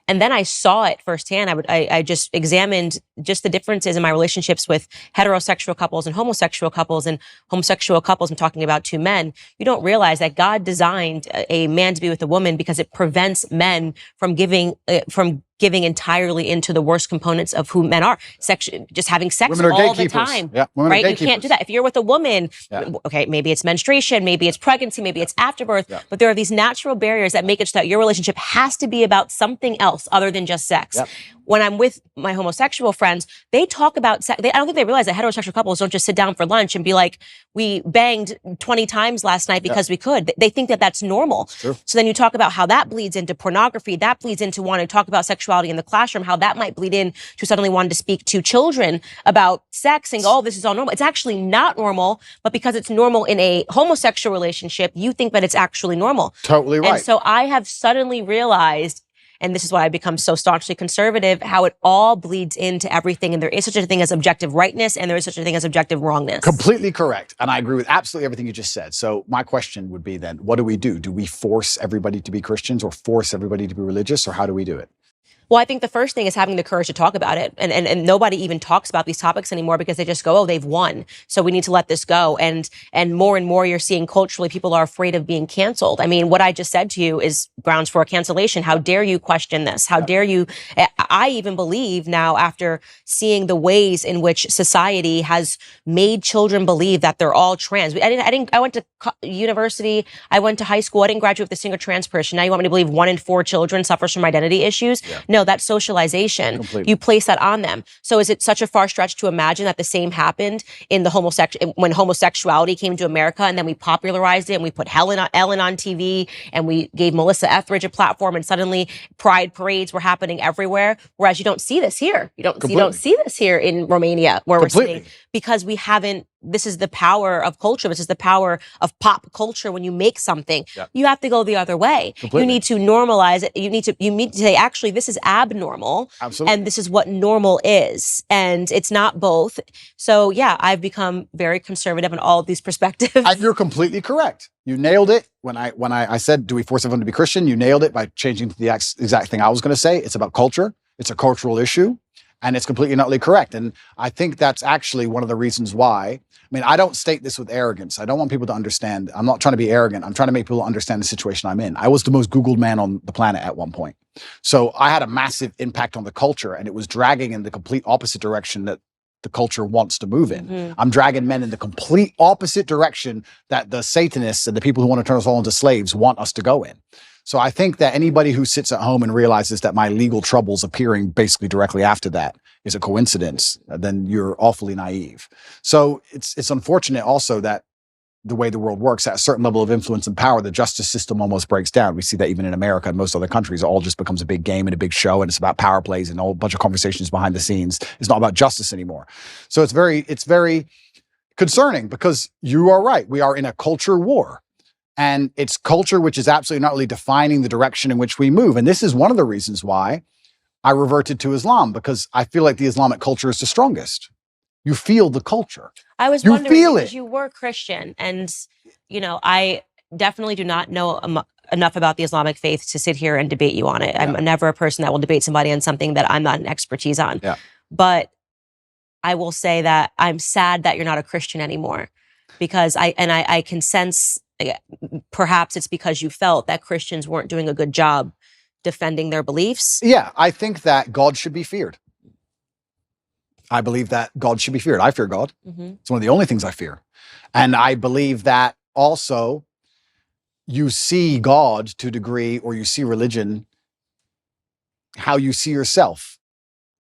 And then I saw it firsthand. I just examined just the differences in my relationships with heterosexual couples and homosexual couples. And homosexual couples, I'm talking about two men. You don't realize that God designed a man to be with a woman because it prevents men from giving entirely into the worst components of who men are. Just having sex all the time. Yeah, right? You can't do that. If you're with a woman, okay, maybe it's menstruation, maybe it's pregnancy, maybe it's afterbirth, but there are these natural barriers that make it so that your relationship has to be about something else other than just sex. When I'm with my homosexual friends, they talk about sex. I don't think they realize that heterosexual couples don't just sit down for lunch and be like, we banged 20 times last night because we could. They think that that's normal. So then you talk about how that bleeds into pornography, that bleeds into wanting to talk about sexuality in the classroom, how that might bleed in to suddenly wanting to speak to children about sex, saying, oh, this is all normal. It's actually not normal, but because it's normal in a homosexual relationship, you think that it's actually normal. Totally right. And so I have suddenly realized, and this is why I've become so staunchly conservative, how it all bleeds into everything. And there is such a thing as objective rightness, and there is such a thing as objective wrongness. Completely correct. And I agree with absolutely everything you just said. So my question would be then, what do we do? Do we force everybody to be Christians, or force everybody to be religious, or how do we do it? Well, I think the first thing is having the courage to talk about it. And nobody even talks about these topics anymore because they just go, oh, they've won, so we need to let this go. And more you're seeing culturally, people are afraid of being canceled. I mean, what I just said to you is grounds for a cancellation. How dare you question this? How dare you? I even believe now, after seeing the ways in which society has made children believe that they're all trans. I went to university. I went to high school. I didn't graduate with a single trans person. Now you want me to believe 1 in 4 children suffers from identity issues? No, that's socialization. Completely. You place that on them. So is it such a far stretch to imagine that the same happened in the when homosexuality came to America, and then we popularized it and we put Ellen on TV and we gave Melissa Etheridge a platform, and suddenly pride parades were happening everywhere. Whereas you don't see this here. You don't see this here in Romania where we're sitting, because we haven't. This is the power of culture. This is the power of pop culture. When you make something, you have to go the other way. Completely. You need to normalize it. You need to say, actually, this is abnormal. Absolutely. And this is what normal is. And it's not both. So yeah, I've become very conservative in all of these perspectives. And you're completely correct. You nailed it. When I said, do we force everyone to be Christian? You nailed it by changing to the exact thing I was going to say. It's about culture. It's a cultural issue. And it's completely and utterly correct. And I think that's actually one of the reasons why. I mean, I don't state this with arrogance. I don't want people to understand. I'm not trying to be arrogant. I'm trying to make people understand the situation I'm in. I was the most Googled man on the planet at one point. So I had a massive impact on the culture, and it was dragging in the complete opposite direction that the culture wants to move in. Mm-hmm. I'm dragging men in the complete opposite direction that the Satanists and the people who want to turn us all into slaves want us to go in. So I think that anybody who sits at home and realizes that my legal troubles appearing basically directly after that is a coincidence, then you're awfully naive. So it's unfortunate also that the way the world works, at a certain level of influence and power, the justice system almost breaks down. We see that even in America and most other countries. It all just becomes a big game and a big show, and it's about power plays and a whole bunch of conversations behind the scenes. It's not about justice anymore. So it's very concerning, because you are right. We are in a culture war. And it's culture which is absolutely not really defining the direction in which we move. And this is one of the reasons why I reverted to Islam, because I feel like the Islamic culture is the strongest. You feel the culture. I was wondering, because you were Christian, and I definitely do not know enough about the Islamic faith to sit here and debate you on it. I'm never a person that will debate somebody on something that I'm not an expertise on. Yeah. But I will say that I'm sad that you're not a Christian anymore, because I can sense, perhaps it's because you felt that Christians weren't doing a good job defending their beliefs. Yeah, I think that God should be feared. I believe that God should be feared. I fear God. Mm-hmm. It's one of the only things I fear. And I believe that also you see God to a degree, or you see religion, how you see yourself.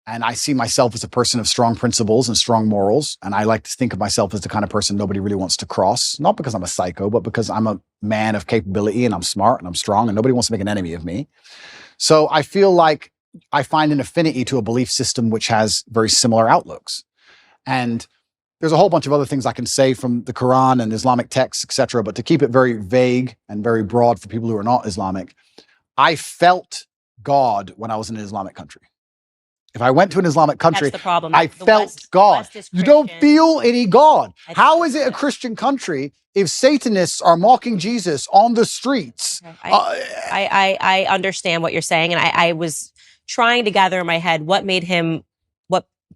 And I see myself as a person of strong principles and strong morals. And I like to think of myself as the kind of person nobody really wants to cross, not because I'm a psycho, but because I'm a man of capability and I'm smart and I'm strong and nobody wants to make an enemy of me. So I feel like I find an affinity to a belief system which has very similar outlooks. And there's a whole bunch of other things I can say from the Quran and Islamic texts, etc. But to keep it very vague and very broad for people who are not Islamic, I felt God when I was in an Islamic country. If I went to an Islamic country, That's the problem. I The felt West- God. West is You don't Christian. feel any God. I think How is that's it a Christian country if Satanists are mocking Jesus on the streets? Okay. I understand what you're saying, and I was trying to gather in my head what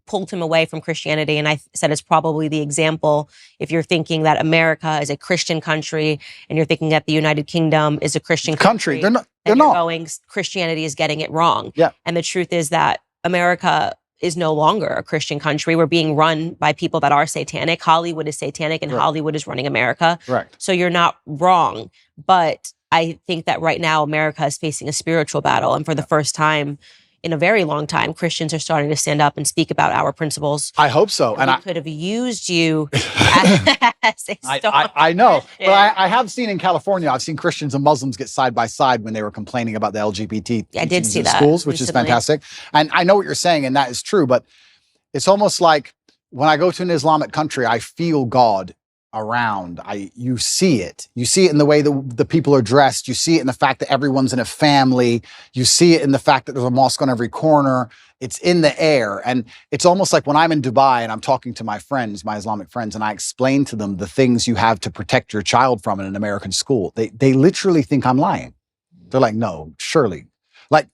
pulled him away from Christianity, and I said it's probably the example. If you're thinking that America is a Christian country, and you're thinking that the United Kingdom is a Christian country, They're not. and you're going, Christianity is getting it wrong. Yeah. And the truth is that America is no longer a Christian country. We're being run by people that are satanic. Hollywood is satanic, and Right. Hollywood is running America. Correct. So you're not wrong. But I think that right now America is facing a spiritual battle. And for the first time in a very long time, Christians are starting to stand up and speak about our principles. I hope so. And I could have used you as a I know, Christian. but I have seen in California, I've seen Christians and Muslims get side by side when they were complaining about the LGBT I did teachings see in that schools, which is recently. fantastic. And I know what you're saying, and that is true, but it's almost like when I go to an Islamic country, I feel God around. You see it. You see it in the way the people are dressed. You see it in the fact that everyone's in a family. You see it in the fact that there's a mosque on every corner. It's in the air. And it's almost like when I'm in Dubai and I'm talking to my friends, my Islamic friends, and I explain to them the things you have to protect your child from in an American school. They literally think I'm lying. They're like, no, surely. Like,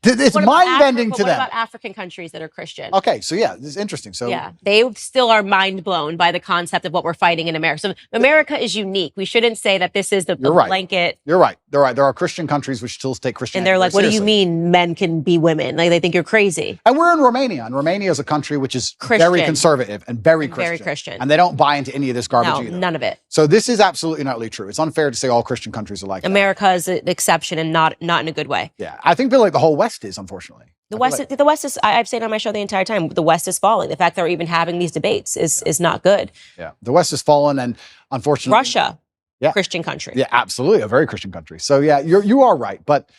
it's What about mind-bending to what them. about African countries that are Christian? Okay, so yeah, this is interesting. So yeah, they still are mind blown by the concept of what we're fighting in America. So America is unique. We shouldn't say that this is the right. blanket. You're right. They're right. There are Christian countries which still take Christianity. And they're like, what do you seriously. mean men can be women? Like, they think you're crazy. And we're in Romania, and Romania is a country which is Christian. very conservative and very And Christian. very Christian. And they don't buy into any of this garbage No, either. none of it. So this is absolutely not really true. It's unfair to say all Christian countries are like that. America is an exception, and not in a good way. Yeah, I think like the whole West is, unfortunately. The West is. I've said on my show the entire time. The West is falling. The fact that we're even having these debates is not good. Yeah, the West has fallen, and unfortunately, Russia, Yeah. Christian country. Yeah, absolutely, a very Christian country. So yeah, you are right, but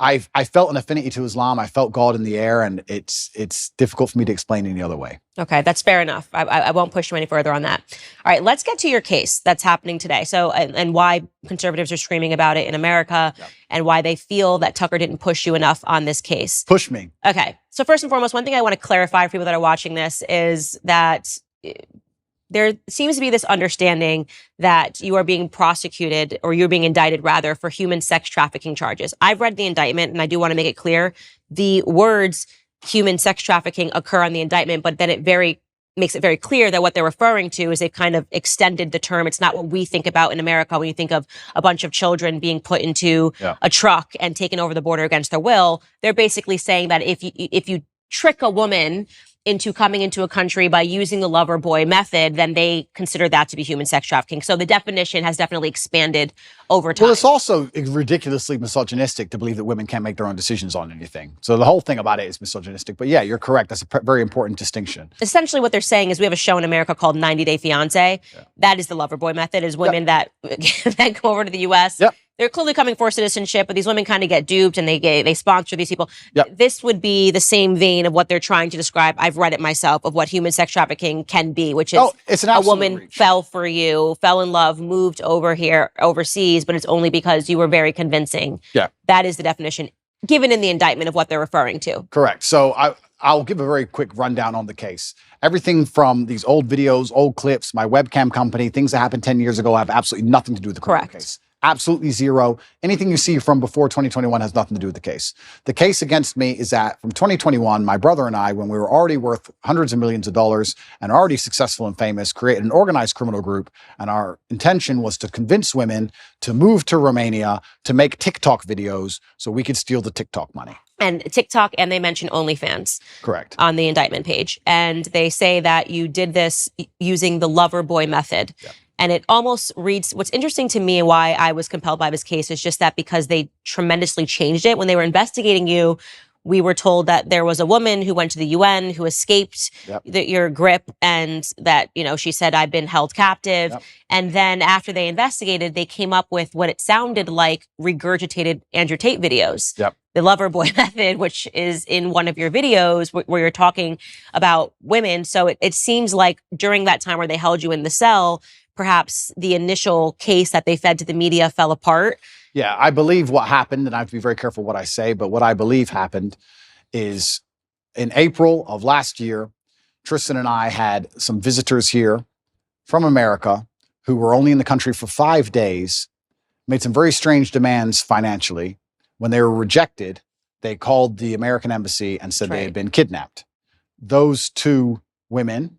I felt an affinity to Islam. I felt God in the air, and it's difficult for me to explain any other way. Okay, that's fair enough. I won't push you any further on that. All right, let's get to your case that's happening today. So, and why conservatives are screaming about it in America, and why they feel that Tucker didn't push you enough on this case. Push me. Okay, so first and foremost, one thing I want to clarify for people that are watching this is that there seems to be this understanding that you are being prosecuted, or you're being indicted rather, for human sex trafficking charges. I've read the indictment, and I do want to make it clear. The words human sex trafficking occur on the indictment, but then it makes it very clear that what they're referring to is they've kind of extended the term. It's not what we think about in America when you think of a bunch of children being put into a truck and taken over the border against their will. They're basically saying that if you trick a woman into coming into a country by using the lover boy method, then they consider that to be human sex trafficking. So the definition has definitely expanded over time. Well, it's also ridiculously misogynistic to believe that women can't make their own decisions on anything. So the whole thing about it is misogynistic. But yeah, you're correct. That's a very important distinction. Essentially what they're saying is we have a show in America called 90 Day Fiancé. That is the lover boy method, is women that then go over to the U.S. They're clearly coming for citizenship, but these women kind of get duped, and they sponsor these people. This would be the same vein of what they're trying to describe. I've read it myself, of what human sex trafficking can be, which is it's an a absolute woman reach. fell for you, fell in love, moved over here overseas, but it's only because you were very convincing. Yeah. That is the definition given in the indictment of what they're referring to. Correct. So I'll give a very quick rundown on the case. Everything from these old videos, old clips, my webcam company, things that happened 10 years ago have absolutely nothing to do with the criminal case. Absolutely zero. Anything you see from before 2021 has nothing to do with the case. The case against me is that from 2021, my brother and I, when we were already worth hundreds of millions of dollars and already successful and famous, created an organized criminal group. And our intention was to convince women to move to Romania to make TikTok videos so we could steal the TikTok money. And TikTok, and they mention OnlyFans. Correct. On the indictment page. And they say that you did this using the lover boy method. And it almost reads, what's interesting to me and why I was compelled by this case is just that because they tremendously changed it. When they were investigating you, we were told that there was a woman who went to the UN who escaped your grip, and that, you know, she said, I've been held captive. And then after they investigated, they came up with what it sounded like regurgitated Andrew Tate videos. The lover boy method, which is in one of your videos where you're talking about women. So it seems like during that time where they held you in the cell, perhaps the initial case that they fed to the media fell apart. Yeah, I believe what happened, and I have to be very careful what I say, but what I believe happened is in April of last year, Tristan and I had some visitors here from America who were only in the country for 5 days, made some very strange demands financially. When they were rejected, they called the American embassy and said they had been kidnapped. Those two women,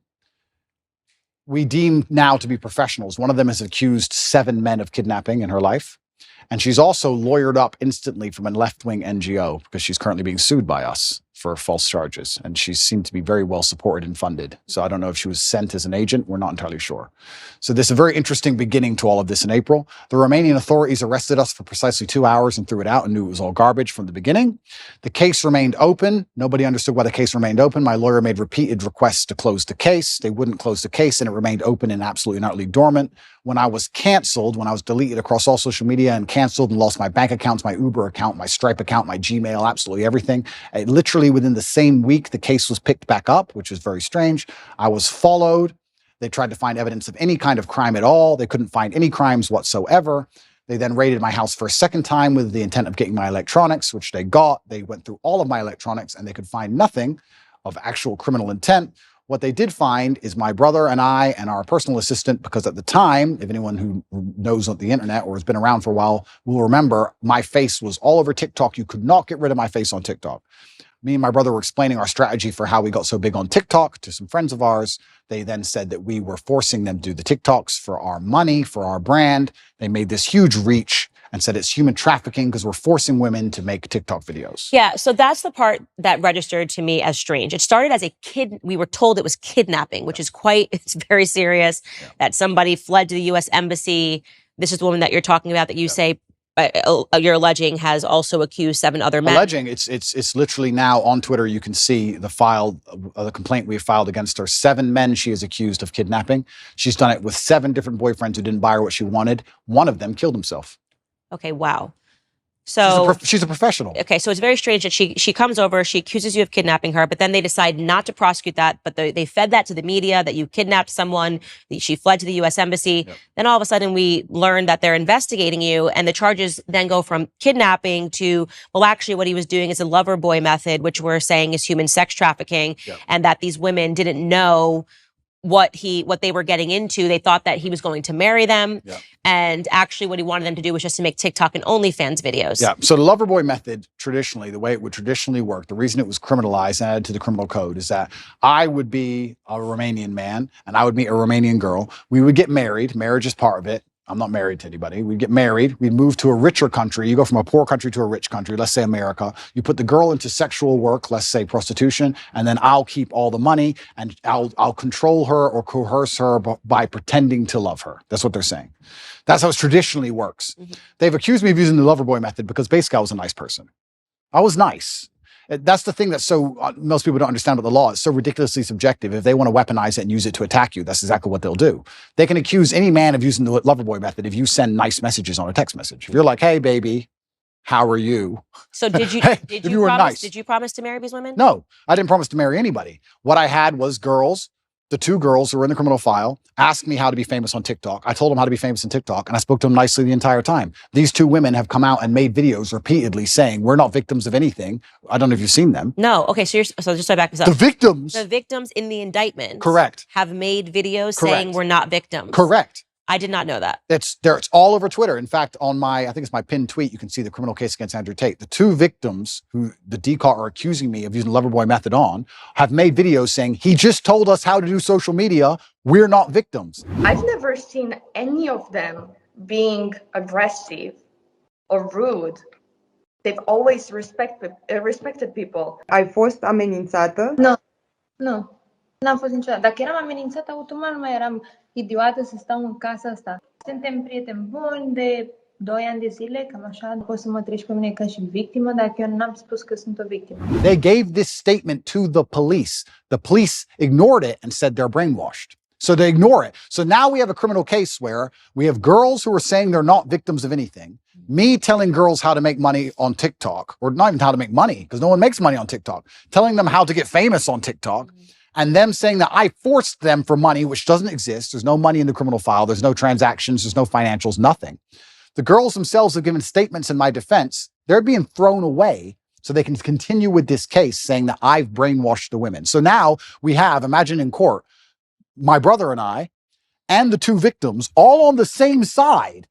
we deem now to be professionals. One of them has accused 7 men of kidnapping in her life. And she's also lawyered up instantly from a left-wing NGO because she's currently being sued by us for false charges. And she seemed to be very well supported and funded. So I don't know if she was sent as an agent. We're not entirely sure. So there's a very interesting beginning to all of this in April. The Romanian authorities arrested us for precisely 2 hours and threw it out and knew it was all garbage from the beginning. The case remained open. Nobody understood why the case remained open. My lawyer made repeated requests to close the case. They wouldn't close the case, and it remained open and absolutely and utterly dormant. When I was canceled, when I was deleted across all social media and canceled and lost my bank accounts, my Uber account, my Stripe account, my Gmail, absolutely everything, literally within the same week, the case was picked back up, which is very strange. I was followed. They tried to find evidence of any kind of crime at all. They couldn't find any crimes whatsoever. They then raided my house for a second time with the intent of getting my electronics, which they got. They went through all of my electronics and they could find nothing of actual criminal intent. What they did find is my brother and I and our personal assistant, because at the time, if anyone who knows on the internet or has been around for a while will remember, my face was all over TikTok. You could not get rid of my face on TikTok. Me and my brother were explaining our strategy for how we got so big on TikTok to some friends of ours. They then said that we were forcing them to do the TikToks for our money, for our brand. They made this huge reach and said it's human trafficking because we're forcing women to make TikTok videos. Yeah, so that's the part that registered to me as strange. It started as a we were told it was kidnapping, which is it's very serious, that somebody fled to the U.S. embassy. This is the woman that you're talking about that you say you're alleging has also accused 7 other men. Alleging, it's literally now on Twitter. You can see the the complaint we filed against her. 7 men she is accused of kidnapping. She's done it with 7 different boyfriends who didn't buy her what she wanted. One of them killed himself. Okay, wow. So she's a professional. Okay, so it's very strange that she comes over, she accuses you of kidnapping her, but then they decide not to prosecute that, but they fed that to the media, that you kidnapped someone, that she fled to the U.S. embassy. Then all of a sudden we learn that they're investigating you, and the charges then go from kidnapping to, well, actually what he was doing is a lover boy method, which we're saying is human sex trafficking, and that these women didn't know what they were getting into. They thought that he was going to marry them. And actually what he wanted them to do was just to make TikTok and OnlyFans videos. Yeah. So the lover boy method, traditionally, the way it would traditionally work, the reason it was criminalized and added to the criminal code is that I would be a Romanian man and I would meet a Romanian girl. We would get married. Marriage is part of it. I'm not married to anybody. We'd get married. We'd move to a richer country. You go from a poor country to a rich country, let's say America. You put the girl into sexual work, let's say prostitution, and then I'll keep all the money and I'll control her or coerce her by pretending to love her. That's what they're saying. That's how it traditionally works. They've accused me of using the lover boy method because basically I was a nice person. I was nice. That's the thing that's most people don't understand about the law. It's so ridiculously subjective. If they want to weaponize it and use it to attack you, that's exactly what they'll do. They can accuse any man of using the lover boy method if you send nice messages on a text message. If you're like, hey, baby, how are you? So did you, hey, did you promise to marry these women? No, I didn't promise to marry anybody. What I had was girls. The 2 girls who were in the criminal file asked me how to be famous on TikTok. I told them how to be famous on TikTok, and I spoke to them nicely the entire time. These 2 women have come out and made videos repeatedly saying we're not victims of anything. I don't know if you've seen them. No. Okay, so just so I back this up. The victims in the indictment. Correct. Have made videos saying we're not victims. Correct. I did not know that. It's all over Twitter. In fact, on I think it's my pinned tweet, you can see the criminal case against Andrew Tate. The 2 victims who the DCAR are accusing me of using the loverboy method on have made videos saying, he just told us how to do social media. We're not victims. I've never seen any of them being aggressive or rude. They've always respected people. Ai fost amenințată? Nu. N-am fost niciodată. Dacă eram amenințată, automat nu mai eram idiotă să stau în casa asta. Suntem prieteni buni de 2 ani de zile, cam așa, poți să mă treci pe mine ca și victimă, dacă eu n-am spus că sunt o victimă. They gave this statement to the police. The police ignored it and said they're brainwashed. So they ignore it. So now we have a criminal case where we have girls who are saying they're not victims of anything. Me telling girls how to make money on TikTok, or not even how to make money, because no one makes money on TikTok, telling them how to get famous on TikTok, and them saying that I forced them for money, which doesn't exist. There's no money in the criminal file. There's no transactions. There's no financials, nothing. The girls themselves have given statements in my defense. They're being thrown away so they can continue with this case saying that I've brainwashed the women. So now we have, imagine in court, my brother and I, and the two victims, all on the same side,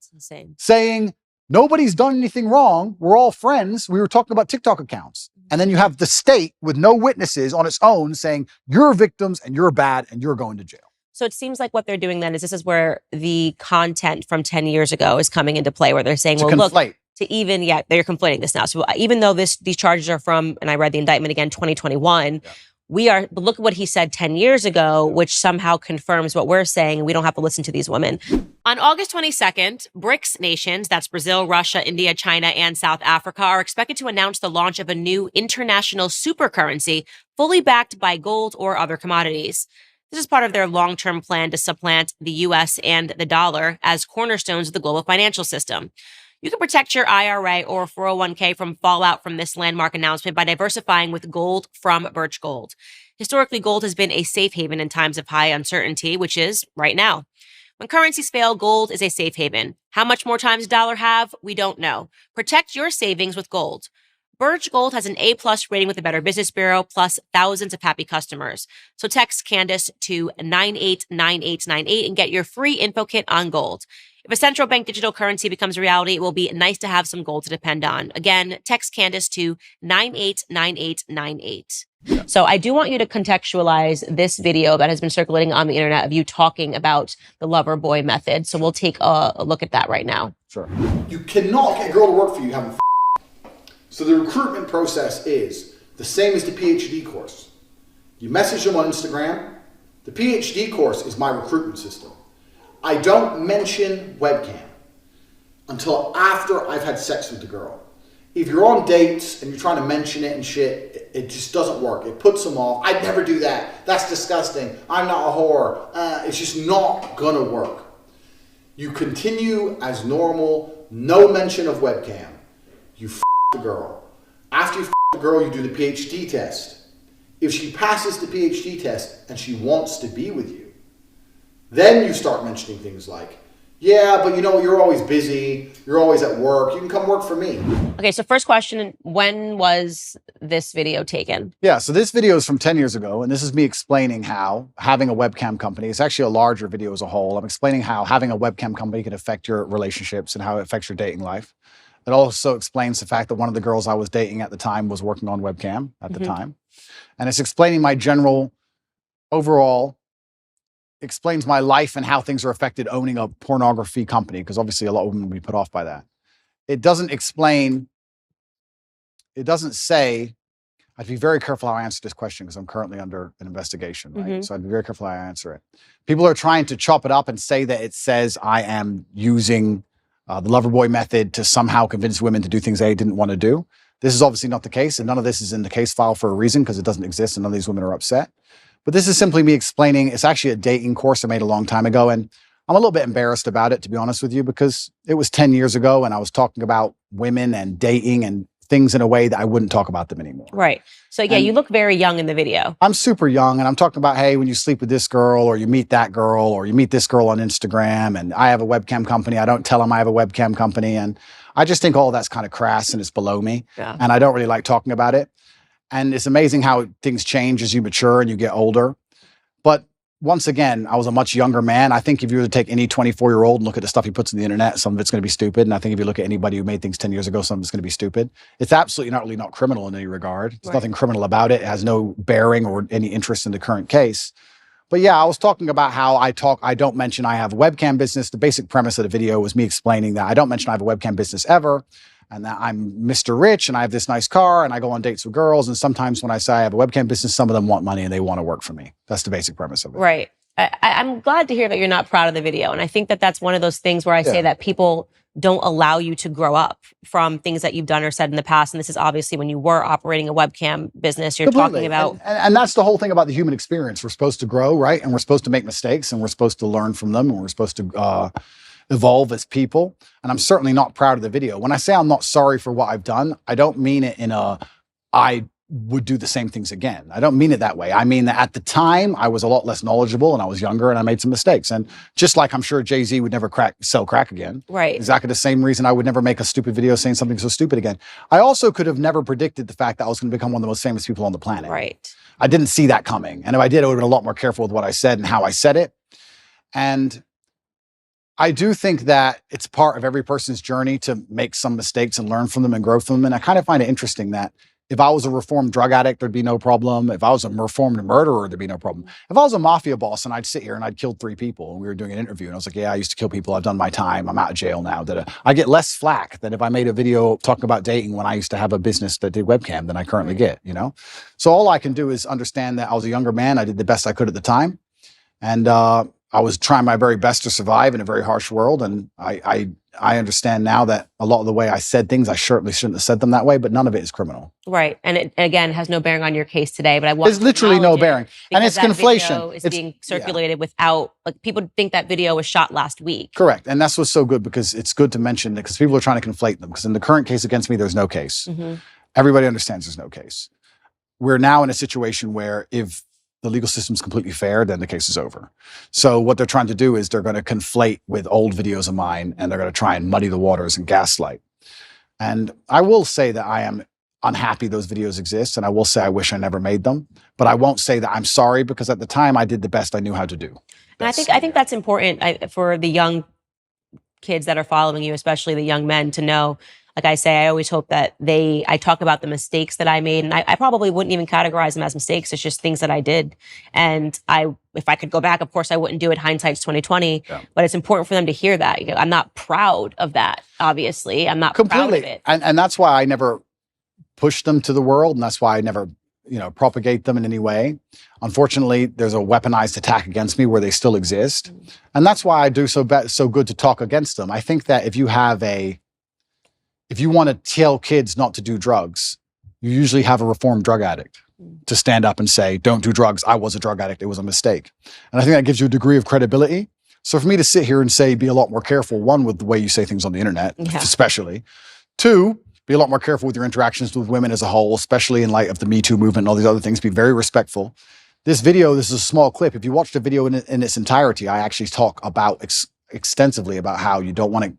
saying, nobody's done anything wrong. We're all friends. We were talking about TikTok accounts. And then you have the state with no witnesses on its own saying, you're victims and you're bad and you're going to jail. So it seems like what they're doing then is this is where the content from 10 years ago is coming into play, where they're saying, well, look, they're conflating this now. So even though these charges are from, and I read the indictment again, 2021, but look at what he said 10 years ago, which somehow confirms what we're saying, and we don't have to listen to these women. On August 22nd, BRICS nations, that's Brazil, Russia, India, China, and South Africa, are expected to announce the launch of a new international super currency fully backed by gold or other commodities. This is part of their long-term plan to supplant the U.S. and the dollar as cornerstones of the global financial system. You can protect your IRA or 401k from fallout from this landmark announcement by diversifying with gold from Birch Gold. Historically, gold has been a safe haven in times of high uncertainty, which is right now. When currencies fail, gold is a safe haven. How much more time does the dollar have? We don't know. Protect your savings with gold. Birch Gold has an A+ rating with the Better Business Bureau, plus thousands of happy customers. So text Candace to 989898 and get your free info kit on gold. If a central bank digital currency becomes a reality, it will be nice to have some gold to depend on. Again, text Candace to 989898. So I do want you to contextualize this video that has been circulating on the internet of you talking about the lover boy method. So we'll take a look at that right now. Sure. You cannot get a girl to work for you having So the recruitment process is the same as the PhD course. You message them on Instagram. The PhD course is my recruitment system. I don't mention webcam until after I've had sex with the girl. If you're on dates and you're trying to mention it and shit, it just doesn't work. It puts them off. I'd never do that. That's disgusting. I'm not a whore. It's just not gonna work. You continue as normal, no mention of webcam. You the girl. After you the girl, you do the PhD test. If she passes the PhD test and she wants to be with you, then you start mentioning things like, yeah, but you know, you're always busy. You're always at work. You can come work for me. Okay, so first question, when was this video taken? Yeah, so this video is from 10 years ago, and this is me explaining how having a webcam company, it's actually a larger video as a whole. I'm explaining how having a webcam company can affect your relationships and how it affects your dating life. It also explains the fact that one of the girls I was dating at the time was working on webcam at the time. And it's explaining my general, overall, explains my life and how things are affected owning a pornography company, because obviously a lot of women will be put off by that. It doesn't explain, it doesn't say, I'd be very careful how I answer this question because I'm currently under an investigation, right? So I'd be very careful how I answer it. People are trying to chop it up and say that it says I am using the lover boy method to somehow convince women to do things they didn't want to do. This is obviously not the case, and none of this is in the case file for a reason because it doesn't exist and none of these women are upset. But this is simply me explaining, it's actually a dating course I made a long time ago, and I'm a little bit embarrassed about it, to be honest with you, because it was 10 years ago and I was talking about women and dating and things in a way that I wouldn't talk about them anymore. Right. So yeah, you look very young in the video. I'm super young, and I'm talking about, hey, when you sleep with this girl or you meet that girl or you meet this girl on Instagram, and I have a webcam company. I don't tell them I have a webcam company. And I just think all of that's kind of crass and it's below me. And I don't really like talking about it. And it's amazing how things change as you mature and you get older. But once again, I was a much younger man. I think if you were to take any 24-year-old and look at the stuff he puts on the internet, some of it's going to be stupid. And I think if you look at anybody who made things 10 years ago, some of it's going to be stupid. It's absolutely not criminal in any regard. There's nothing criminal about it. It has no bearing or any interest in the current case. But yeah, I was talking about how I don't mention I have a webcam business. The basic premise of the video was me explaining that I don't mention I have a webcam business ever, and that I'm Mr. Rich and I have this nice car and I go on dates with girls. And sometimes when I say I have a webcam business, some of them want money and they want to work for me. That's the basic premise of it. Right. I'm glad to hear that you're not proud of the video. And I think that that's one of those things where I say that people don't allow you to grow up from things that you've done or said in the past. And this is obviously when you were operating a webcam business. You're Completely. talking about... And that's the whole thing about the human experience. We're supposed to grow, right? And we're supposed to make mistakes, and we're supposed to learn from them, and we're supposed to evolve as people. And I'm certainly not proud of the video. When I say I'm not sorry for what I've done, I don't mean it in a, I would do the same things again. I don't mean it that way. I mean that at the time I was a lot less knowledgeable and I was younger and I made some mistakes. And just like I'm sure Jay-Z would never sell crack again. Right. Exactly the same reason I would never make a stupid video saying something so stupid again. I also could have never predicted the fact that I was going to become one of the most famous people on the planet. Right. I didn't see that coming. And if I did, I would have been a lot more careful with what I said and how I said it. And I do think that it's part of every person's journey to make some mistakes and learn from them and grow from them. And I kind of find it interesting that if I was a reformed drug addict, there'd be no problem. If I was a reformed murderer, there'd be no problem. If I was a mafia boss and I'd sit here and I'd killed 3 people and we were doing an interview and I was like, yeah, I used to kill people. I've done my time. I'm out of jail now. I get less flack than if I made a video talking about dating when I used to have a business that did webcam than I currently get, you know? So all I can do is understand that I was a younger man. I did the best I could at the time. And I was trying my very best to survive in a very harsh world. And I understand now that a lot of the way I said things, I certainly shouldn't have said them that way, but none of it is criminal. Right. And it, again, has no bearing on your case today, but I want There's literally no bearing. And it's conflation. It's being circulated without, like, people think that video was shot last week. Correct. And that's what's so good, because it's good to mention that, because people are trying to conflate them. Because in the current case against me, there's no case. Mm-hmm. Everybody understands there's no case. We're now in a situation where if the legal system's completely fair, then the case is over. So what they're trying to do is they're going to conflate with old videos of mine, and they're going to try and muddy the waters and gaslight. And I will say that I am unhappy those videos exist, and I will say I wish I never made them, but I won't say that I'm sorry, because at the time I did the best I knew how to do. And I think that's important for the young kids that are following you, especially the young men, to know. Like I say, I always hope that I talk about the mistakes that I made, and I probably wouldn't even categorize them as mistakes. It's just things that I did. And if I could go back, of course, I wouldn't do it. Hindsight's 2020. Yeah. But it's important for them to hear that. I'm not proud of that, obviously. I'm not proud of it. And that's why I never push them to the world, and that's why I never, propagate them in any way. Unfortunately, there's a weaponized attack against me where they still exist. And that's why I do so good to talk against them. I think that if you want to tell kids not to do drugs, you usually have a reformed drug addict to stand up and say, don't do drugs. I was a drug addict. It was a mistake. And I think that gives you a degree of credibility. So for me to sit here and say, be a lot more careful, one, with the way you say things on the internet, especially. 2, be a lot more careful with your interactions with women as a whole, especially in light of the Me Too movement and all these other things. Be very respectful. This is a small clip. If you watch the video in its entirety, I actually talk about extensively about how you don't want to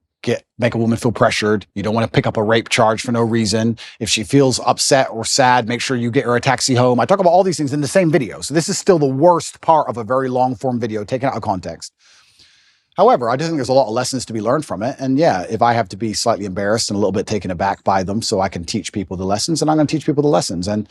make a woman feel pressured. You don't want to pick up a rape charge for no reason. If she feels upset or sad, make sure you get her a taxi home. I talk about all these things in the same video. So this is still the worst part of a very long form video taken out of context. However, I just think there's a lot of lessons to be learned from it. And yeah, if I have to be slightly embarrassed and a little bit taken aback by them so I can teach people the lessons, and I'm going to teach people the lessons. And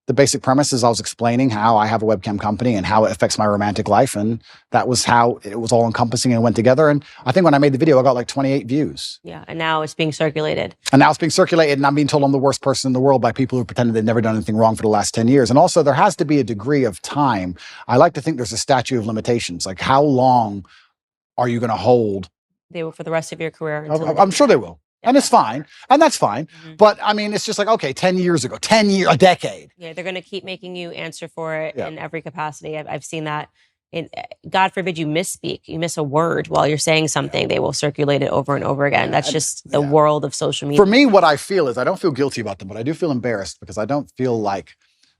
the basic premise is I was explaining how I have a webcam company and how it affects my romantic life. And that was how it was all encompassing and went together. And I think when I made the video, I got like 28 views. Yeah. And now it's being circulated. And I'm being told I'm the worst person in the world by people who pretended they've never done anything wrong for the last 10 years. And also there has to be a degree of time. I like to think there's a statute of limitations. Like, how long are you going to hold? They will for the rest of your career. I'm sure they will. And it's fine. And that's fine. Mm-hmm. But I mean, it's just like, okay, 10 years ago, a decade. Yeah, they're going to keep making you answer for it in every capacity. I've seen that. God forbid you misspeak, you miss a word while you're saying something, they will circulate it over and over again. That's just the world of social media. For me, what I feel is I don't feel guilty about them, but I do feel embarrassed, because I don't feel like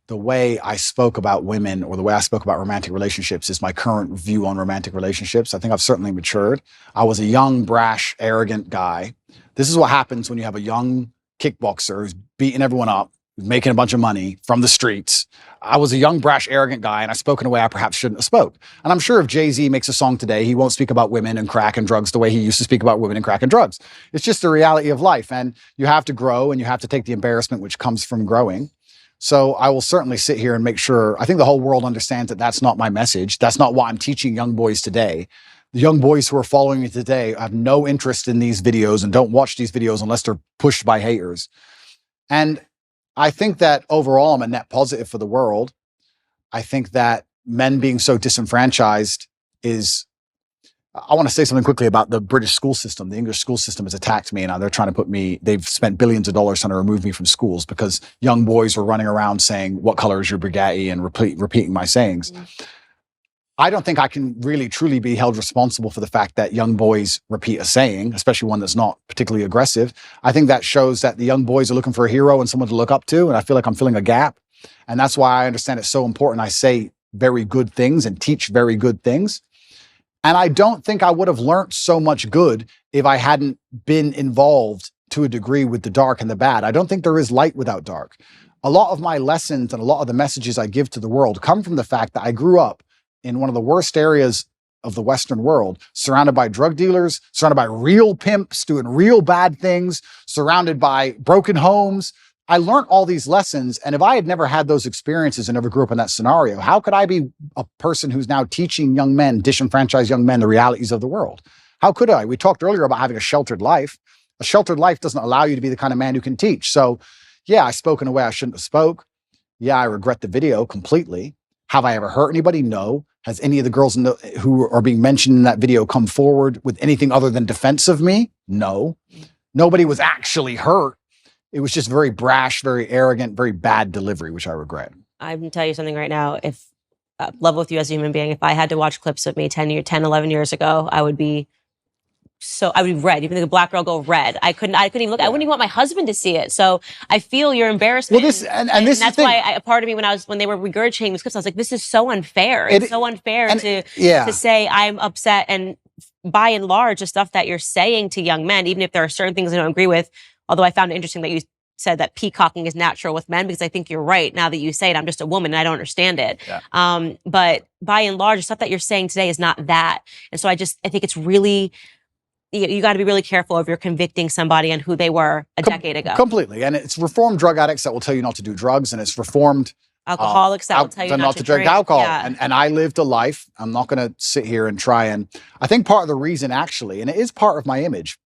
the way I spoke about women or the way I spoke about romantic relationships is my current view on romantic relationships. I think I've certainly matured. I was a young, brash, arrogant guy. This is what happens when you have a young kickboxer who's beating everyone up, who's making a bunch of money from the streets. I was a young, brash, arrogant guy, and I spoke in a way I perhaps shouldn't have spoke. And I'm sure if Jay-Z makes a song today, he won't speak about women and crack and drugs the way he used to speak about women and crack and drugs. It's just the reality of life. And you have to grow, and you have to take the embarrassment which comes from growing. So I will certainly sit here and make sure, I think the whole world understands that that's not my message. That's not what I'm teaching young boys today. The young boys who are following me today have no interest in these videos and don't watch these videos unless they're pushed by haters. And I think that overall, I'm a net positive for the world. I think that men being so disenfranchised is I want to say something quickly about the British school system. The English school system has attacked me, and now they're trying to put me, they've spent billions of dollars trying to remove me from schools because young boys were running around saying, what color is your Bugatti, and repeating my sayings. I don't think I can really truly be held responsible for the fact that young boys repeat a saying, especially one that's not particularly aggressive. I think that shows that the young boys are looking for a hero and someone to look up to, and I feel like I'm filling a gap. And that's why I understand it's so important I say very good things and teach very good things. And I don't think I would have learned so much good if I hadn't been involved to a degree with the dark and the bad. I don't think there is light without dark. A lot of my lessons and a lot of the messages I give to the world come from the fact that I grew up in one of the worst areas of the Western world, surrounded by drug dealers, surrounded by real pimps doing real bad things, surrounded by broken homes. I learned all these lessons. And if I had never had those experiences and never grew up in that scenario, how could I be a person who's now teaching young men, disenfranchised young men, the realities of the world? How could I? We talked earlier about having a sheltered life. A sheltered life doesn't allow you to be the kind of man who can teach. So yeah, I spoke in a way I shouldn't have spoke. Yeah, I regret the video completely. Have I ever hurt anybody? No. Has any of the girls who are being mentioned in that video come forward with anything other than defense of me? No. Nobody was actually hurt. It was just very brash, very arrogant, very bad delivery, which I regret. I can tell you something right now. If level with you as a human being, if I had to watch clips of me 10, 11 years ago, I would be red. Even the black girl go red. I couldn't even look. I wouldn't even want my husband to see it. So I feel your embarrassment. Well, this that's why a part of me when they were regurgitating these clips, I was like, this is so unfair. It's so unfair to say I'm upset. And by and large, the stuff that you're saying to young men, even if there are certain things I don't agree with, although I found it interesting that you said that peacocking is natural with men, because I think you're right. Now that you say it, I'm just a woman and I don't understand it. Yeah. But by and large, the stuff that you're saying today is not that. And so I think it's really, you got to be really careful if you're convicting somebody on who they were a decade ago. Completely. And it's reformed drug addicts that will tell you not to do drugs, and it's reformed alcoholics that will tell you not to drink alcohol. Yeah. And I lived a life. I'm not going to sit here and try and, I think part of the reason actually, and it is part of my image,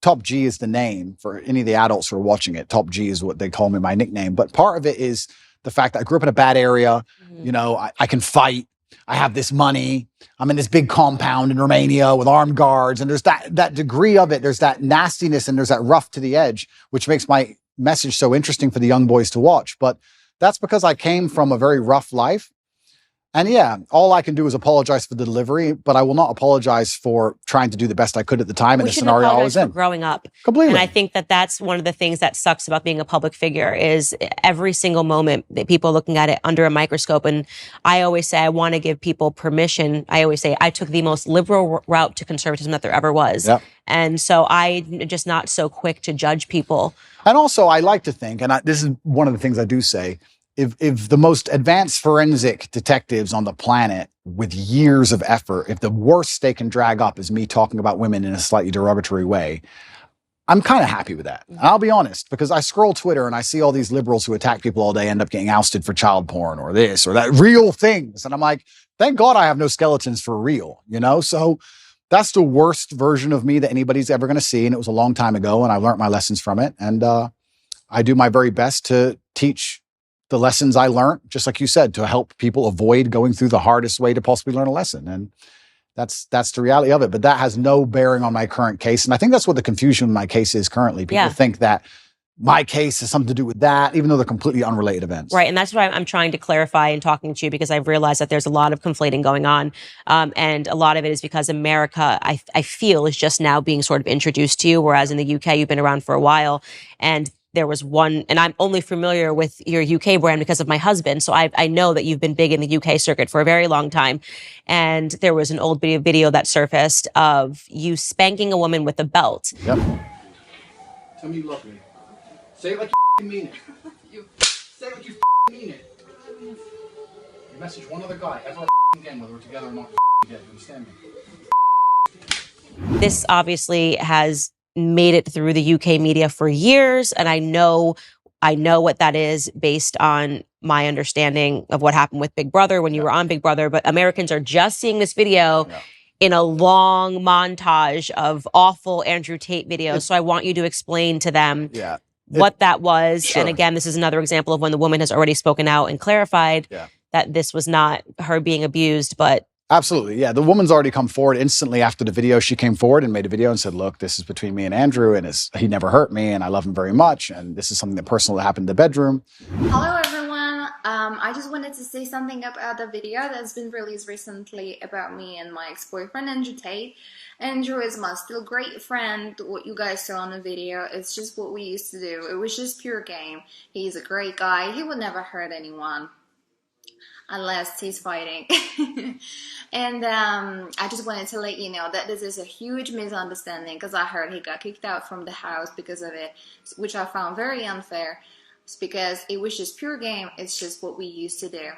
Top G is the name for any of the adults who are watching it. Top G is what they call me, my nickname. But part of it is the fact that I grew up in a bad area. I can fight. I have this money. I'm in this big compound in Romania with armed guards. And there's that degree of it. There's that nastiness and there's that rough to the edge, which makes my message so interesting for the young boys to watch. But that's because I came from a very rough life. And yeah, all I can do is apologize for the delivery, but I will not apologize for trying to do the best I could at the time in the scenario I was in. Growing up. Completely. And I think that that's one of the things that sucks about being a public figure is every single moment that people are looking at it under a microscope. And I always say, I want to give people permission. I always say, I took the most liberal route to conservatism that there ever was. Yep. And so I'm just not so quick to judge people. And also I like to think, and this is one of the things I do say, if the most advanced forensic detectives on the planet with years of effort, if the worst they can drag up is me talking about women in a slightly derogatory way, I'm kind of happy with that. And I'll be honest, because I scroll Twitter and I see all these liberals who attack people all day end up getting ousted for child porn or this or that, real things. And I'm like, thank God I have no skeletons for real, So that's the worst version of me that anybody's ever going to see. And it was a long time ago and I learned my lessons from it. And I do my very best to teach the lessons I learned, just like you said, to help people avoid going through the hardest way to possibly learn a lesson. And that's the reality of it. But that has no bearing on my current case. And I think that's what the confusion in my case is currently. People think that my case has something to do with that, even though they're completely unrelated events. Right. And that's what I'm trying to clarify in talking to you, because I've realized that there's a lot of conflating going on. And a lot of it is because America, I feel, is just now being sort of introduced to you, whereas in the UK, you've been around for a while. And there was one, and I'm only familiar with your UK brand because of my husband. So I know that you've been big in the UK circuit for a very long time. And there was an old video that surfaced of you spanking a woman with a belt. Yep. Tell me you love me. Say it like you mean it. Say it like you mean it. You message one other guy ever again, whether we're together or not again. You understand me? This obviously has made it through the UK media for years. And I know what that is based on my understanding of what happened with Big Brother when you were on Big Brother. But Americans are just seeing this video in a long montage of awful Andrew Tate videos. So I want you to explain to them what that was. Sure. And again, this is another example of when the woman has already spoken out and clarified that this was not her being abused, but Absolutely. Yeah. The woman's already come forward instantly after the video. She came forward and made a video and said, look, this is between me and Andrew, and he never hurt me, and I love him very much. And this is something that personal that happened in the bedroom. Hello, everyone. I just wanted to say something about the video that's been released recently about me and my ex-boyfriend, Andrew Tate. Andrew is my still great friend. What you guys saw on the video, it's just what we used to do. It was just pure game. He's a great guy. He would never hurt anyone. Unless he's fighting. And I just wanted to let you know that this is a huge misunderstanding, because I heard he got kicked out from the house because of it, which I found very unfair. It's because it was just pure game. It's just what we used to do.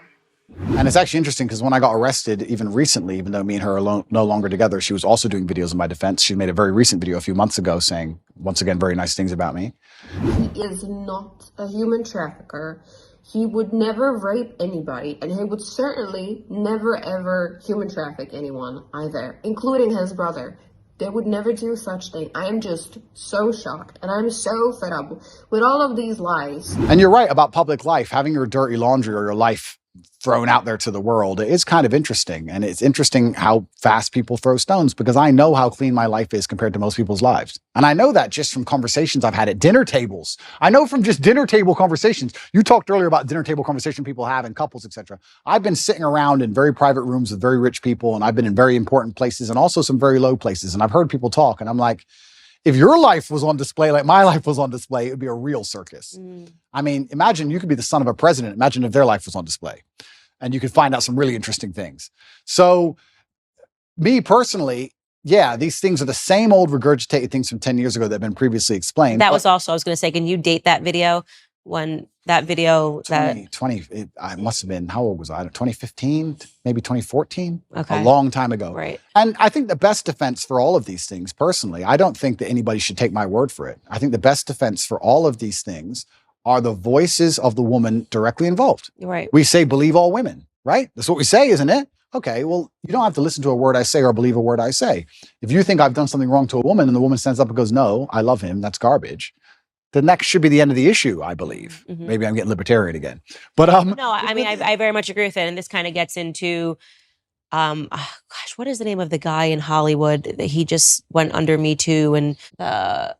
And it's actually interesting because when I got arrested, even recently, even though me and her are no longer together, she was also doing videos in my defense. She made a very recent video a few months ago saying, once again, very nice things about me. He is not a human trafficker. He would never rape anybody, and he would certainly never ever human traffic anyone either, including his brother. They would never do such thing. I am just so shocked, and I'm so fed up with all of these lies. And you're right about public life, having your dirty laundry or your life thrown out there to the world. It is kind of interesting. And it's interesting how fast people throw stones, because I know how clean my life is compared to most people's lives. And I know that just from conversations I've had at dinner tables. I know from just dinner table conversations. You talked earlier about dinner table conversation people have in couples, etc. I've been sitting around in very private rooms with very rich people, and I've been in very important places and also some very low places. And I've heard people talk, and I'm like, if your life was on display like my life was on display, it would be a real circus. I mean, imagine you could be the son of a president. Imagine if their life was on display, and you could find out some really interesting things. So me personally, yeah, these things are the same old regurgitated things from 10 years ago that have been previously explained. That was also, I was going to say, can you date that video? When that video I must have been, how old was I? 2015, maybe 2014, okay. A long time ago. Right. And I think the best defense for all of these things, personally, I don't think that anybody should take my word for it. I think the best defense for all of these things are the voices of the woman directly involved. Right. We say, believe all women, right? That's what we say, isn't it? Okay, well, you don't have to listen to a word I say or believe a word I say. If you think I've done something wrong to a woman and the woman stands up and goes, no, I love him, that's garbage, then that should be the end of the issue, I believe. Maybe I'm getting libertarian again. But no, I mean, I very much agree with it. And this kind of gets into, gosh, what is the name of the guy in Hollywood that he just went under Me Too and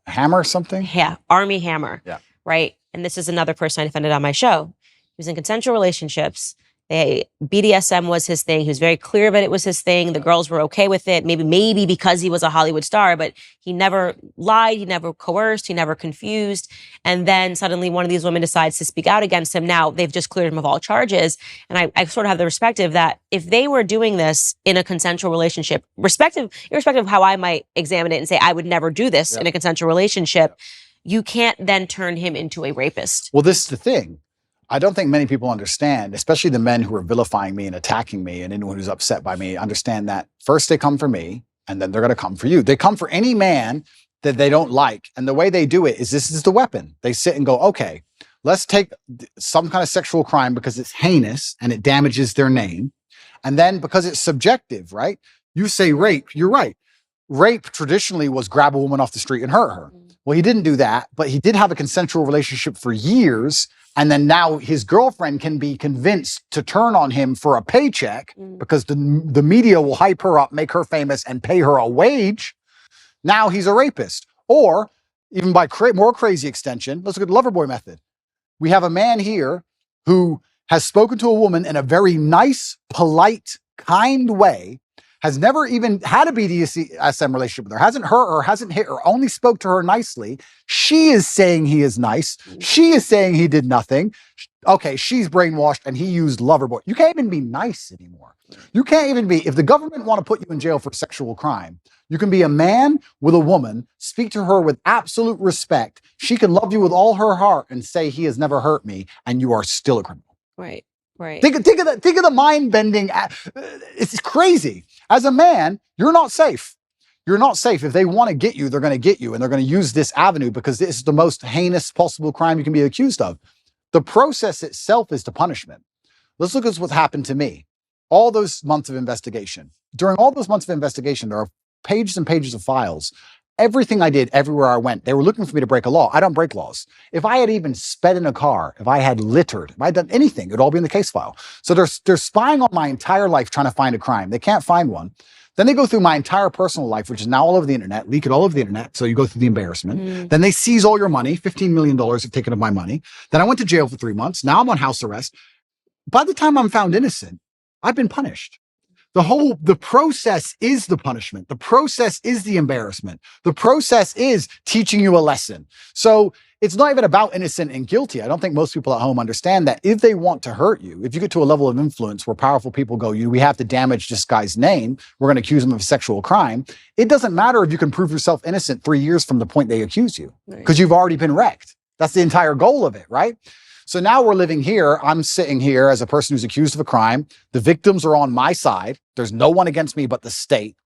Hammer something? Yeah, Army Hammer. Yeah. Right. And this is another person I defended on my show. He was in consensual relationships. BDSM was his thing. He was very clear that it was his thing. The girls were okay with it. Maybe because he was a Hollywood star, but he never lied. He never coerced. He never confused. And then suddenly one of these women decides to speak out against him. Now they've just cleared him of all charges. And I sort of have the perspective that if they were doing this in a consensual relationship, irrespective of how I might examine it and say, I would never do this in a consensual relationship, you can't then turn him into a rapist. Well, this is the thing. I don't think many people understand, especially the men who are vilifying me and attacking me and anyone who's upset by me, understand that first they come for me and then they're going to come for you. They come for any man that they don't like. And the way they do it is this is the weapon. They sit and go, okay, let's take some kind of sexual crime because it's heinous and it damages their name. And then because it's subjective, right? You say rape, you're right. Rape traditionally was grab a woman off the street and hurt her. Well, he didn't do that, but he did have a consensual relationship for years. And then now his girlfriend can be convinced to turn on him for a paycheck because the media will hype her up, make her famous, and pay her a wage. Now he's a rapist. Or even by more crazy extension, let's look at the Loverboy method. We have a man here who has spoken to a woman in a very nice, polite, kind way, has never even had a BDSM relationship with her, hasn't hurt her, hasn't hit her, only spoke to her nicely. She is saying he is nice. She is saying he did nothing. Okay, she's brainwashed and he used Loverboy. You can't even be nice anymore. You can't even be, if the government want to put you in jail for sexual crime, you can be a man with a woman, speak to her with absolute respect. She can love you with all her heart and say he has never hurt me, and you are still a criminal. Right. Right. Think of the mind bending. It's crazy. As a man, you're not safe. You're not safe. If they want to get you, they're going to get you, and they're going to use this avenue because this is the most heinous possible crime you can be accused of. The process itself is the punishment. Let's look at what's happened to me. All those months of investigation. During all those months of investigation, there are pages and pages of files Everything I did, everywhere I went, they were looking for me to break a law. I don't break laws. If I had even sped in a car, if I had littered, if I had done anything, it would all be in the case file. So they're spying on my entire life trying to find a crime. They can't find one. Then they go through my entire personal life, which is now all over the internet, leak it all over the internet. So you go through the embarrassment. Then they seize all your money. $15 million have taken of my money. Then I went to jail for 3 months. Now I'm on house arrest. By the time I'm found innocent, I've been punished. The process is the punishment. The process is the embarrassment. The process is teaching you a lesson. So it's not even about innocent and guilty. I don't think most people at home understand that if they want to hurt you, if you get to a level of influence where powerful people go, we have to damage this guy's name, we're going to accuse him of a sexual crime. It doesn't matter if you can prove yourself innocent 3 years from the point they accuse you, because you've already been wrecked. That's the entire goal of it, right? So now we're living here. I'm sitting here as a person who's accused of a crime. The victims are on my side. There's no one against me but the state.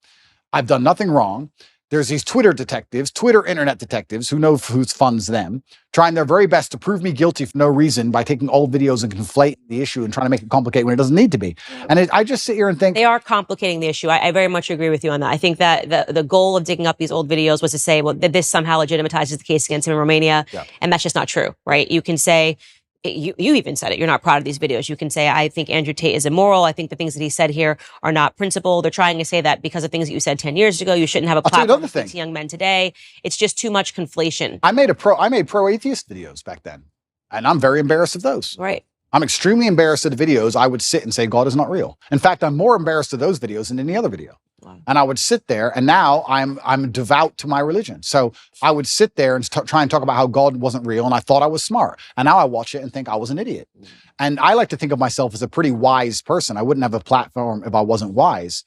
I've done nothing wrong. There's these Twitter detectives, Twitter internet detectives, who know who funds them, trying their very best to prove me guilty for no reason by taking old videos and conflating the issue and trying to make it complicated when it doesn't need to be. And I just sit here and think... They are complicating the issue. I very much agree with you on that. I think that the goal of digging up these old videos was to say, well, that this somehow legitimatizes the case against him in Romania. Yeah. And that's just not true, right? You can say... You even said it. You're not proud of these videos. You can say, I think Andrew Tate is immoral. I think the things that he said here are not principled. They're trying to say that because of things that you said 10 years ago, you shouldn't have a platform to speak to young men today. It's just too much conflation. I made pro-atheist videos back then, and I'm very embarrassed of those. Right. I'm extremely embarrassed of the videos. I would sit and say, God is not real. In fact, I'm more embarrassed of those videos than any other video. Wow. And I would sit there, and now I'm devout to my religion. So I would sit there and try and talk about how God wasn't real, and I thought I was smart. And now I watch it and think I was an idiot. And I like to think of myself as a pretty wise person. I wouldn't have a platform if I wasn't wise.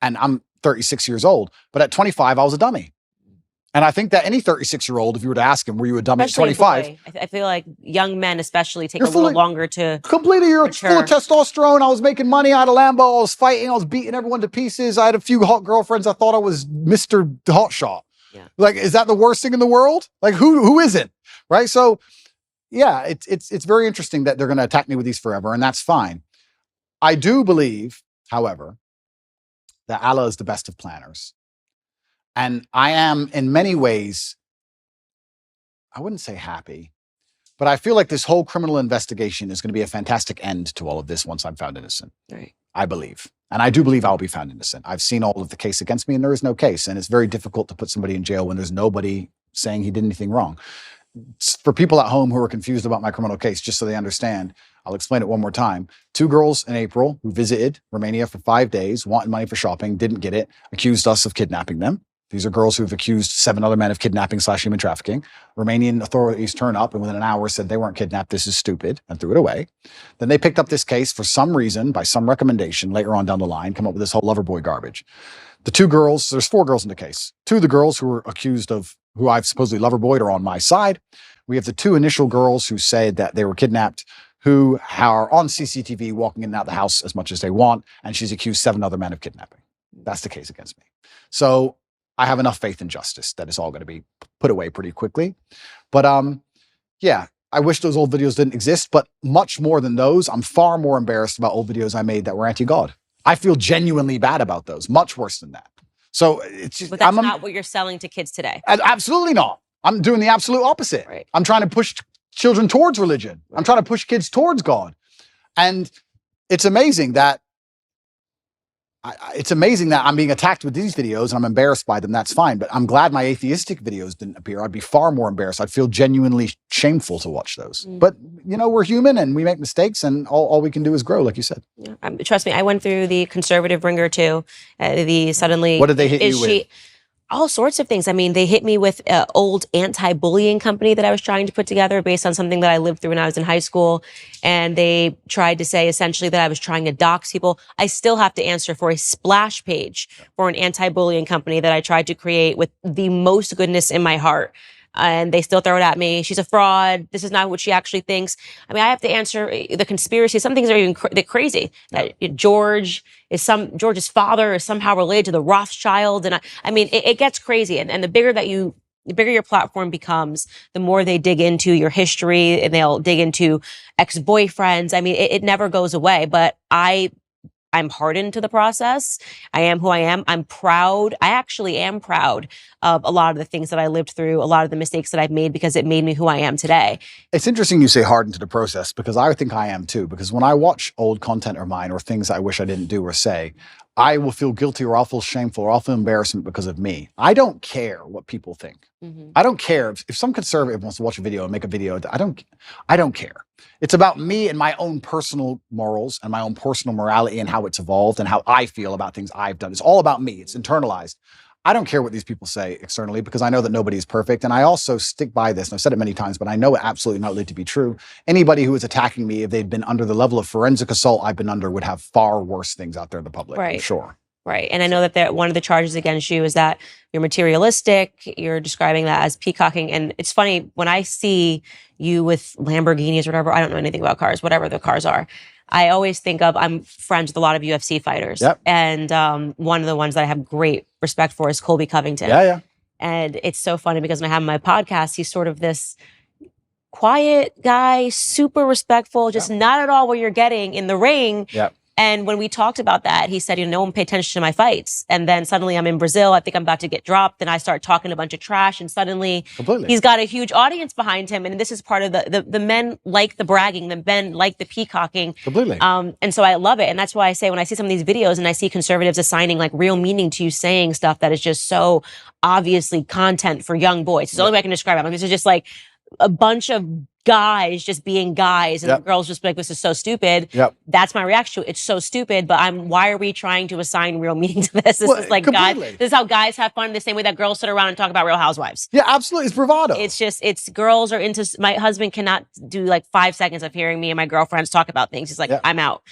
And I'm 36 years old. But at 25, I was a dummy. And I think that any 36-year-old, if you were to ask him, were you a dummy at 25? I feel like young men especially take a little longer to completely, you're full of testosterone. I was making money. I had a Lambo. I was fighting. I was beating everyone to pieces. I had a few hot girlfriends. I thought I was Mr. Hotshot. Yeah. Like, is that the worst thing in the world? Like, who isn't? Right? So, yeah, it's very interesting that they're going to attack me with these forever, and that's fine. I do believe, however, that Allah is the best of planners. And I am, in many ways, I wouldn't say happy, but I feel like this whole criminal investigation is going to be a fantastic end to all of this once I'm found innocent. Right. I believe. And I do believe I'll be found innocent. I've seen all of the case against me, and there is no case. And it's very difficult to put somebody in jail when there's nobody saying he did anything wrong. For people at home who are confused about my criminal case, just so they understand, I'll explain it one more time. 2 girls in April who visited Romania for 5 days, wanted money for shopping, didn't get it, accused us of kidnapping them. These are girls who have accused 7 other men of kidnapping/human trafficking. Romanian authorities turn up and within an hour said they weren't kidnapped. This is stupid, and threw it away. Then they picked up this case for some reason, by some recommendation later on down the line, come up with this whole lover boy garbage. The 2 girls, there's 4 girls in the case. 2 of the girls who were accused of, who I've supposedly lover boyed, are on my side. We have the 2 initial girls who said that they were kidnapped, who are on CCTV walking in and out the house as much as they want, and she's accused 7 other men of kidnapping. That's the case against me. So I have enough faith in justice that it's all going to be put away pretty quickly. But yeah, I wish those old videos didn't exist, but much more than those, I'm far more embarrassed about old videos I made that were anti-God. I feel genuinely bad about those, much worse than that. So it's just, but that's not what you're selling to kids today. Absolutely not. I'm doing the absolute opposite. Right. I'm trying to push children towards religion. Right. I'm trying to push kids towards God. And it's amazing that I'm being attacked with these videos and I'm embarrassed by them. That's fine. But I'm glad my atheistic videos didn't appear. I'd be far more embarrassed. I'd feel genuinely shameful to watch those. But, you know, we're human and we make mistakes, and all we can do is grow, like you said. Yeah. Trust me, I went through the conservative ringer too. Suddenly. What did they hit you with? All sorts of things. I mean, they hit me with an old anti-bullying company that I was trying to put together based on something that I lived through when I was in high school. And they tried to say essentially that I was trying to dox people. I still have to answer for a splash page for an anti-bullying company that I tried to create with the most goodness in my heart. And they still throw it at me. She's a fraud. This is not what she actually thinks. I mean, I have to answer the conspiracy. Some things are even crazy. That George's father is somehow related to the Rothschild. And I mean, it gets crazy. And the bigger your platform becomes, the more they dig into your history, and they'll dig into ex-boyfriends. I mean, it never goes away. But I I'm hardened to the process. I am who I am. I'm proud. I actually am proud of a lot of the things that I lived through, a lot of the mistakes that I've made, because it made me who I am today. It's interesting you say hardened to the process, because I think I am too. Because when I watch old content of mine or things I wish I didn't do or say, I will feel guilty, or I'll feel shameful, or I'll feel embarrassment because of me. I don't care what people think. I don't care if some conservative wants to watch a video and make a video. I don't care. It's about me and my own personal morals and my own personal morality and how it's evolved and how I feel about things I've done. It's all about me. It's internalized. I don't care what these people say externally, because I know that nobody is perfect. And I also stick by this, and I've said it many times, but I know it absolutely not to be true. Anybody who is attacking me, if they'd been under the level of forensic assault I've been under, would have far worse things out there in the public, I'm sure. Right. And I know that one of the charges against you is that you're materialistic. You're describing that as peacocking. And it's funny, when I see you with Lamborghinis or whatever, I don't know anything about cars, whatever the cars are, I always think of, I'm friends with a lot of UFC fighters. And one of the ones that I have great respect for is Colby Covington. And it's so funny because when I have my podcast, he's sort of this quiet guy, super respectful, just not at all what you're getting in the ring. And when we talked about that, he said, no one paid attention to my fights. And then suddenly I'm in Brazil. I think I'm about to get dropped. Then I start talking a bunch of trash. And suddenly he's got a huge audience behind him. And this is part of the men like the bragging. The men like the peacocking. And so I love it. And that's why I say, when I see some of these videos and I see conservatives assigning like real meaning to you saying stuff that is just so obviously content for young boys. It's the only way I can describe it. Like, this is just like a bunch of guys just being guys, and the girls just be like, this is so stupid. That's my reaction to it. It's so stupid, but why are we trying to assign real meaning to this? This is like guys, this is how guys have fun, the same way that girls sit around and talk about Real Housewives. Absolutely. It's bravado. It's girls are into, my husband cannot do like 5 seconds of hearing me and my girlfriends talk about things. He's like, I'm out.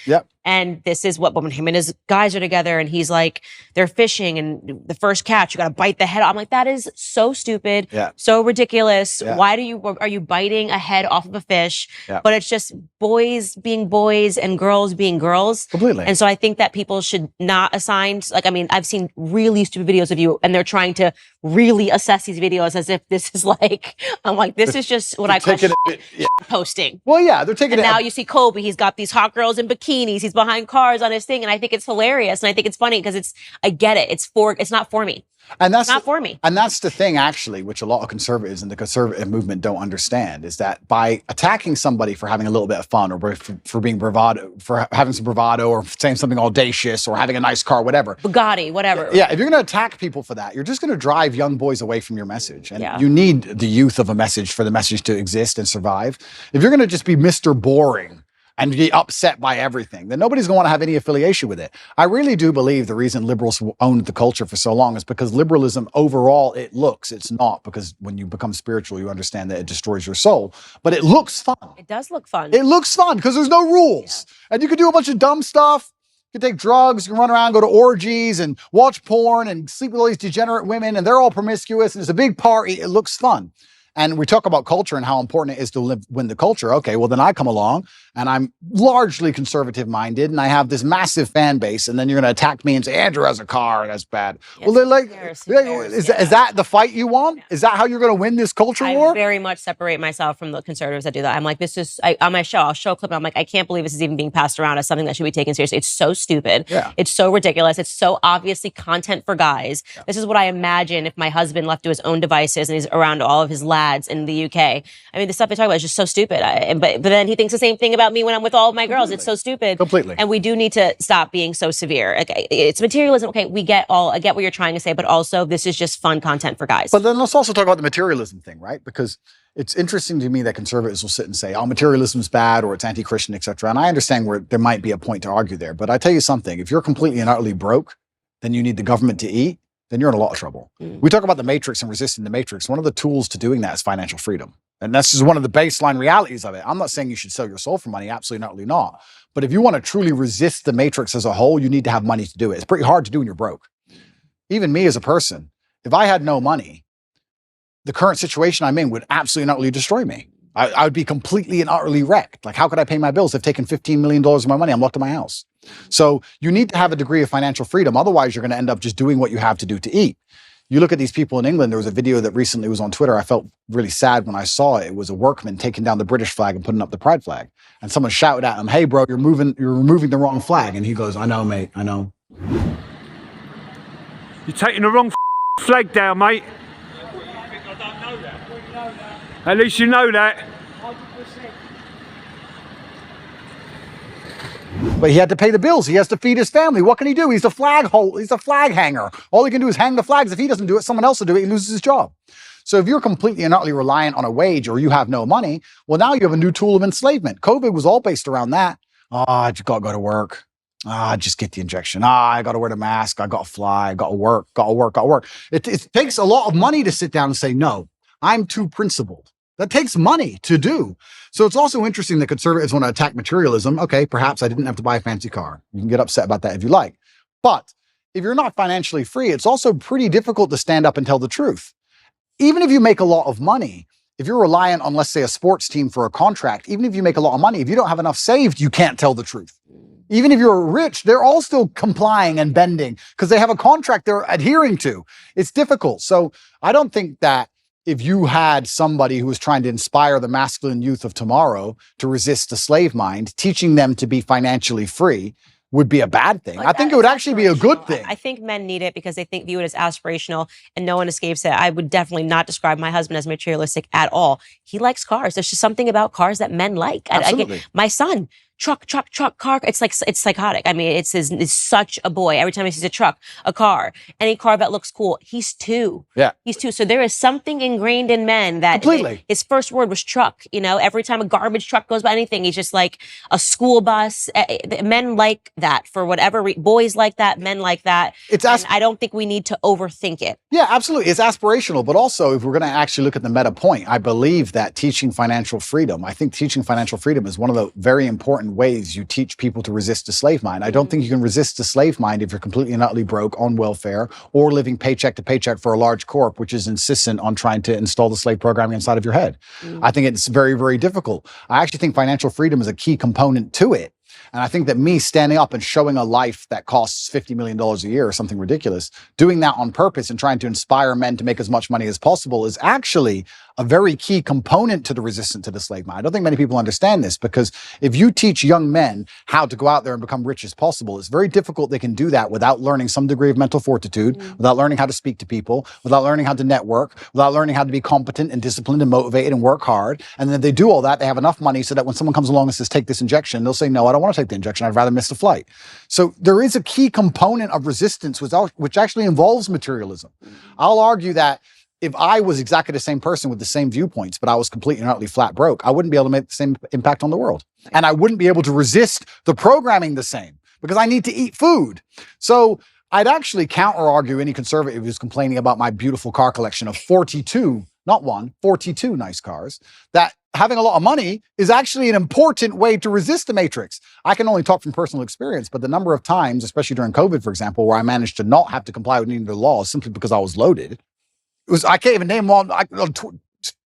And this is what, when him and his guys are together and he's like, they're fishing and the first catch, you got to bite the head off. I'm like, that is so stupid, so ridiculous. Why are you biting a head off of a fish? But it's just boys being boys and girls being girls. And so I think that people should not assign, like, I mean, I've seen really stupid videos of you and they're trying to really assess these videos as if this is like, I'm like, this is just what I call posting. They're taking and now you see Colby, he's got these hot girls in bikinis, he's behind cars on his thing, and I think it's hilarious and I think it's funny because I get it. It's not for me. And that's not for me. And that's the thing, actually, which a lot of conservatives and the conservative movement don't understand, is that by attacking somebody for having a little bit of fun, or for being bravado, for having some bravado, or saying something audacious, or having a nice car, whatever. Bugatti, whatever. If you're going to attack people for that, you're just going to drive young boys away from your message. And you need the youth of a message for the message to exist and survive. If you're going to just be Mr. Boring and be upset by everything, then nobody's going to want to have any affiliation with it. I really do believe the reason liberals owned the culture for so long is because liberalism overall, it's not, because when you become spiritual, you understand that it destroys your soul, but it looks fun. It does look fun. It looks fun because there's no rules. And you can do a bunch of dumb stuff. You can take drugs, you can run around, go to orgies and watch porn and sleep with all these degenerate women, and they're all promiscuous, and it's a big party. It looks fun. And we talk about culture and how important it is to win the culture. Okay, well, then I come along and I'm largely conservative minded and I have this massive fan base, and then you're going to attack me and say, Andrew has a car and that's bad. Well, they're like, is that the fight you want? Is that how you're going to win this culture war? I very much separate myself from the conservatives that do that. I'm like, on my show, I'll show a clip and I'm like, I can't believe this is even being passed around as something that should be taken seriously. It's so stupid. It's so ridiculous. It's so obviously content for guys. This is what I imagine if my husband left to his own devices and he's around all of his lads in the UK. I mean, the stuff they talk about is just so stupid. But then he thinks the same thing about me when I'm with all of my girls. It's so stupid. And we do need to stop being so severe. Okay, it's materialism. Okay, I get what you're trying to say, but also this is just fun content for guys. But then let's also talk about the materialism thing, right? Because it's interesting to me that conservatives will sit and say, oh, materialism is bad or it's anti-Christian, etc. And I understand where there might be a point to argue there. But I tell you something, if you're completely and utterly broke, then you need the government to eat, then you're in a lot of trouble. We talk about the matrix and resisting the matrix. One of the tools to doing that is financial freedom. And that's just one of the baseline realities of it. I'm not saying you should sell your soul for money, absolutely not. But if you want to truly resist the matrix as a whole, you need to have money to do it. It's pretty hard to do when you're broke. Even me as a person, if I had no money, the current situation I'm in would absolutely and utterly destroy me. I would be completely and utterly wrecked. Like, how could I pay my bills? They've taken $15 million of my money. I'm locked in my house. So you need to have a degree of financial freedom. Otherwise, you're going to end up just doing what you have to do to eat. You look at these people in England. There was a video that recently was on Twitter. I felt really sad when I saw it. It was a workman taking down the British flag and putting up the pride flag. And someone shouted at him, "Hey, bro, you're removing the wrong flag." And he goes, "I know, mate, I know." You're taking the wrong flag down, mate. At least you know that. But he had to pay the bills. He has to feed his family. What can he do? He's a flag hanger. All he can do is hang the flags. If he doesn't do it, someone else will do it. He loses his job. So if you're completely and utterly reliant on a wage or you have no money, well, now you have a new tool of enslavement. COVID was all based around that. I just got to go to work. Just get the injection. I got to wear the mask. I got to fly. I got to work. It takes a lot of money to sit down and say, no, I'm too principled. That takes money to do. So it's also interesting that conservatives want to attack materialism. Okay, perhaps I didn't have to buy a fancy car. You can get upset about that if you like. But if you're not financially free, it's also pretty difficult to stand up and tell the truth. Even if you make a lot of money, if you're reliant on, let's say, a sports team for a contract, even if you make a lot of money, if you don't have enough saved, you can't tell the truth. Even if you're rich, they're all still complying and bending because they have a contract they're adhering to. It's difficult. So I don't think that if you had somebody who was trying to inspire the masculine youth of tomorrow to resist the slave mind, teaching them to be financially free would be a bad thing. I think it would actually be a good thing. I think men need it because they view it as aspirational and no one escapes it. I would definitely not describe my husband as materialistic at all. He likes cars. There's just something about cars that men like. Absolutely. My son, truck, car. It's psychotic. I mean, it's such a boy. Every time he sees a truck, a car, any car that looks cool, he's 2. Yeah. He's 2. So there is something ingrained in men that his first word was truck. You know, every time a garbage truck goes by anything, he's just like a school bus. Men like that for whatever boys like that, men like that. I don't think we need to overthink it. Yeah, absolutely. It's aspirational, but also if we're going to actually look at the meta point, I believe that teaching financial freedom, I think teaching financial freedom is one of the very important ways you teach people to resist the slave mind. I don't think you can resist the slave mind if you're completely and utterly broke on welfare or living paycheck to paycheck for a large corp, which is insistent on trying to install the slave programming inside of your head. I think it's very, very difficult. I actually think financial freedom is a key component to it. And I think that me standing up and showing a life that costs $50 million a year or something ridiculous, doing that on purpose and trying to inspire men to make as much money as possible is actually a very key component to the resistance to the slave mind. I don't think many people understand this because if you teach young men how to go out there and become rich as possible, it's very difficult they can do that without learning some degree of mental fortitude, without learning how to speak to people, without learning how to network, without learning how to be competent and disciplined and motivated and work hard. And then if they do all that, they have enough money so that when someone comes along and says, take this injection, they'll say, no, I don't want to take the injection. I'd rather miss the flight. So there is a key component of resistance which actually involves materialism. I'll argue that if I was exactly the same person with the same viewpoints, but I was completely and utterly flat broke, I wouldn't be able to make the same impact on the world. And I wouldn't be able to resist the programming the same because I need to eat food. So I'd actually counter argue any conservative who's complaining about my beautiful car collection of 42, not 42 nice cars, that having a lot of money is actually an important way to resist the matrix. I can only talk from personal experience, but the number of times, especially during COVID, for example, where I managed to not have to comply with any of the laws simply because I was loaded, I can't even name them on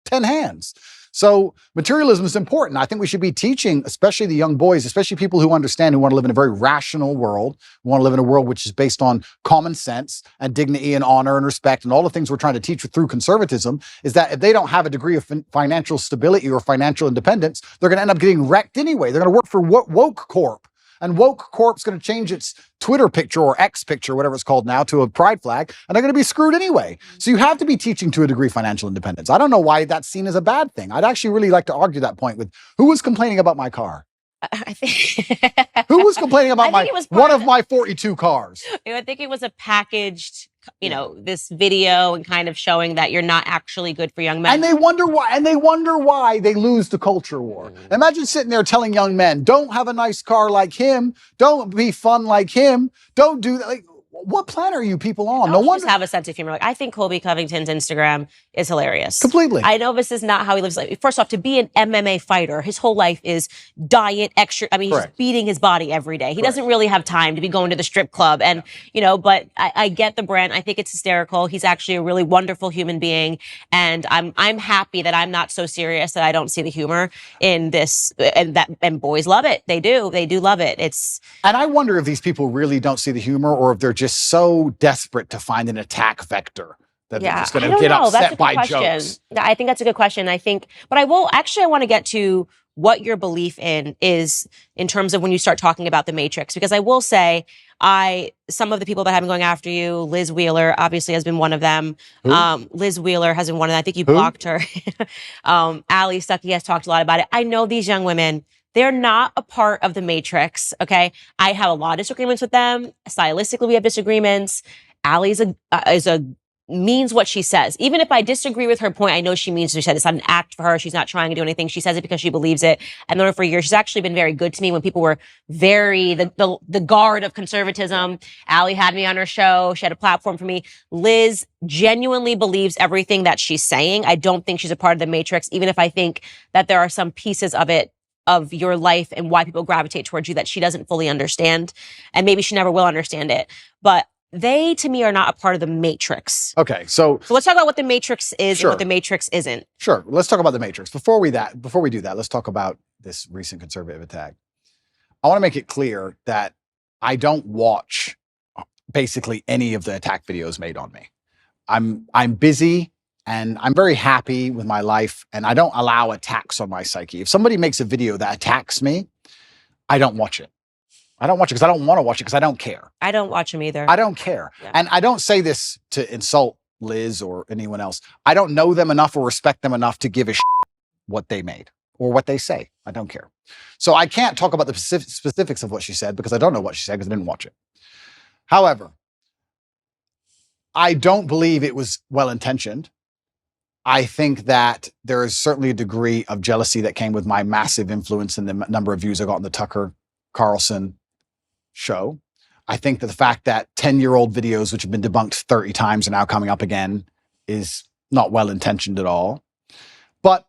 10 hands. So materialism is important. I think we should be teaching, especially the young boys, especially people who understand, who want to live in a very rational world, who want to live in a world which is based on common sense and dignity and honor and respect and all the things we're trying to teach through conservatism, is that if they don't have a degree of financial stability or financial independence, they're going to end up getting wrecked anyway. They're going to work for Woke Corp. And Woke Corp's going to change its Twitter picture or X picture, whatever it's called now, to a pride flag, and they're going to be screwed anyway. So you have to be teaching to a degree financial independence. I don't know why that's seen as a bad thing. I'd actually really like to argue that point with who was complaining about my car? I think who was complaining about one of my 42 cars? I think it was a packaged, this video and kind of showing that you're not actually good for young men. And they wonder why they lose the culture war. Imagine sitting there telling young men, don't have a nice car like him, don't be fun like him, don't do that. Like, what planet are you people on? No wonder. Just have a sense of humor. Like, I think Colby Covington's Instagram is hilarious. Completely. I know this is not how he lives. First off, to be an MMA fighter, his whole life is diet, extra. I mean, he's beating his body every day. He doesn't really have time to be going to the strip club. And, but I get the brand. I think it's hysterical. He's actually a really wonderful human being. And I'm happy that I'm not so serious that I don't see the humor in this. And boys love it. They do. They do love it. And I wonder if these people really don't see the humor or if they're just so desperate to find an attack vector That they're just I going to don't get know. That's a upset good by question. jokes. I think that's a good question. But I want to get to what your belief is in terms of when you start talking about the Matrix, because I will say, some of the people that have been going after you, Liz Wheeler obviously has been one of them. Liz Wheeler has been one of them. I think you blocked her. Ali Stuckey has talked a lot about it. I know these young women, they're not a part of the Matrix. Okay. I have a lot of disagreements with them. Stylistically, we have disagreements. Ali means what she says. Even if I disagree with her point, I know she means what she said. It's not an act for her. She's not trying to do anything. She says it because she believes it. I've known her for years. She's actually been very good to me when people were the guard of conservatism. Ali had me on her show. She had a platform for me. Liz genuinely believes everything that she's saying. I don't think she's a part of the Matrix, even if I think that there are some pieces of it, of your life and why people gravitate towards you, that she doesn't fully understand. And maybe she never will understand it. But they, to me, are not a part of the Matrix. Okay, so let's talk about what the Matrix is and what the Matrix isn't. Sure, let's talk about the Matrix. Before we do that, let's talk about this recent conservative attack. I want to make it clear that I don't watch basically any of the attack videos made on me. I'm busy and I'm very happy with my life, and I don't allow attacks on my psyche. If somebody makes a video that attacks me, I don't watch it. I don't watch it because I don't want to watch it because I don't care. I don't watch them either. I don't care. Yeah. And I don't say this to insult Liz or anyone else. I don't know them enough or respect them enough to give a shit what they made or what they say. I don't care. So I can't talk about the specifics of what she said because I don't know what she said because I didn't watch it. However, I don't believe it was well-intentioned. I think that there is certainly a degree of jealousy that came with my massive influence in the number of views I got on the Tucker Carlson show. I think that the fact that 10-year-old videos, which have been debunked 30 times, are now coming up again is not well-intentioned at all. But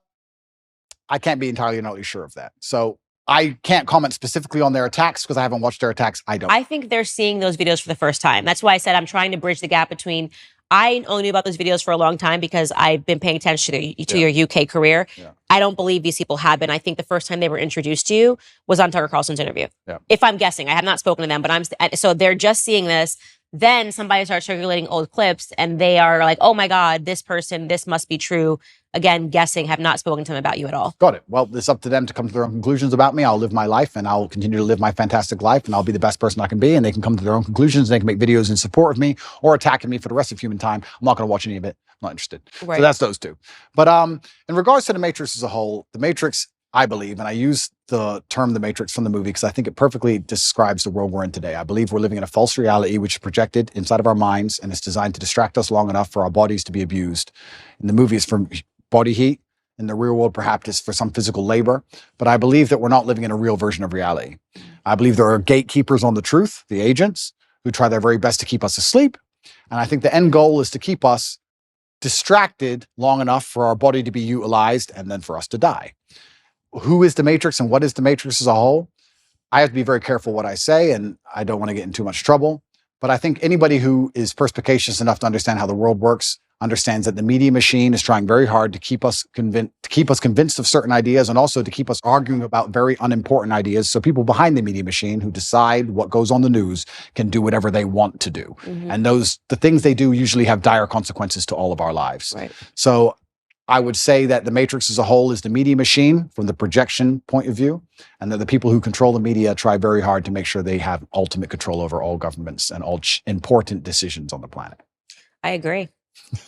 I can't be entirely sure of that. So I can't comment specifically on their attacks because I haven't watched their attacks. I think they're seeing those videos for the first time. That's why I said I'm trying to bridge the gap between, I only knew about those videos for a long time because I've been paying attention to your UK career. Yeah. I don't believe these people have been. I think the first time they were introduced to you was on Tucker Carlson's interview. Yeah. If I'm guessing, I have not spoken to them, but so they're just seeing this. Then somebody starts circulating old clips and they are like, oh my God, this person, this must be true. Again, guessing, have not spoken to them about you at all. Got it. Well, it's up to them to come to their own conclusions about me. I'll live my life and I'll continue to live my fantastic life and I'll be the best person I can be, and they can come to their own conclusions. They can make videos in support of me or attacking me for the rest of human time. I'm not going to watch any of it. I'm not interested. Right. So that's those two. But in regards to the Matrix as a whole, the Matrix, I believe, and I use the term The Matrix from the movie because I think it perfectly describes the world we're in today. I believe we're living in a false reality which is projected inside of our minds and it's designed to distract us long enough for our bodies to be abused. In the movie, it's for body heat. In the real world, perhaps it's for some physical labor. But I believe that we're not living in a real version of reality. I believe there are gatekeepers on the truth, the agents, who try their very best to keep us asleep. And I think the end goal is to keep us distracted long enough for our body to be utilized and then for us to die. Who is the Matrix and what is the Matrix as a whole? I have to be very careful what I say, and I don't want to get in too much trouble. But I think anybody who is perspicacious enough to understand how the world works understands that the media machine is trying very hard to keep us convinced of certain ideas and also to keep us arguing about very unimportant ideas. So people behind the media machine who decide what goes on the news can do whatever they want to do. Mm-hmm. And the things they do usually have dire consequences to all of our lives. Right. So I would say that the Matrix as a whole is the media machine from the projection point of view, and that the people who control the media try very hard to make sure they have ultimate control over all governments and all important decisions on the planet. I agree.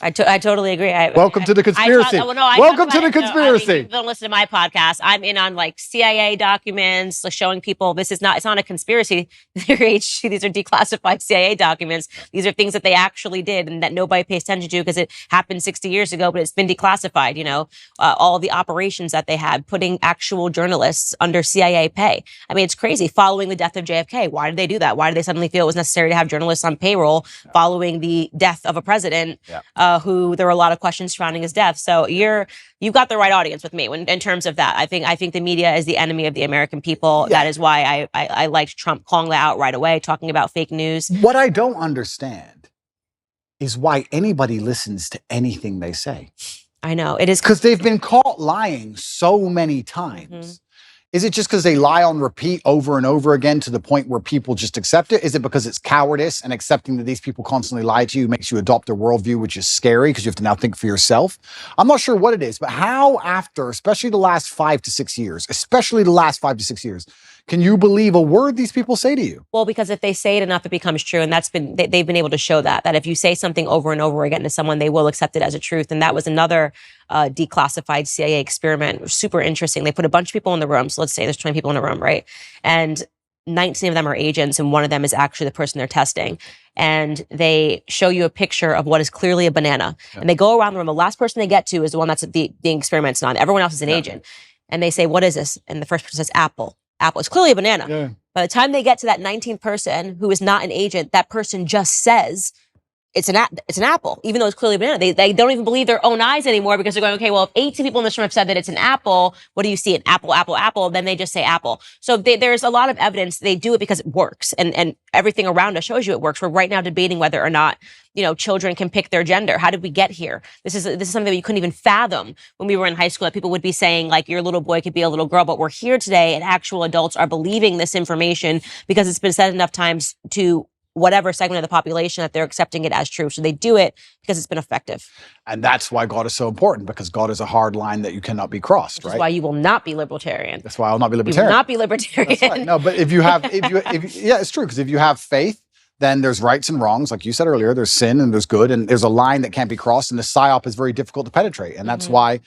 I totally agree. Welcome to the conspiracy. Welcome to the conspiracy. Don't listen to my podcast. I'm in on like CIA documents, like showing people it's not a conspiracy. These are declassified CIA documents. These are things that they actually did and that nobody pays attention to because it happened 60 years ago, but it's been declassified. All the operations that they had, putting actual journalists under CIA pay. I mean, it's crazy. Following the death of JFK, why did they do that? Why did they suddenly feel it was necessary to have journalists on payroll following the death of a president? Yeah. Who there were a lot of questions surrounding his death. So you've got the right audience with me in terms of that. I think the media is the enemy of the American people. Yeah. That is why I liked Trump calling that out right away, talking about fake news. What I don't understand is why anybody listens to anything they say. I know it is because they've been caught lying so many times. Mm-hmm. Is it just because they lie on repeat over and over again to the point where people just accept it? Is it because it's cowardice and accepting that these people constantly lie to you makes you adopt a worldview, which is scary because you have to now think for yourself? I'm not sure what it is, but how after, especially the last 5 to 6 years, can you believe a word these people say to you? Well, because if they say it enough, it becomes true. And they've been able to show that if you say something over and over again to someone, they will accept it as a truth. And that was another declassified CIA experiment. It was super interesting. They put a bunch of people in the room. So let's say there's 20 people in a room, right? And 19 of them are agents, and one of them is actually the person they're testing. And they show you a picture of what is clearly a banana. Yeah. And they go around the room. The last person they get to is the one that's being experimented on. Everyone else is an agent. And they say, what is this? And the first person says, apple. Apple. It's clearly a banana. Yeah. By the time they get to that 19th person who is not an agent, that person just says, it's an apple, even though it's clearly a banana. They don't even believe their own eyes anymore because they're going, okay, well, if 18 people in this room have said that it's an apple, what do you see? An apple, apple, apple. Then they just say apple. So there's a lot of evidence. They do it because it works. And everything around us shows you it works. We're right now debating whether or not, children can pick their gender. How did we get here? This is something that you couldn't even fathom when we were in high school, that people would be saying like your little boy could be a little girl, but we're here today and actual adults are believing this information because it's been said enough times to whatever segment of the population that they're accepting it as true. So they do it because it's been effective. And that's why God is so important, because God is a hard line that you cannot be crossed, right? That's why you will not be libertarian. That's why I'll not be libertarian. You will not be libertarian. That's right. No, but if you yeah, it's true. Because if you have faith, then there's rights and wrongs. Like you said earlier, there's sin and there's good, and there's a line that can't be crossed, and the psyop is very difficult to penetrate. And that's why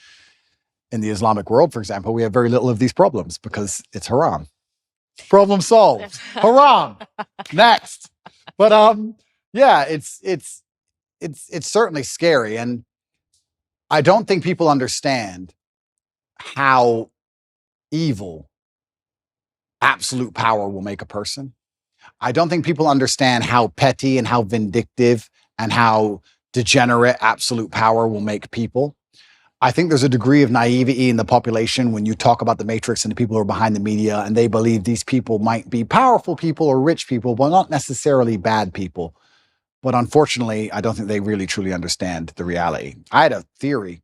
in the Islamic world, for example, we have very little of these problems because it's haram. Problem solved. Haram. Next. But yeah, it's certainly scary, and I don't think people understand how evil absolute power will make a person. I don't think people understand how petty and how vindictive and how degenerate absolute power will make people. I think there's a degree of naivety in the population when you talk about the Matrix and the people who are behind the media, and they believe these people might be powerful people or rich people, but not necessarily bad people. But unfortunately, I don't think they really truly understand the reality. I had a theory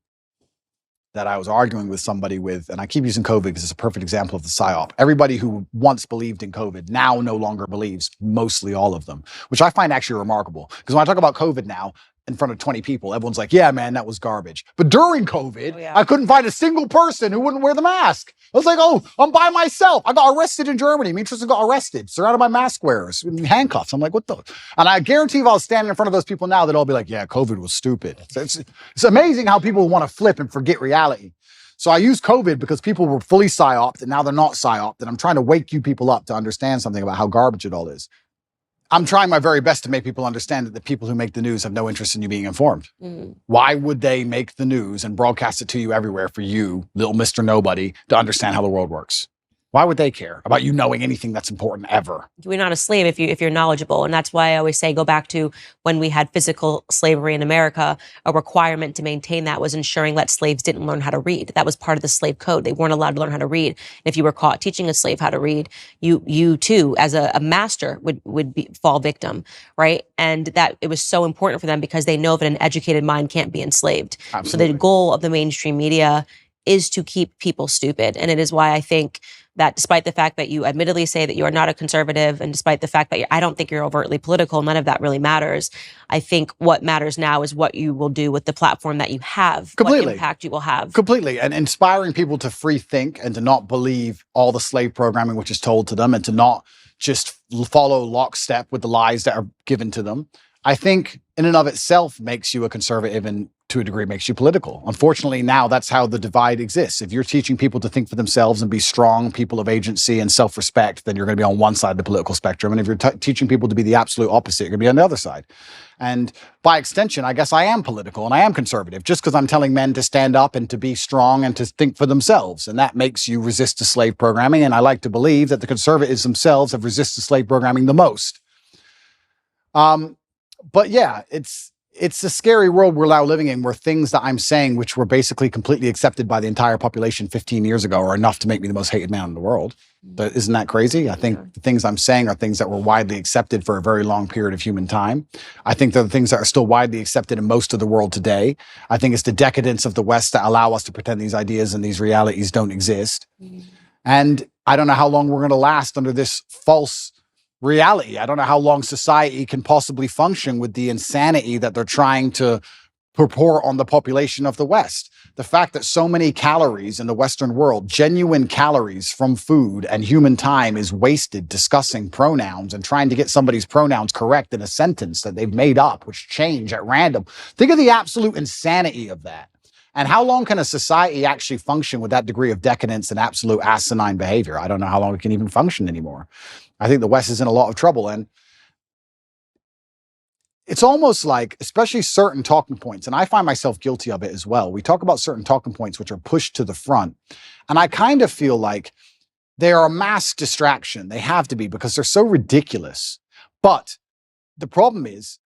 that I was arguing with somebody with, and I keep using COVID because it's a perfect example of the psyop. Everybody who once believed in COVID now no longer believes, mostly all of them, which I find actually remarkable. Because when I talk about COVID now, in front of 20 people, everyone's like, yeah, man, that was garbage. But during COVID, I couldn't find a single person who wouldn't wear the mask. I was like, oh, I'm by myself. I got arrested in Germany. Me and Tristan got arrested, surrounded by mask wearers in handcuffs. I'm like, what the? And I guarantee if I was standing in front of those people now, they'd all be like, yeah, COVID was stupid. So it's amazing how people want to flip and forget reality. So I use COVID because people were fully psyoped, and now they're not psyoped. And I'm trying to wake you people up to understand something about how garbage it all is. I'm trying my very best to make people understand that the people who make the news have no interest in you being informed. Why would they make the news and broadcast it to you everywhere for you, little Mr. Nobody, to understand how the world works? Why would they care about you knowing anything that's important ever? You're not a slave if you're knowledgeable. And that's why I always say, go back to when we had physical slavery in America. A requirement to maintain that was ensuring that slaves didn't learn how to read. That was part of the slave code. They weren't allowed to learn how to read. And if you were caught teaching a slave how to read, you too, as a master, would fall victim, right? And that it was so important for them because they know that an educated mind can't be enslaved. Absolutely. So the goal of the mainstream media is to keep people stupid. And it is why I think that despite the fact that you admittedly say that you are not a conservative, and despite the fact that I don't think you're overtly political, none of that really matters. I think what matters now is what you will do with the platform that you have, completely. What impact you will have. Completely. And inspiring people to free think and to not believe all the slave programming which is told to them, and to not just follow lockstep with the lies that are given to them, I think in and of itself makes you a conservative, and to a degree makes you political. Unfortunately, now that's how the divide exists. If you're teaching people to think for themselves and be strong people of agency and self-respect, then you're going to be on one side of the political spectrum. And if you're teaching people to be the absolute opposite, you're going to be on the other side. And by extension, I guess I am political and I am conservative, just because I'm telling men to stand up and to be strong and to think for themselves. And that makes you resist the slave programming. And I like to believe that the conservatives themselves have resisted slave programming the most. But yeah, it's a scary world we're now living in, where things that I'm saying, which were basically completely accepted by the entire population 15 years ago, are enough to make me the most hated man in the world. But isn't that crazy? I think the things I'm saying are things that were widely accepted for a very long period of human time. I think they're the things that are still widely accepted in most of the world today. I think it's the decadence of the West that allow us to pretend these ideas and these realities don't exist. And I don't know how long we're going to last under this false reality. I don't know how long society can possibly function with the insanity that they're trying to purport on the population of the West. The fact that so many calories in the Western world, genuine calories from food and human time, is wasted discussing pronouns and trying to get somebody's pronouns correct in a sentence that they've made up, which change at random. Think of the absolute insanity of that. And how long can a society actually function with that degree of decadence and absolute asinine behavior? I don't know how long it can even function anymore. I think the West is in a lot of trouble. And it's almost like, especially certain talking points, and I find myself guilty of it as well. We talk about certain talking points which are pushed to the front. And I kind of feel like they are a mass distraction. They have to be, because they're so ridiculous. But the problem is,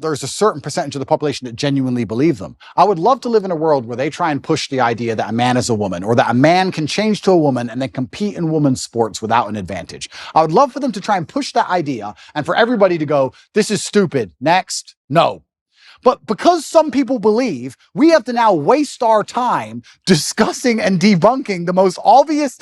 there's a certain percentage of the population that genuinely believe them. I would love to live in a world where they try and push the idea that a man is a woman, or that a man can change to a woman and then compete in women's sports without an advantage. I would love for them to try and push that idea and for everybody to go, this is stupid. Next. No. But because some people believe, we have to now waste our time discussing and debunking the most obvious,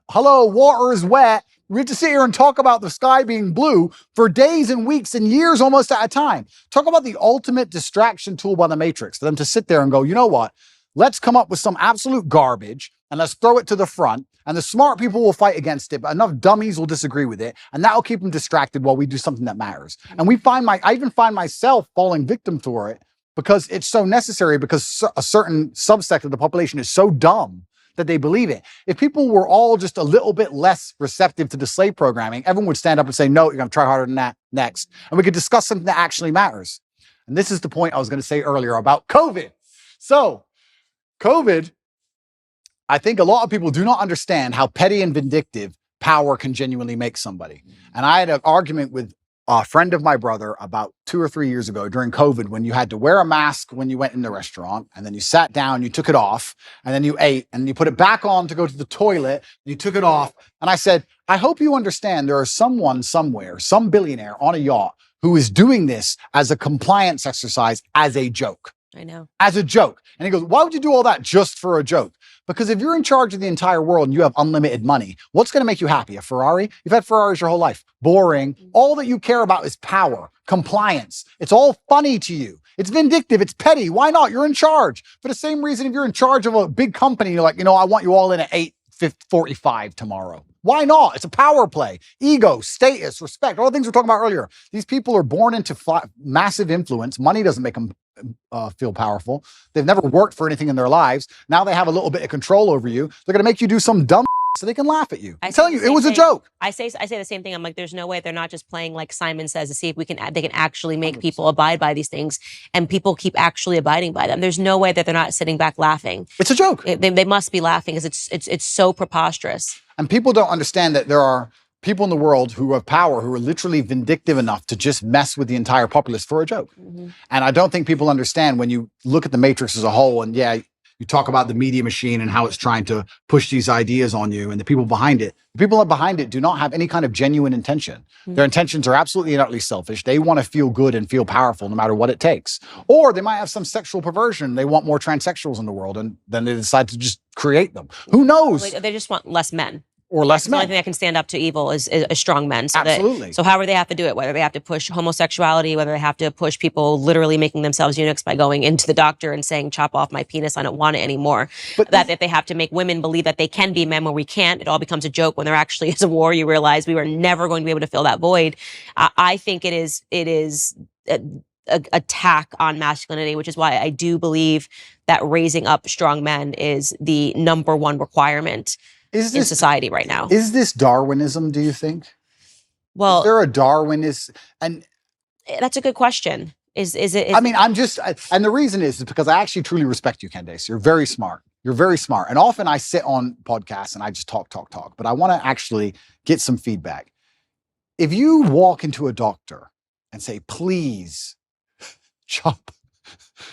hello, water is wet. We have to sit here and talk about the sky being blue for days and weeks and years almost at a time. Talk about the ultimate distraction tool by the Matrix, for them to sit there and go, you know what? Let's come up with some absolute garbage and let's throw it to the front. And the smart people will fight against it, but enough dummies will disagree with it. And that will keep them distracted while we do something that matters. And I even find myself falling victim to it, because it's so necessary, because a certain subsect of the population is so dumb that they believe it. If people were all just a little bit less receptive to the slave programming, everyone would stand up and say, no, you're going to try harder than that next. And we could discuss something that actually matters. And this is the point I was going to say earlier about COVID. So COVID, I think a lot of people do not understand how petty and vindictive power can genuinely make somebody. And I had an argument with a friend of my brother about 2 or 3 years ago during COVID, when you had to wear a mask when you went in the restaurant, and then you sat down, you took it off, and then you ate, and you put it back on to go to the toilet, and you took it off. And I said, I hope you understand there is someone somewhere, some billionaire on a yacht, who is doing this as a compliance exercise, as a joke. I know. As a joke. And he goes, why would you do all that just for a joke? Because if you're in charge of the entire world and you have unlimited money, what's going to make you happy? A Ferrari? You've had Ferraris your whole life. Boring. All that you care about is power, compliance. It's all funny to you. It's vindictive. It's petty. Why not? You're in charge. For the same reason, if you're in charge of a big company, you're like, I want you all in at 8:45 tomorrow. Why not? It's a power play. Ego, status, respect, all the things we were talking about earlier. These people are born into massive influence. Money doesn't make them feel powerful. They've never worked for anything in their lives. Now they have a little bit of control over you. They're going to make you do some dumb so they can laugh at you. I'm telling you, it was a joke. I say the same thing. I'm like, there's no way they're not just playing like Simon Says to see if they can actually make people abide by these things, and people keep actually abiding by them. There's no way that they're not sitting back laughing. It's a joke. They must be laughing, because it's so preposterous. And people don't understand that there are people in the world who have power, who are literally vindictive enough to just mess with the entire populace for a joke. Mm-hmm. And I don't think people understand, when you look at the Matrix as a whole, and you talk about the media machine and how it's trying to push these ideas on you, and the people behind it do not have any kind of genuine intention. Mm-hmm. Their intentions are absolutely and utterly selfish. They want to feel good and feel powerful no matter what it takes. Or they might have some sexual perversion. They want more transsexuals in the world, and then they decide to just create them. Who knows? They just want less men. Or less men. The only thing that can stand up to evil is strong men. So absolutely. So however they have to do it, whether they have to push homosexuality, whether they have to push people literally making themselves eunuchs by going into the doctor and saying, chop off my penis, I don't want it anymore. But if they have to make women believe that they can be men when we can't, it all becomes a joke, when there actually is a war. You realize we were never going to be able to fill that void. I think it is an attack on masculinity, which is why I do believe that raising up strong men is the number one requirement in society right now. Is this Darwinism, do you think? Well, is there a Darwinist? And that's a good question. Is it? I mean, and the reason is because I actually truly respect you, Candace. You're very smart. You're very smart. And often I sit on podcasts and I just talk. But I want to actually get some feedback. If you walk into a doctor and say, please, chop.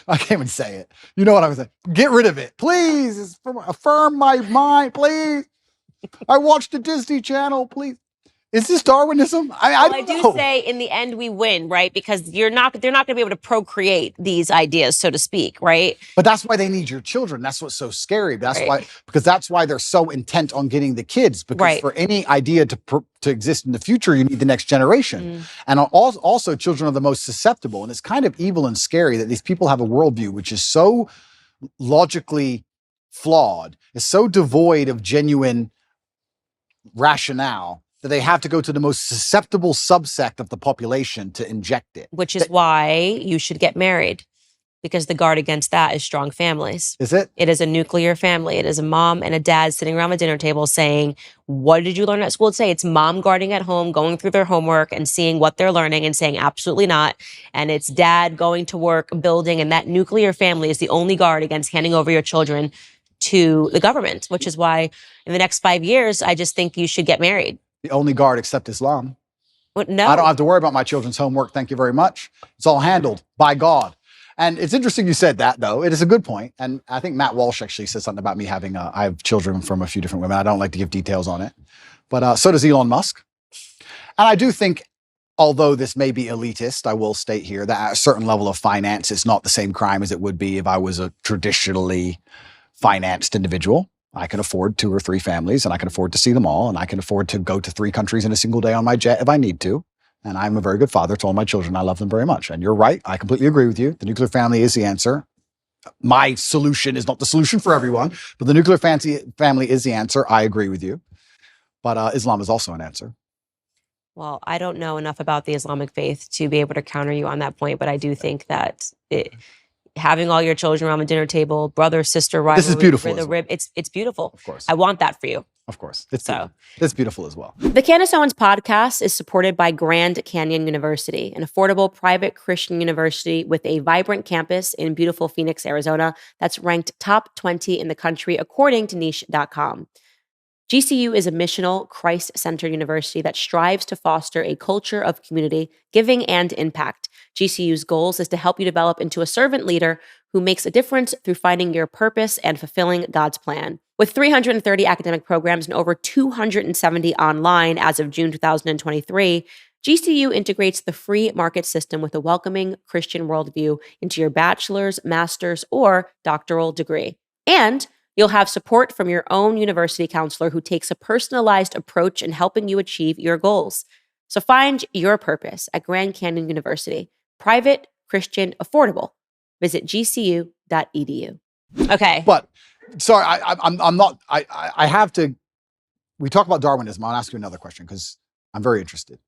I can't even say it. You know what I was saying? Get rid of it. Please. Affirm my mind. Please. I watched the Disney Channel. Please. Is this Darwinism? I do know. say in the end we win, right? Because they're not going to be able to procreate these ideas, so to speak, right? But that's why they need your children. That's what's so scary. That's why they're so intent on getting the kids. Because for any idea to exist in the future, you need the next generation. And also, children are the most susceptible. And it's kind of evil and scary that these people have a worldview which is so logically flawed, is so devoid of genuine rationale, that they have to go to the most susceptible subsect of the population to inject it. Which is why you should get married, because the guard against that is strong families. Is it? It is a nuclear family. It is a mom and a dad sitting around the dinner table saying, what did you learn at school today? It's mom guarding at home, going through their homework and seeing what they're learning and saying absolutely not. And it's dad going to work, building, and that nuclear family is the only guard against handing over your children to the government, which is why in the next 5 years, I just think you should get married. The only guard except Islam. Well, no. I don't have to worry about my children's homework. Thank you very much. It's all handled by God. And it's interesting you said that, though. It is a good point. And I think Matt Walsh actually said something about me having, I have children from a few different women. I don't like to give details on it. But so does Elon Musk. And I do think, although this may be elitist, I will state here that at a certain level of finance, it's not the same crime as it would be if I was a traditionally financed individual. I can afford 2 or 3 families, and I can afford to see them all, and I can afford to go to 3 countries in a single day on my jet if I need to. And I'm a very good father to all my children. I love them very much. And you're right. I completely agree with you. The nuclear family is the answer. My solution is not the solution for everyone, but the nuclear family is the answer. I agree with you. But Islam is also an answer. Well, I don't know enough about the Islamic faith to be able to counter you on that point, but I do think that having all your children around the dinner table, brother, sister, rivalry, this is beautiful. It's beautiful. Of course. I want that for you. Of course. It's beautiful as well. The Candace Owens podcast is supported by Grand Canyon University, an affordable private Christian university with a vibrant campus in beautiful Phoenix, Arizona, that's ranked top 20 in the country according to niche.com. GCU is a missional, Christ-centered university that strives to foster a culture of community, giving, and impact. GCU's goals is to help you develop into a servant leader who makes a difference through finding your purpose and fulfilling God's plan. With 330 academic programs and over 270 online as of June 2023, GCU integrates the free market system with a welcoming Christian worldview into your bachelor's, master's, or doctoral degree. And you'll have support from your own university counselor who takes a personalized approach in helping you achieve your goals. So find your purpose at Grand Canyon University. Private, Christian, affordable. Visit gcu.edu. Okay. But, sorry, I'm not, I have to, we talk about Darwinism. I'll ask you another question because I'm very interested.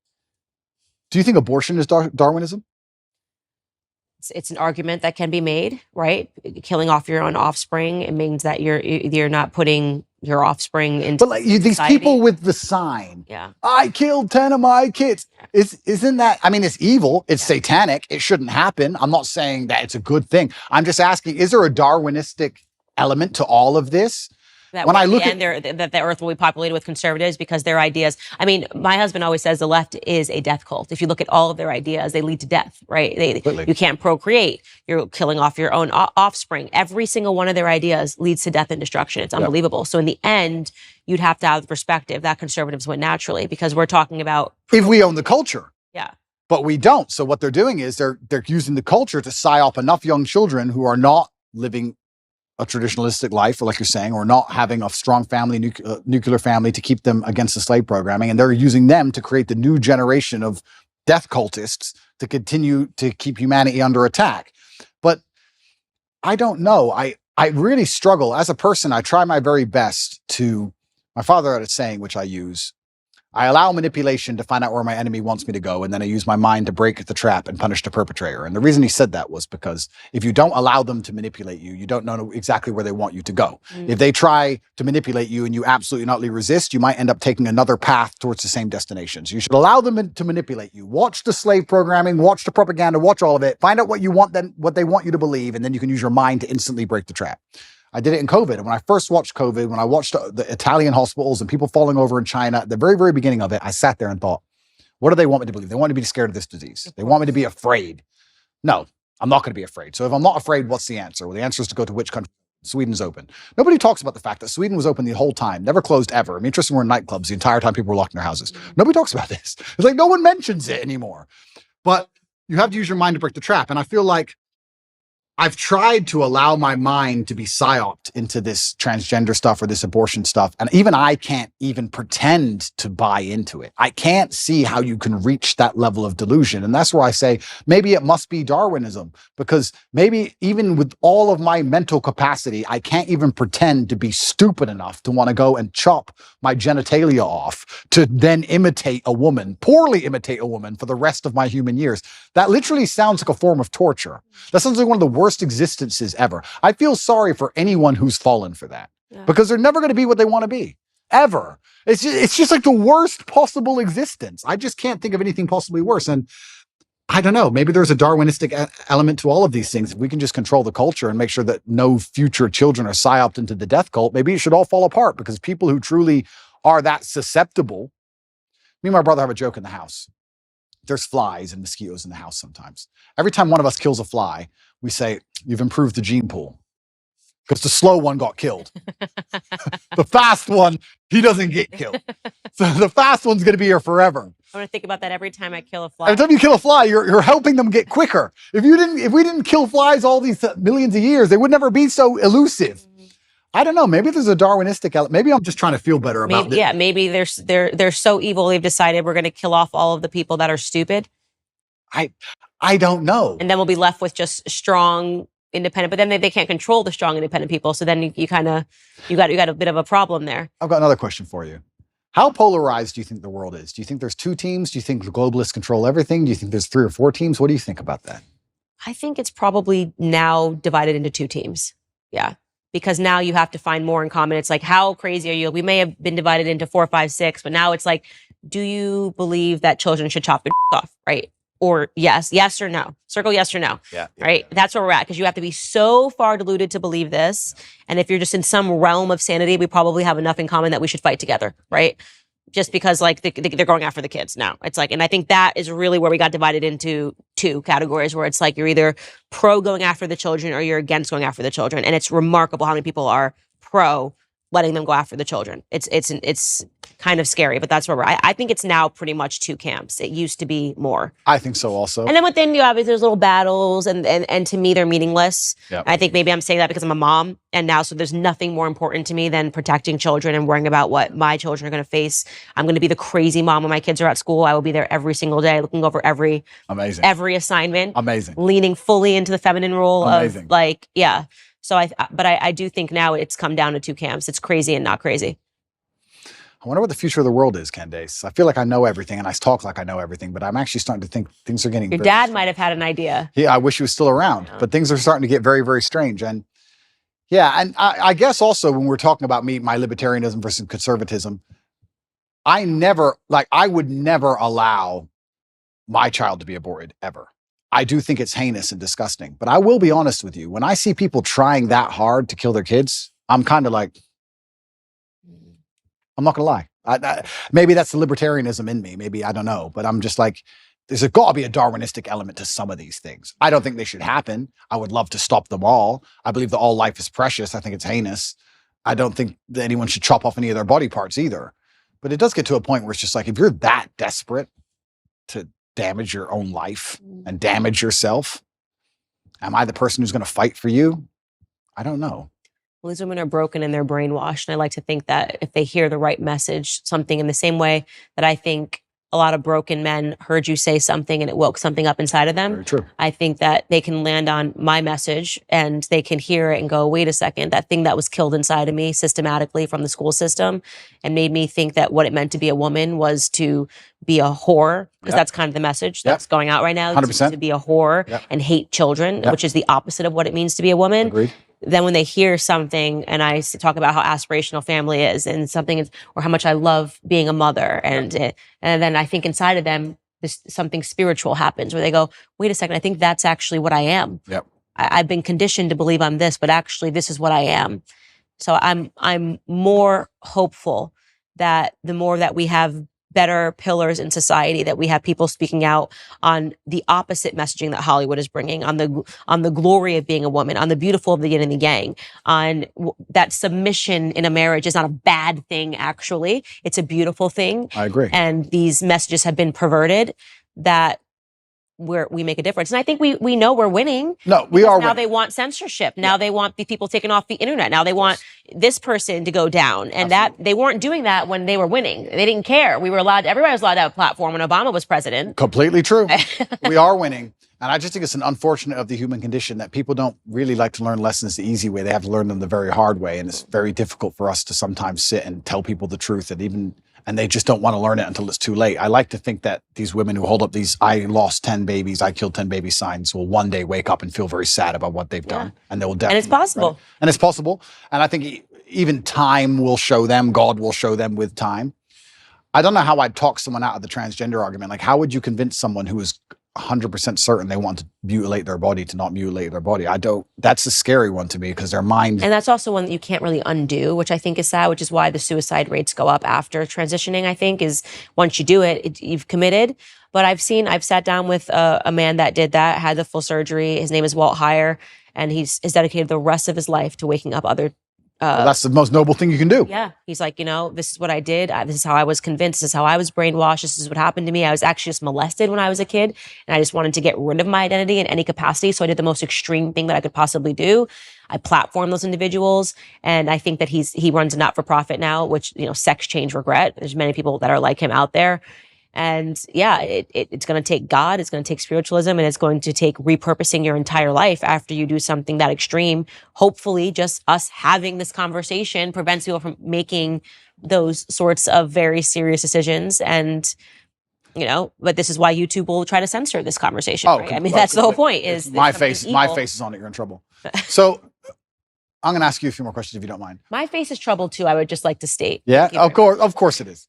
Do you think abortion is Darwinism? It's an argument that can be made, right? Killing off your own offspring, it means that you're not putting your offspring into But like these people with the sign, I killed 10 of my kids. Isn't that, I mean, it's evil, it's satanic, it shouldn't happen. I'm not saying that it's a good thing. I'm just asking, is there a Darwinistic element to all of this? That when I look at that the earth will be populated with conservatives because their ideas, I mean, my husband always says the left is a death cult. If you look at all of their ideas, they lead to death, right? You can't procreate. You're killing off your own offspring. Every single one of their ideas leads to death and destruction. It's unbelievable. So in the end, you'd have to have the perspective that conservatives win naturally because we're talking about if we own the culture. Yeah. But we don't. So what they're doing is they're using the culture to psyop enough young children who are not living a traditionalistic life, or like you're saying, or not having a strong family, nuclear family to keep them against the slave programming. And they're using them to create the new generation of death cultists to continue to keep humanity under attack. But I don't know. I really struggle. As a person, I try my very best to, my father had a saying, which I use, I allow manipulation to find out where my enemy wants me to go, and then I use my mind to break the trap and punish the perpetrator. And the reason he said that was because if you don't allow them to manipulate you, you don't know exactly where they want you to go. If they try to manipulate you and you absolutely not resist, you might end up taking another path towards the same destination. So you should allow them to manipulate you. Watch the slave programming, watch the propaganda, watch all of it, find out what you want them, what they want you to believe, and then you can use your mind to instantly break the trap. I did it in COVID. And when I first watched COVID, when I watched the Italian hospitals and people falling over in China, at the very, very beginning of it, I sat there and thought, what do they want me to believe? They want me to be scared of this disease. They want me to be afraid. No, I'm not going to be afraid. So if I'm not afraid, what's the answer? Well, the answer is to go to which country? Sweden's open. Nobody talks about the fact that Sweden was open the whole time, never closed ever. I mean, interesting, we're in nightclubs the entire time people were locked in their houses. Nobody talks about this. It's like no one mentions it anymore. But you have to use your mind to break the trap. And I feel like I've tried to allow my mind to be psyoped into this transgender stuff or this abortion stuff. And even I can't even pretend to buy into it. I can't see how you can reach that level of delusion. And that's where I say, maybe it must be Darwinism, because maybe even with all of my mental capacity, I can't even pretend to be stupid enough to want to go and chop my genitalia off to then imitate a woman, poorly imitate a woman for the rest of my human years. That literally sounds like a form of torture. That sounds like one of the worst existences ever. I feel sorry for anyone who's fallen for that, because they're never going to be what they want to be, ever. It's just like the worst possible existence. I just can't think of anything possibly worse. And I don't know, maybe there's a Darwinistic element to all of these things. If we can just control the culture and make sure that no future children are psyoped into the death cult, maybe it should all fall apart, because people who truly are that susceptible. Me and my brother have a joke in the house. There's flies and mosquitoes in the house sometimes. Every time one of us kills a fly, we say, you've improved the gene pool. Because the slow one got killed. The fast one, he doesn't get killed. So the fast one's going to be here forever. I'm going to think about that every time I kill a fly. Every time you kill a fly, you're helping them get quicker. If we didn't kill flies all these millions of years, they would never be so elusive. I don't know. Maybe there's a Darwinistic element. Maybe I'm just trying to feel better about this. Yeah, maybe they're so evil they've decided we're going to kill off all of the people that are stupid. I don't know. And then we'll be left with just strong, independent. But then they can't control the strong, independent people. So then you got a bit of a problem there. I've got another question for you. How polarized do you think the world is? Do you think there's 2 teams? Do you think the globalists control everything? Do you think there's 3 or 4 teams? What do you think about that? I think it's probably now divided into 2 teams. Yeah. Because now you have to find more in common. It's like, how crazy are you? We may have been divided into 4, 5, 6, but now it's like, do you believe that children should chop their off, right? Or yes or no. Circle yes or no. Yeah. Right? Yeah. That's where we're at, because you have to be so far deluded to believe this. And if you're just in some realm of sanity, we probably have enough in common that we should fight together, right? Just because like they're going after the kids now. It's like, and I think that is really where we got divided into 2 categories, where it's like you're either pro going after the children or you're against going after the children. And it's remarkable how many people are pro letting them go after the children. It's kind of scary, but that's where we're at. I think it's now pretty much 2 camps. It used to be more. I think so also. And then within you, obviously, there's little battles, and to me, they're meaningless. Yep. I think maybe I'm saying that because I'm a mom, and now so there's nothing more important to me than protecting children and worrying about what my children are going to face. I'm going to be the crazy mom when my kids are at school. I will be there every single day, looking over every assignment. Amazing. Leaning fully into the feminine role Amazing. Of like, yeah. So I do think now it's come down to 2 camps. It's crazy and not crazy. I wonder what the future of the world is, Candace. I feel like I know everything and I talk like I know everything, but I'm actually starting to think things are getting... Your dad might have had an idea. Yeah, I wish he was still around, but things are starting to get very, very strange. And yeah, and I guess also when we're talking about my libertarianism versus conservatism, I would never allow my child to be aborted, ever. I do think it's heinous and disgusting, but I will be honest with you. When I see people trying that hard to kill their kids, I'm kind of like, I'm not gonna lie. Maybe that's the libertarianism in me. Maybe, I don't know, but I'm just like, there's got to be a Darwinistic element to some of these things. I don't think they should happen. I would love to stop them all. I believe that all life is precious. I think it's heinous. I don't think that anyone should chop off any of their body parts either. But it does get to a point where it's just like, if you're that desperate to damage your own life and damage yourself, am I the person who's going to fight for you? I don't know. Well, these women are broken and they're brainwashed. And I like to think that if they hear the right message, something in the same way that I think a lot of broken men heard you say something and it woke something up inside of them. Very true. I think that they can land on my message and they can hear it and go, wait a second, that thing that was killed inside of me systematically from the school system and made me think that what it meant to be a woman was to be a whore, because that's kind of the message that's going out right now. 100%. To be a whore and hate children, which is the opposite of what it means to be a woman. Agreed. Then when they hear something and I talk about how aspirational family is and something is, or how much I love being a mother and then I think inside of them, something spiritual happens where they go, wait a second, I think that's actually what I am. Yep. I've been conditioned to believe I'm this, but actually this is what I am. So I'm more hopeful that the more that we have better pillars in society, that we have people speaking out on the opposite messaging that Hollywood is bringing, on the glory of being a woman, on the beautiful of the yin and the yang, on that submission in a marriage is not a bad thing, actually. It's a beautiful thing. I agree. And these messages have been perverted, that we make a difference. And I think we know we're winning. No, we are now winning. They want censorship. Now they want the people taken off the internet. Now they want this person to go down. And that they weren't doing that when they were winning. They didn't care. Everybody was allowed to have a platform when Obama was president. Completely true. We are winning. And I just think it's an unfortunate of the human condition that people don't really like to learn lessons the easy way. They have to learn them the very hard way. And it's very difficult for us to sometimes sit and tell people the truth, and they just don't want to learn it until it's too late. I like to think that these women who hold up these "I lost 10 babies, I killed 10 baby" signs will one day wake up and feel very sad about what they've done. And they will definitely. And it's possible. Right? And it's possible. And I think even time will show them, God will show them with time. I don't know how I'd talk someone out of the transgender argument. Like, how would you convince someone who is 100% certain they want to mutilate their body to not mutilate their body? That's a scary one to me, because their mind. And that's also one that you can't really undo, which I think is sad, which is why the suicide rates go up after transitioning, I think, is once you do it, you've committed. But I've sat down with a man that did that, had the full surgery. His name is Walt Heyer, and he's dedicated the rest of his life to waking up other. Well, that's the most noble thing you can do. Yeah. He's like, this is what I did. This is how I was convinced. This is how I was brainwashed. This is what happened to me. I was actually just molested when I was a kid, and I just wanted to get rid of my identity in any capacity. So I did the most extreme thing that I could possibly do. I platformed those individuals, and I think that he runs a not-for-profit now, which, Sex Change Regret. There's many people that are like him out there. And yeah, it's going to take God, it's going to take spiritualism, and it's going to take repurposing your entire life after you do something that extreme. Hopefully, just us having this conversation prevents people from making those sorts of very serious decisions. And, but this is why YouTube will try to censor this conversation. Right? I mean, that's the whole point. Is my face is on it, you're in trouble. So I'm going to ask you a few more questions if you don't mind. My face is troubled too, I would just like to state. Yeah, of course it is.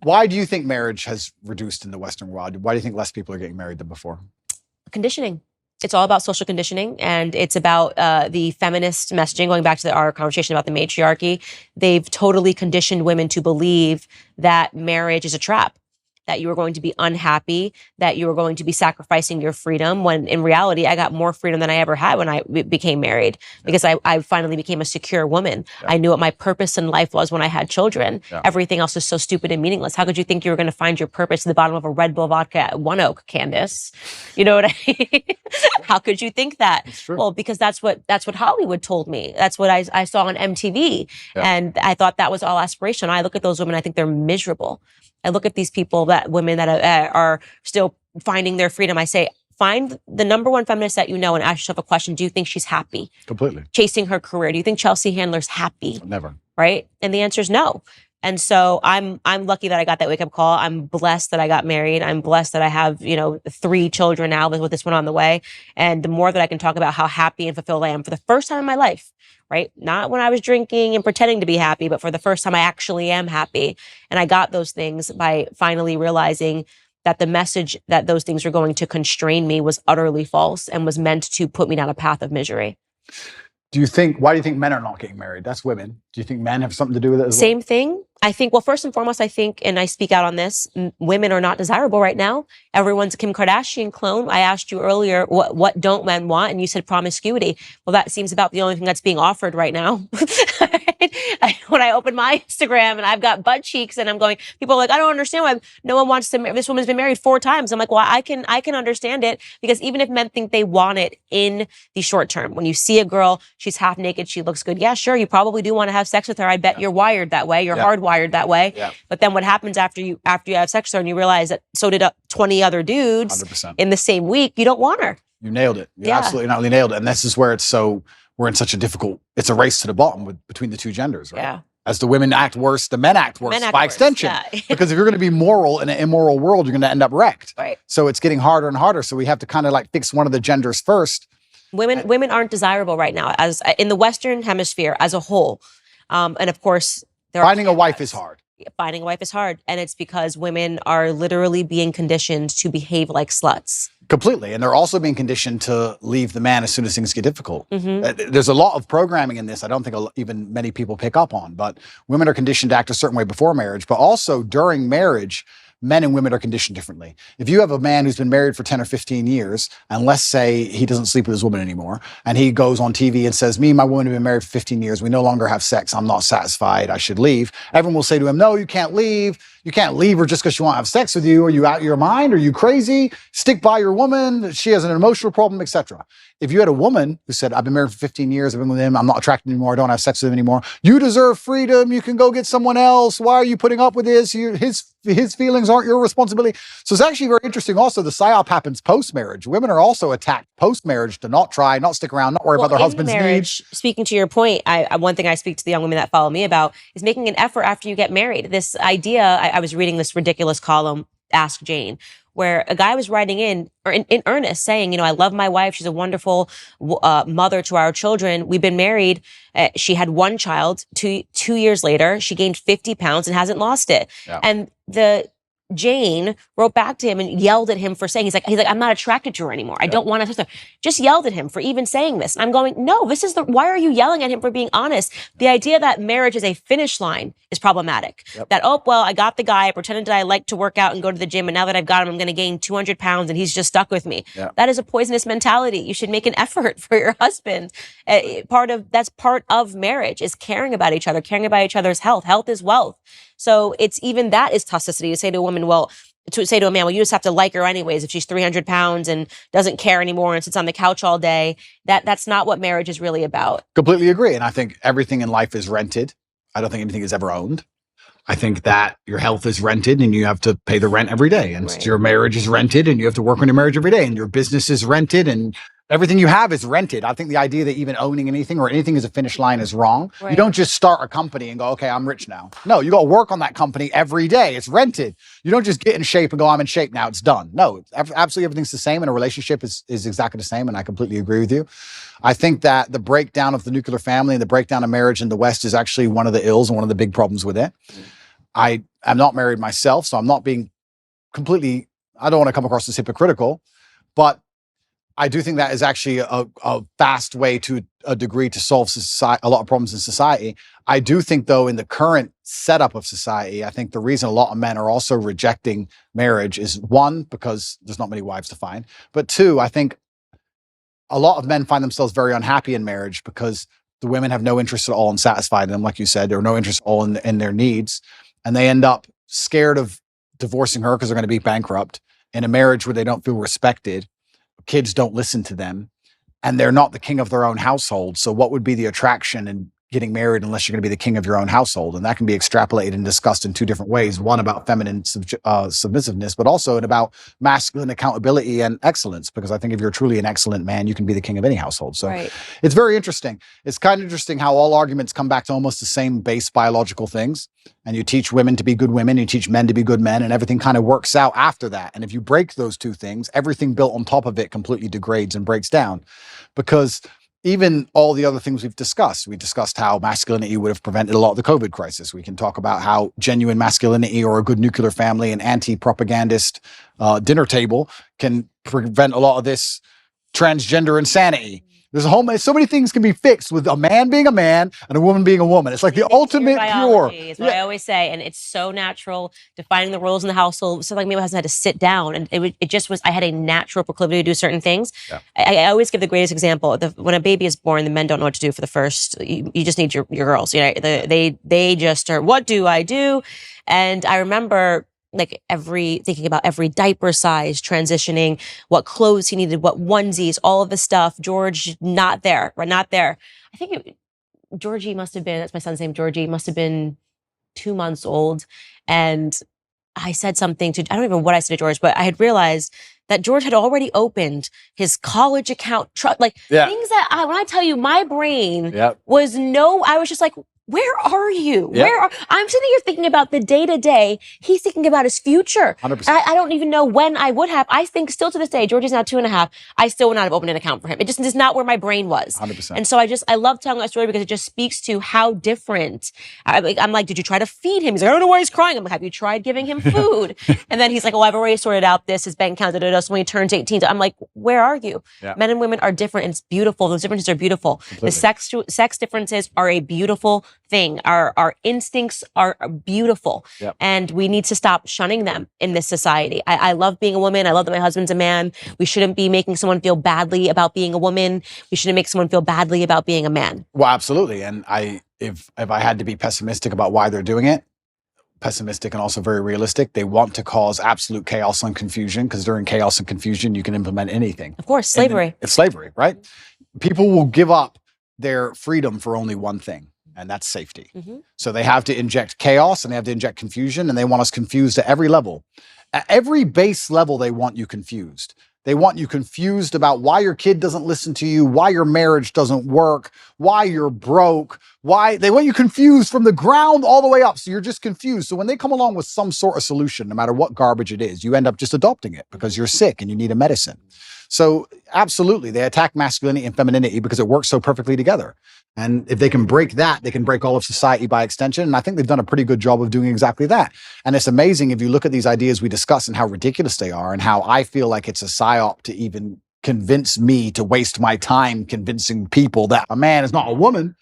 Why do you think marriage has reduced in the Western world? Why do you think less people are getting married than before? Conditioning. It's all about social conditioning, and it's about the feminist messaging. Going back to our conversation about the matriarchy, they've totally conditioned women to believe that marriage is a trap, that you are going to be unhappy, that you are going to be sacrificing your freedom, when in reality, I got more freedom than I ever had when I became married, because I finally became a secure woman. I knew what my purpose in life was when I had children. Everything else is so stupid and meaningless. How could you think you were going to find your purpose at the bottom of a Red Bull vodka at One Oak, Candace? You know what I mean? How could you think that? Well, because that's what Hollywood told me. That's what I saw on MTV. And I thought that was all aspirational. I look at those women, I think they're miserable. I look at these women that are still finding their freedom. I say, find the number one feminist that you know and ask yourself a question. Do you think she's happy? Completely. Chasing her career. Do you think Chelsea Handler's happy? Never. Right? And the answer is no. And so I'm lucky that I got that wake-up call. I'm blessed that I got married. I'm blessed that I have, 3 children now with this one on the way. And the more that I can talk about how happy and fulfilled I am for the first time in my life, right? Not when I was drinking and pretending to be happy, but for the first time I actually am happy. And I got those things by finally realizing that the message that those things were going to constrain me was utterly false and was meant to put me down a path of misery. Why do you think men are not getting married? That's women. Do you think men have something to do with it as well? Same thing. I think, well, first and foremost, and I speak out on this, women are not desirable right now. Everyone's a Kim Kardashian clone. I asked you earlier, what don't men want? And you said promiscuity. Well, that seems about the only thing that's being offered right now. When I open my Instagram and I've got butt cheeks and I'm going, people are like, I don't understand why no one wants to, this woman's been married 4 times. I'm like, well, I can understand it, because even if men think they want it in the short term, when you see a girl, she's half naked, she looks good. Yeah, sure. You probably do want to have sex with her. I bet you're wired that way. You're hardwired that way. But then what happens after you have sex with her and you realize that so did 20 other dudes 100%. In the same week, you don't want her. You nailed it. You absolutely not only nailed it. And this is where we're in such a difficult, it's a race to the bottom between the two genders, right? Yeah. As the women act worse, the men act worse by extension. Yeah. Because if you're going to be moral in an immoral world, you're going to end up wrecked. Right. So it's getting harder and harder. So we have to kind of fix one of the genders first. Women aren't desirable right now, as in the Western hemisphere as a whole. And of course, finding a wife is hard. Finding a wife is hard. And it's because women are literally being conditioned to behave like sluts. Completely. And they're also being conditioned to leave the man as soon as things get difficult. There's a lot of programming in this I don't think even many people pick up on, but women are conditioned to act a certain way before marriage, but also during marriage, men and women are conditioned differently. If you have a man who's been married for 10 or 15 years, and let's say he doesn't sleep with his woman anymore, and he goes on TV and says, me and my woman have been married for 15 years, we no longer have sex, I'm not satisfied, I should leave. Everyone will say to him, no, you can't leave. You can't leave her just because she won't have sex with you. Are you out of your mind? Are you crazy? Stick by your woman. She has an emotional problem, etc. If you had a woman who said, I've been married for 15 years, I've been with him, I'm not attracted anymore, I don't have sex with him anymore. You deserve freedom. You can go get someone else. Why are you putting up with this? His feelings aren't your responsibility. So it's actually very interesting. Also, the psyop happens post-marriage. Women are also attacked post-marriage to not try, not stick around, not worry about their husband's needs. Speaking to your point, one thing I speak to the young women that follow me about is making an effort after you get married. This idea, I was reading this ridiculous column, Ask Jane, where a guy was writing in earnest saying, I love my wife. She's a wonderful mother to our children. We've been married. She had one child. Two years later, she gained 50 pounds and hasn't lost it. Yeah. And Jane wrote back to him and yelled at him for saying, he's like, I'm not attracted to her anymore. I don't want to. Just yelled at him for even saying this. And I'm going, no, why are you yelling at him for being honest? The idea that marriage is a finish line is problematic. That, I got the guy, I pretended that I like to work out and go to the gym. And now that I've got him, I'm going to gain 200 pounds and he's just stuck with me. That is a poisonous mentality. You should make an effort for your husband. That's part of marriage, is caring about each other, caring about each other's health. Health is wealth. So even that is toxicity, to say to a woman, to say to a man, you just have to like her anyways if she's 300 pounds and doesn't care anymore and sits on the couch all day. That's not what marriage is really about. Completely agree. And I think everything in life is rented. I don't think anything is ever owned. I think that your health is rented and you have to pay the rent every day. And your marriage is rented and you have to work on your marriage every day. And your business is rented and everything you have is rented. I think the idea that even owning anything or anything as a finish line is wrong. You don't just start a company and go, okay, I'm rich now. No, you got to work on that company every day. It's rented. You don't just get in shape and go, I'm in shape now, it's done. No, absolutely everything's the same, and a relationship is exactly the same, and I completely agree with you. I think that the breakdown of the nuclear family and the breakdown of marriage in the West is actually one of the ills and one of the big problems with it. I am not married myself, so I'm not being completely, I don't want to come across as hypocritical, but I do think that is actually a fast way to a degree to solve a lot of problems in society. I do think, though, in the current setup of society, I think the reason a lot of men are also rejecting marriage is, one, because there's not many wives to find, but two, I think a lot of men find themselves very unhappy in marriage because the women have no interest at all in satisfying them, like you said, or no interest at all in their needs, and they end up scared of divorcing her because they're going to be bankrupt in a marriage where they don't feel respected. Kids don't listen to them, and they're not the king of their own household. So what would be the attraction in getting married unless you're going to be the king of your own household? And that can be extrapolated and discussed in two different ways. One about feminine submissiveness, but also about masculine accountability and excellence. Because I think if you're truly an excellent man, you can be the king of any household. So it's very interesting. It's kind of interesting how all arguments come back to almost the same base biological things. And you teach women to be good women, you teach men to be good men, and everything kind of works out after that. And if you break those two things, everything built on top of it completely degrades and breaks down. Because even all the other things we discussed how masculinity would have prevented a lot of the COVID crisis. We can talk about how genuine masculinity or a good nuclear family and anti-propagandist dinner table can prevent a lot of this transgender insanity. There's so many things can be fixed with a man being a man and a woman being a woman. It's like the ultimate cure. Is what I always say, and it's so natural defining the roles in the household. So like me, my husband had to sit down, and it just was. I had a natural proclivity to do certain things. I always give the greatest example. When a baby is born, the men don't know what to do for the first. You just need your girls. They just are. What do I do? And I remember thinking about every diaper size, transitioning, what clothes he needed, what onesies, all of the stuff. George, not there. I think Georgie must have been, that's my son's name, Georgie, must have been 2 months old. And I said something I don't even know what I said to George, but I had realized that George had already opened his college account, things that when I tell you, my brain I was just like, where are you? Yep. I'm sitting here thinking about the day to day. He's thinking about his future. 100%. I don't even know when I would have. I think still to this day, Georgie's now 2.5. I still would not have opened an account for him. It just is not where my brain was. 100%. And so I love telling that story because it just speaks to how different. I'm like, did you try to feed him? He's like, I don't know why he's crying. I'm like, have you tried giving him food? And then he's like, oh, I've already sorted out his bank account. So when he turns 18, I'm like, where are you? Yeah. Men and women are different. And it's beautiful. Those differences are beautiful. Completely. The sex differences are a beautiful thing. Our instincts are beautiful. Yep. And we need to stop shunning them in this society. I love being a woman. I love that my husband's a man. We shouldn't be making someone feel badly about being a woman. We shouldn't make someone feel badly about being a man. Well, absolutely. And if I had to be pessimistic about why they're doing it, pessimistic and also very realistic, they want to cause absolute chaos and confusion, because during chaos and confusion, you can implement anything. Of course, slavery. It's slavery, right? People will give up their freedom for only one thing, and that's safety. Mm-hmm. So they have to inject chaos and they have to inject confusion, and they want us confused at every level. At every base level, they want you confused. They want you confused about why your kid doesn't listen to you, why your marriage doesn't work, why you're broke, why they want you confused from the ground all the way up. So you're just confused. So when they come along with some sort of solution, no matter what garbage it is, you end up just adopting it because you're sick and you need a medicine. So absolutely, they attack masculinity and femininity because it works so perfectly together. And if they can break that, they can break all of society by extension. And I think they've done a pretty good job of doing exactly that. And it's amazing if you look at these ideas we discuss and how ridiculous they are, and how I feel like it's a psyop to even convince me to waste my time convincing people that a man is not a woman.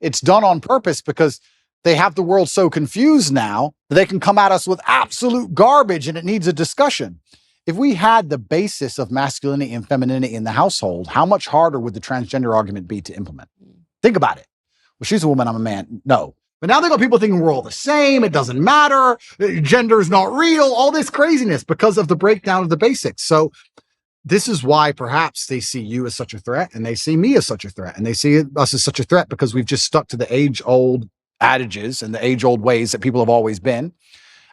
It's done on purpose because they have the world so confused now that they can come at us with absolute garbage, and it needs a discussion. If we had the basis of masculinity and femininity in the household, how much harder would the transgender argument be to implement? Think about it. Well, she's a woman, I'm a man. No. But now they got people thinking we're all the same. It doesn't matter. Gender is not real. All this craziness because of the breakdown of the basics. So this is why perhaps they see you as such a threat, and they see me as such a threat, and they see us as such a threat because we've just stuck to the age-old adages and the age-old ways that people have always been.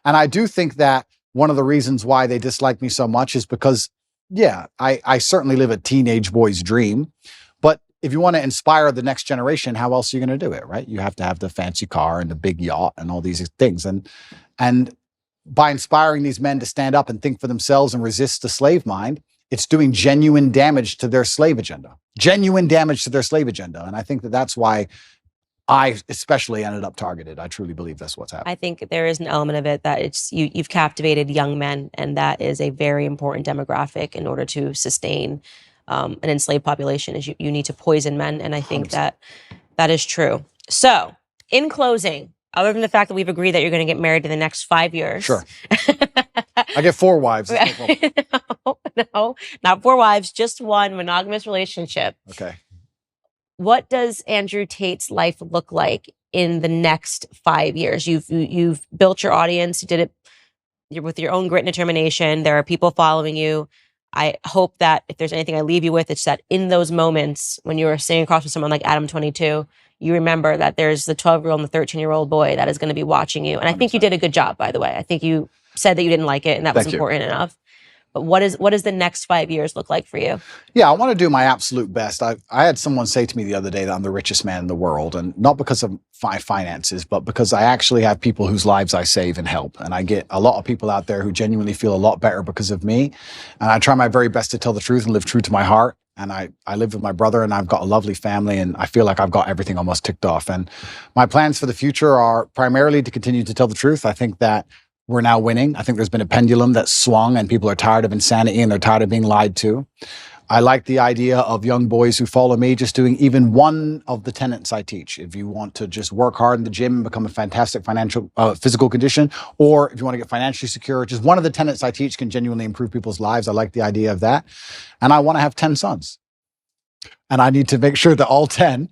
And I do think that one of the reasons why they dislike me so much is because, yeah, I certainly live a teenage boy's dream. But if you want to inspire the next generation, how else are you going to do it, right? You have to have the fancy car and the big yacht and all these things. And by inspiring these men to stand up and think for themselves and resist the slave mind, it's doing genuine damage to their slave agenda. Genuine damage to their slave agenda. And I think that that's why I especially ended up targeted. I truly believe that's what's happening. I think there is an element of it that it's you've captivated young men, and that is a very important demographic in order to sustain an enslaved population. Is you need to poison men, and I think 100%. that is true. So, in closing, other than the fact that we've agreed that you're going to get married in the next 5 years, Sure. I get 4 wives. That's no problem. no, not 4 wives, just one monogamous relationship. Okay. What does Andrew Tate's life look like in the next 5 years? You've built your audience. You did it with your own grit and determination. There are people following you. I hope that if there's anything I leave you with, it's that in those moments when you're sitting across from someone like Adam 22, you remember that there's the 12-year-old and the 13-year-old boy that is going to be watching you. And I think you did a good job, by the way. I think you said that you didn't like it, and that was important enough. But what does the next 5 years look like for you? Yeah, I want to do my absolute best. I had someone say to me the other day that I'm the richest man in the world, and not because of my finances, but because I actually have people whose lives I save and help. And I get a lot of people out there who genuinely feel a lot better because of me. And I try my very best to tell the truth and live true to my heart. And I live with my brother, and I've got a lovely family, and I feel like I've got everything almost ticked off. And my plans for the future are primarily to continue to tell the truth. I think that we're now winning. I think there's been a pendulum that swung, and people are tired of insanity and they're tired of being lied to. I like the idea of young boys who follow me just doing even one of the tenets I teach. If you want to just work hard in the gym and become a fantastic physical condition, or if you want to get financially secure, just one of the tenets I teach can genuinely improve people's lives. I like the idea of that. And I want to have 10 sons. And I need to make sure that all 10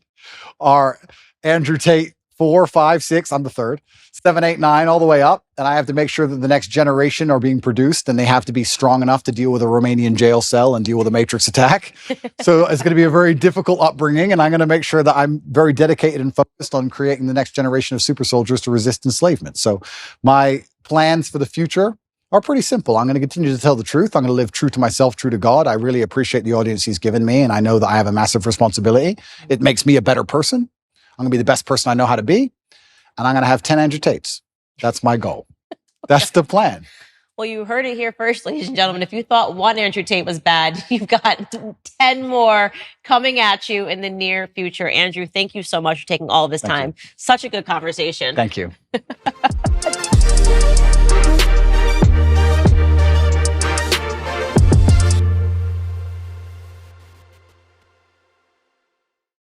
are Andrew Tate 4, 5, 6, I'm the third, 7, 8, 9, all the way up. And I have to make sure that the next generation are being produced, and they have to be strong enough to deal with a Romanian jail cell and deal with a matrix attack. So it's going to be a very difficult upbringing. And I'm going to make sure that I'm very dedicated and focused on creating the next generation of super soldiers to resist enslavement. So my plans for the future are pretty simple. I'm going to continue to tell the truth. I'm going to live true to myself, true to God. I really appreciate the audience he's given me, and I know that I have a massive responsibility. It makes me a better person. I'm going to be the best person I know how to be. And I'm going to have 10 Andrew Tates. That's my goal. That's the plan. Well, you heard it here first, ladies and gentlemen. If you thought one Andrew Tate was bad, you've got 10 more coming at you in the near future. Andrew, thank you so much for taking all of this time. Such a good conversation. Thank you.